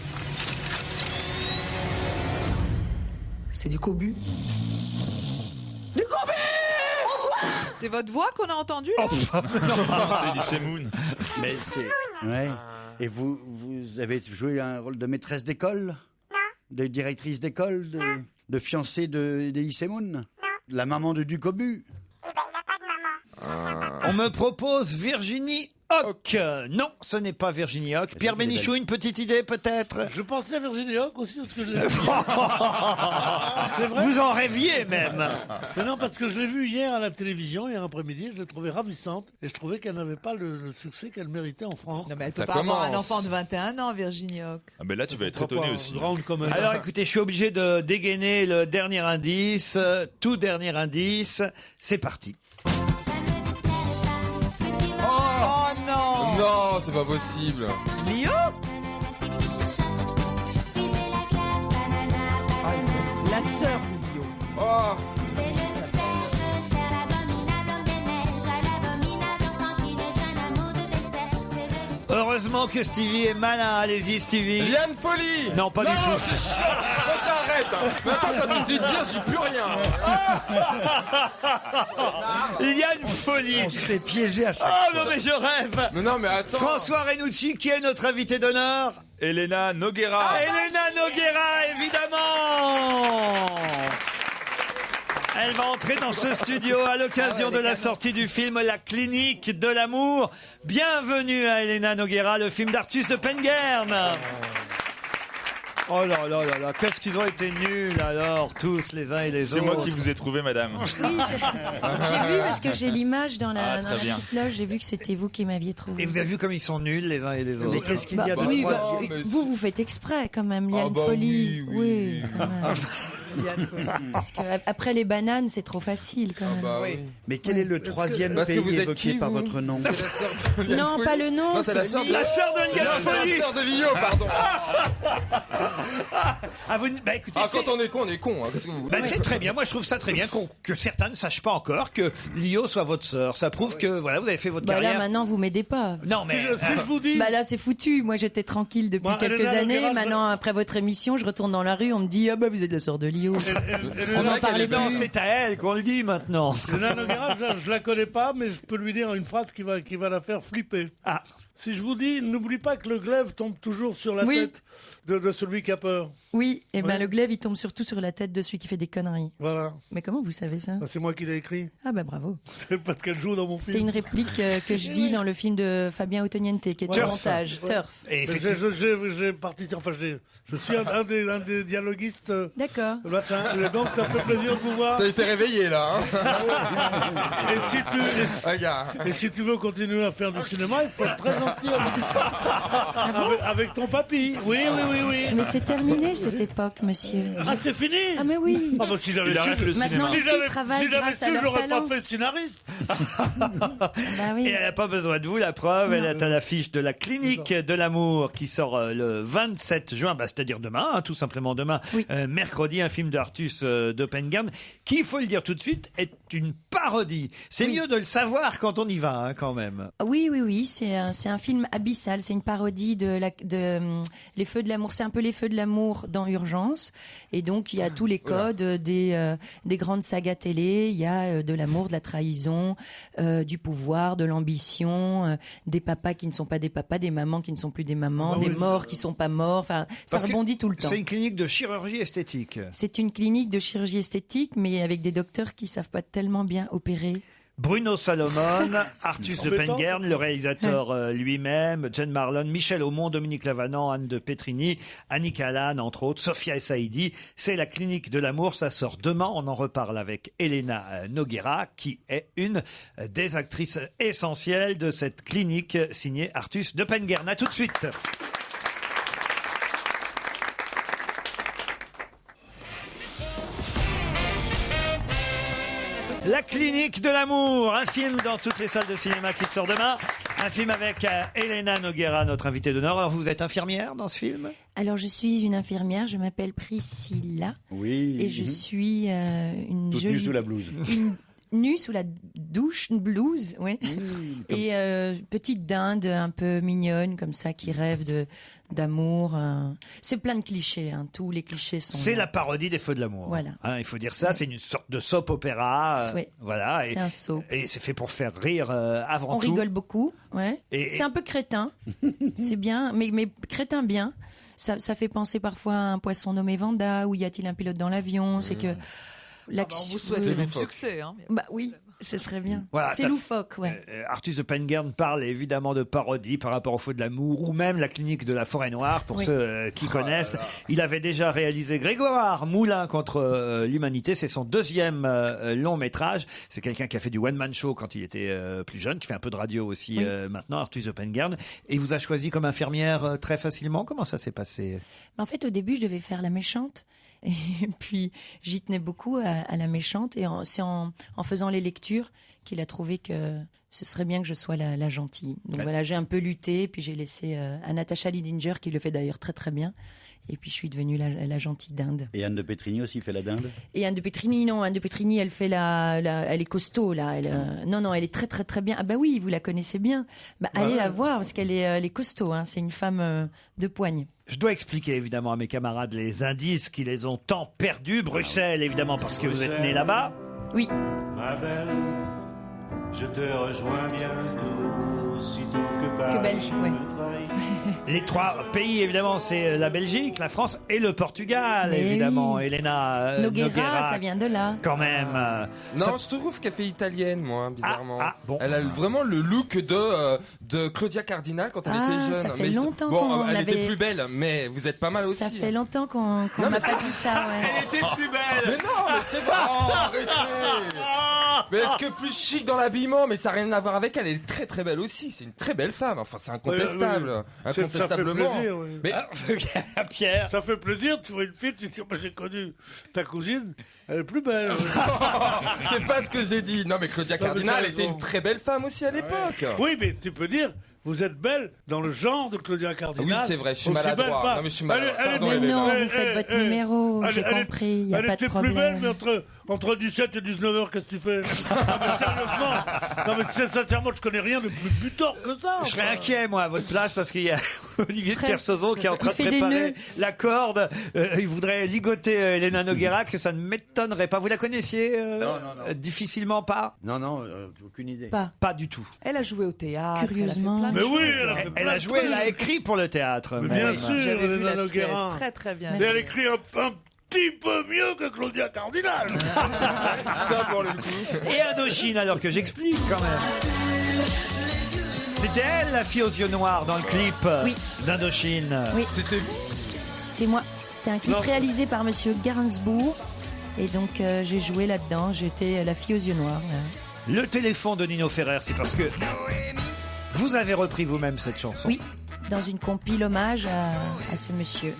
C'est du cobu. Du cobu! C'est votre voix qu'on a entendue? C'est Lycée Moon. Mais c'est... Ouais. Et vous avez joué un rôle de maîtresse d'école? Non. De directrice d'école? De fiancée de Lycée Moon? Non. La maman de Ducobu? Eh ben, il n'a pas de maman. On me propose Virginie Hoc. Non, ce n'est pas Virginie Hoc. Pierre Bénichou, une petite idée peut-être? Je pensais à Virginie Hoc aussi, parce que je l'ai vu. C'est vrai? Vous en rêviez même. Mais non, parce que je l'ai vue hier à la télévision, hier après-midi, je l'ai trouvée ravissante, et je trouvais qu'elle n'avait pas le succès qu'elle méritait en France. Non, mais elle peut pas avoir un enfant de 21 ans, Virginie Hoc. Ah ben là, tu vas être étonné aussi. Alors écoutez, je suis obligé de dégainer le dernier indice, tout dernier indice. C'est parti. Oh non! Non, c'est pas possible. Lio? La sœur de Lio. Oh. Heureusement que Stevie est malin. Allez-y, Stevie. Liane Folly. Non, pas du tout. C'est chiant. Moi, j'arrête. Hein. Mais attends, quand tu me dis de dire, je dis plus rien. Liane Folly. On se fait piéger à chaque fois. fois. Non, mais je rêve. Non, mais attends. François Renucci, qui est notre invité d'honneur? Elena Noguera. Elena Noguera, évidemment. Elle va entrer dans ce studio à l'occasion de la sortie du film La Clinique de l'amour. Bienvenue à Elena Noguera, le film d'Artus de Penguern. Oh là là là là, qu'est-ce qu'ils ont été nuls alors, tous les uns et les autres. C'est moi qui vous ai trouvé, madame. Oui, j'ai vu parce que j'ai l'image dans la, très bien. petite loge, j'ai vu que c'était vous qui m'aviez trouvé. Et vous avez vu comme ils sont nuls les uns et les autres. Mais qu'est-ce qu'il y a de oui, troisième? vous faites exprès quand même, Liane Folly. Oui, quand même. Parce que après les bananes, c'est trop facile quand même. Oui. Mais quel est le troisième pays évoqué par votre nom? Non, pas le nom. Non, c'est la sœur de la sœur de Liane Folly. La sœur de Lio, pardon. Ah, vous, bah, écoutez, quand on est con, hein. Qu'est-ce que vous voulez? Bah, c'est très bien. Moi, je trouve ça très bien que certains ne sachent pas encore que Lio soit votre sœur. Ça prouve que voilà, vous avez fait votre carrière. Là, maintenant, vous m'aidez pas. Non, mais Si je vous dis... Bah là, c'est foutu. Moi, j'étais tranquille depuis Moi, quelques Elena années. Noguera, Maintenant, après votre émission, je retourne dans la rue, on me dit ah bah vous êtes la sœur de Lio. studio. On n'en parlait Non, plus. c'est à elle qu'on le dit maintenant. Léna Noguera, je la connais pas, mais je peux lui dire une phrase qui va la faire flipper. Ah. Si je vous dis, n'oublie pas que le glaive tombe toujours sur la Oui. tête de celui qui a peur. Oui, et ben Ouais. le glaive, il tombe surtout sur la tête de celui qui fait des conneries. Voilà. Mais comment vous savez ça? C'est moi qui l'ai écrit. Ah bah bravo. C'est parce qu'elle joue dans mon film. C'est une réplique que je dis dans le film de Fabien Ottoniente, qui est un montage. Turf. Et Mais j'ai participé, enfin, je suis un des dialoguistes. D'accord. Machin, et donc ça fait plaisir de vous voir. Il s'est réveillé là. Hein. Et si tu veux continuer à faire du cinéma, il faut être très gentil avec ton papy. Oui. Mais c'est terminé cette époque, monsieur. Ah, c'est fini. Ah mais oui. Ah bah si j'avais su, Maintenant, les filles travaillent grâce à leur j'aurais pas talent. fait scénariste. Bah oui. Et elle n'a pas besoin de vous, la preuve. Elle est à l'affiche de la Clinique de l'amour qui sort le 27 juin, c'est-à-dire demain, tout simplement demain, mercredi, un film d'Artus Doppengarn, qui, il faut le dire tout de suite, est une parodie. C'est mieux de le savoir quand on y va, quand même. Oui, c'est un film abyssal, c'est une parodie de Les Feux de l'amour, c'est un peu Les Feux de l'amour dans Urgence, et donc il y a tous les codes des grandes sagas télé, il y a de l'amour, de la trahison, du pouvoir, de l'ambition, des papas qui ne sont pas des papas, des mamans qui ne sont plus des mamans, des morts qui sont pas morts, enfin ça rebondit tout le temps. C'est une clinique de chirurgie esthétique. C'est une clinique de chirurgie esthétique, mais avec des docteurs qui savent pas tellement bien opérer. Bruno Salomon, Artus Embêtant. Doppengarn, le réalisateur lui-même, Jane Marlon, Michel Aumont, Dominique Lavanant, Anne de Petrini, Annick Allan, entre autres, Sophia Saïdi. C'est la Clinique de l'amour, ça sort demain. On en reparle avec Elena Noguera, qui est une des actrices essentielles de cette clinique signée Artus Doppengarn. À tout de suite. La Clinique de l'amour, un film dans toutes les salles de cinéma qui sort demain. Un film avec Elena Noguera, notre invitée d'honneur. Alors, vous êtes infirmière dans ce film ? Alors, je suis une infirmière, je m'appelle Priscilla. Oui. Et je suis une Toute jolie... nue sous la blouse. Nue sous la douche, une blouse, oui. Et petite dinde un peu mignonne, comme ça, qui rêve d'amour. C'est plein de clichés, tous les clichés sont... C'est la parodie des Feux de l'amour. Voilà. Il faut dire ça, c'est une sorte de soap opéra. Oui. Voilà. C'est un soap. Et c'est fait pour faire rire avant On tout. rigole beaucoup, ouais. C'est un peu crétin, c'est bien, mais crétin bien. Ça fait penser parfois à un poisson nommé Vanda, ou y a-t-il un pilote dans l'avion? C'est que... on vous souhaite le même succès. Hein. Bah oui, ce serait bien. Voilà, c'est ça loufoque, ouais. Artus Doppengarn parle évidemment de parodie par rapport aux Feux de l'amour ou même la Clinique de la Forêt Noire pour ceux qui connaissent. Il avait déjà réalisé Grégoire Moulin contre l'humanité. C'est son deuxième long métrage. C'est quelqu'un qui a fait du one-man show quand il était plus jeune, qui fait un peu de radio aussi maintenant, Artus Doppengarn. Et il vous a choisi comme infirmière très facilement. Comment ça s'est passé? En fait, au début, je devais faire la méchante. Et puis, j'y tenais beaucoup à la méchante. Et c'est en faisant les lectures qu'il a trouvé que ce serait bien que je sois la gentille. Donc voilà, j'ai un peu lutté. Puis j'ai laissé à Natasha Lidinger, qui le fait d'ailleurs très très bien. Et puis je suis devenue la gentille dinde. Et Anne de Petrini aussi fait la dinde? Et Anne de Petrini, non. Anne de Petrini, elle fait elle est costaud, là. Non, elle est très très très bien. Ah bah oui, vous la connaissez bien. Allez la voir, parce qu'elle est costaud. C'est une femme de poigne. Je dois expliquer évidemment à mes camarades les indices qui les ont tant perdus. Bruxelles, évidemment, parce que vous êtes né là-bas. Oui. Ma belle, je te rejoins bientôt, sitôt que Paris belge, ouais. me trahit. Les trois pays, évidemment, c'est la Belgique, la France et le Portugal, Mais évidemment. oui. Elena Noguera, ça vient de là. Quand même. Non, je trouve qu'elle fait italienne, moi, bizarrement. Bon. Elle a vraiment le look de Claudia Cardinal quand elle était jeune. Ça fait longtemps elle était plus belle, mais vous êtes pas mal aussi. Ça fait longtemps qu'on m'a pas dit ça, ouais. Elle était plus belle. Mais non, mais c'est vrai. Arrêtez. Mais est-ce que plus chic dans l'habillement, mais ça n'a rien à voir avec elle. Elle est très très belle aussi. C'est une très belle femme. Enfin, c'est incontestable. Incontestablement. Ça fait plaisir, oui. Mais Pierre, ça fait plaisir. Tu vois une fille, tu dis j'ai connu ta cousine. Elle est plus belle. C'est pas ce que j'ai dit. Non, mais Claudia Cardinal était une très belle femme aussi à l'époque. Oui, mais tu peux dire. Vous êtes belle dans le genre de Claudia Cardinal. Oui, c'est vrai, je suis maladroit. Non, mais je suis maladroit. Mais non, vous faites votre numéro, j'ai compris, il n'y a pas de problème. Elle était plus belle, mais Entre 17 et 19h, qu'est-ce que tu fais? Non, mais sérieusement. Non, mais sincèrement, je connais rien de plus butor que ça. Je serais inquiet, moi, à votre place, parce qu'il y a Olivier de Kersauzon qui est en train de fait des préparer nœuds. la corde. Il voudrait ligoter Elena Noguera, que ça ne m'étonnerait pas. Vous la connaissiez Non. difficilement pas? Non, aucune idée. Pas du tout. Elle a joué au théâtre. Curieusement. Mais oui, elle a fait Elle plein a de joué, elle a trucs. écrit pour le théâtre. Mais bien sûr, J'avais vu Elena la pièce, Noguera. très très bien. Et elle écrit un petit peu mieux que Claudia Cardinal. Ça pour le coup. Et Indochine, alors que j'explique quand même. C'était elle, la fille aux yeux noirs, dans le clip d'Indochine. Oui. C'était C'était moi. C'était un clip Non. réalisé par Monsieur Gainsbourg. Et donc j'ai joué là-dedans. J'étais la fille aux yeux noirs. Le téléphone de Nino Ferrer, c'est parce que vous avez repris vous-même cette chanson. Oui, dans une compile hommage à ce monsieur.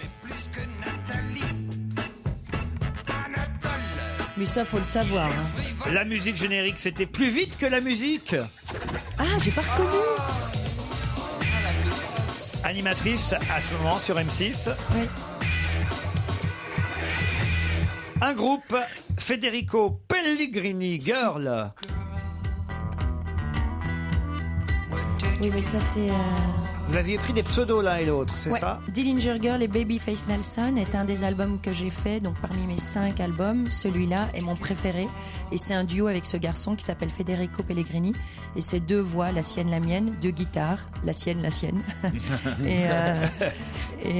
Mais ça, faut le savoir. Hein. La musique générique, c'était plus vite que la musique. Ah, j'ai pas reconnu. Animatrice à ce moment sur M6. Oui. Un groupe, Federico Pellegrini, Girl. Oui, mais ça, c'est... Vous aviez pris des pseudos l'un et l'autre, c'est Ouais. ça? Dillinger Girl et Babyface Nelson est un des albums que j'ai fait. Donc parmi mes 5 albums, celui-là est mon préféré. Et c'est un duo avec ce garçon qui s'appelle Federico Pellegrini. Et c'est 2 voix, la sienne, la mienne, 2 guitares, la sienne, la sienne. et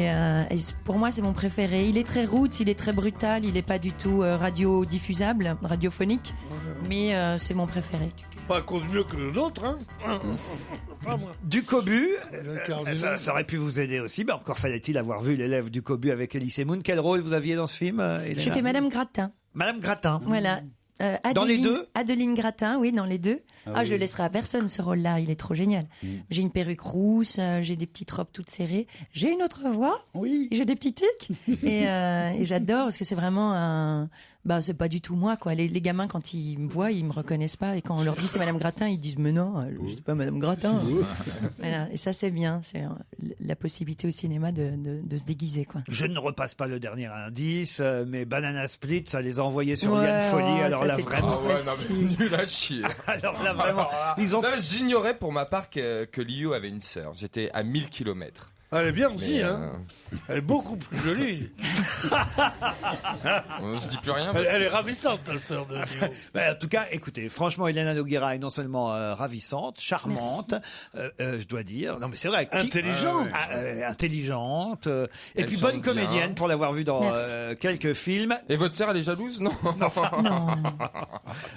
pour moi, c'est mon préféré. Il est très roots, il est très brutal, il est pas du tout radiodiffusable, radiophonique. Mais c'est mon préféré. Pas à cause mieux que le nôtre, hein. Pas moi. Du Cobu, Cardinal. ça aurait pu vous aider aussi, mais encore fallait-il avoir vu l'élève du Cobu avec Elise Moon. Quel rôle vous aviez dans ce film, Hélène? Je fais Madame Gratin. Madame Gratin. Voilà. Dans les deux? Adeline Gratin, oui, dans les deux. Ah Je oui. le laisserai à personne, ce rôle-là. Il est trop génial. J'ai une perruque rousse, j'ai des petites robes toutes serrées. J'ai une autre voix. Oui. J'ai des petits tics. et j'adore parce que c'est vraiment un... Bah, c'est pas du tout moi, quoi. Les gamins, quand ils me voient, ils me reconnaissent pas. Et quand on leur dit c'est Madame Gratin, ils disent mais non, je sais pas Madame Gratin. Voilà. Et ça, c'est bien. C'est la possibilité au cinéma de se déguiser, quoi. Je ne repasse pas le dernier indice, mais Banana Split, ça les a envoyés sur Ouais, Liane Folie. Alors ça, là, c'est vraiment. trop facile. Nul à chier. Alors là, vraiment. Ils ont... Non, j'ignorais pour ma part que Lio avait une sœur. J'étais à 1000 km. Elle est bien aussi, Mais, hein. Elle est beaucoup plus jolie. On se dit plus rien. Elle est ravissante, la sœur de Lio. En tout cas, écoutez, franchement, Elena Noguera est non seulement ravissante, charmante, je dois dire. Non, mais c'est vrai. Intelligente. Intelligente. Et Elle puis chante bonne bien. comédienne pour l'avoir vue dans quelques films. Et votre sœur, elle est jalouse? Non.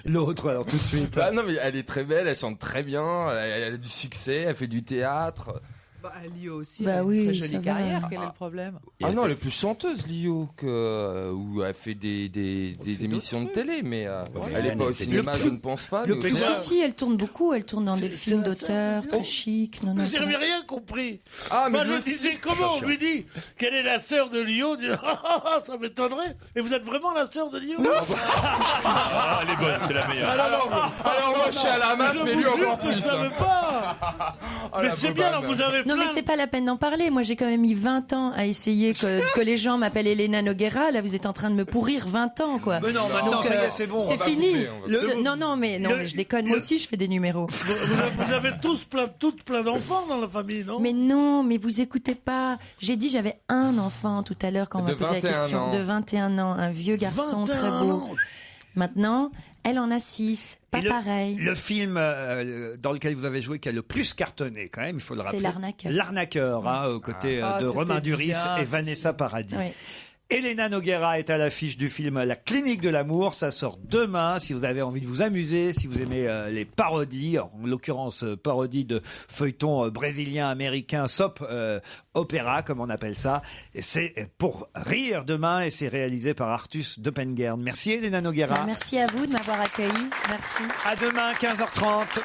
L'autre, alors tout de suite. Bah non, mais elle est très belle, elle chante très bien, elle a du succès, elle fait du théâtre. Bah, Lio aussi, Bah elle a oui, une très ça jolie va. carrière. Quel est le problème? Ah non, elle est plus chanteuse, Lio, où elle fait des émissions de télé, mais elle est pas au cinéma, je ne pense pas. mais au théâtre. Si, elle tourne beaucoup. Elle tourne dans des films d'auteur, très chic. Non, non, Je ça n'avais va. rien compris. Ah, mais Moi, lui je aussi. disais, comment on lui dit qu'elle est la sœur de Lio? Ça m'étonnerait. Et vous êtes vraiment la sœur de Lio? Ah, elle est bonne, c'est la meilleure. Alors moi, je suis à la masse, mais lui encore plus. Je ne savais pas. Ah, Mais la c'est bien, alors bobane. vous avez Non, mais plein... c'est pas la peine d'en parler. Moi, j'ai quand même mis 20 ans à essayer que les gens m'appellent Elena Noguera. Là, vous êtes en train de me pourrir 20 ans, quoi. Mais non, maintenant, Donc, ça y est, c'est bon. C'est On va fini. couper, on va Non, mais je déconne. Moi aussi, je fais des numéros. Vous avez toutes plein d'enfants dans la famille, non? Mais non, mais vous écoutez pas. J'ai dit j'avais un enfant tout à l'heure quand on m'a De posé la 21 question. ans. De 21 ans, un vieux garçon 21 très beau. ans. Maintenant, elle en a 6. Pas Et pareil. Le film dans lequel vous avez joué qui a le plus cartonné, quand même, il faut le C'est rappeler. L'Arnaqueur. L'Arnaqueur, aux côtés Ah, de Romain c'était Duris bien. et Vanessa Paradis. Oui. Elena Noguera est à l'affiche du film La Clinique de l'amour. Ça sort demain. Si vous avez envie de vous amuser, si vous aimez les parodies, en l'occurrence parodie de feuilletons brésiliens, américains, soap opéra, comme on appelle ça. Et c'est pour rire demain et c'est réalisé par Artus de Pengern. Merci Elena Noguera. Merci à vous de m'avoir accueilli. Merci. À demain, 15h30.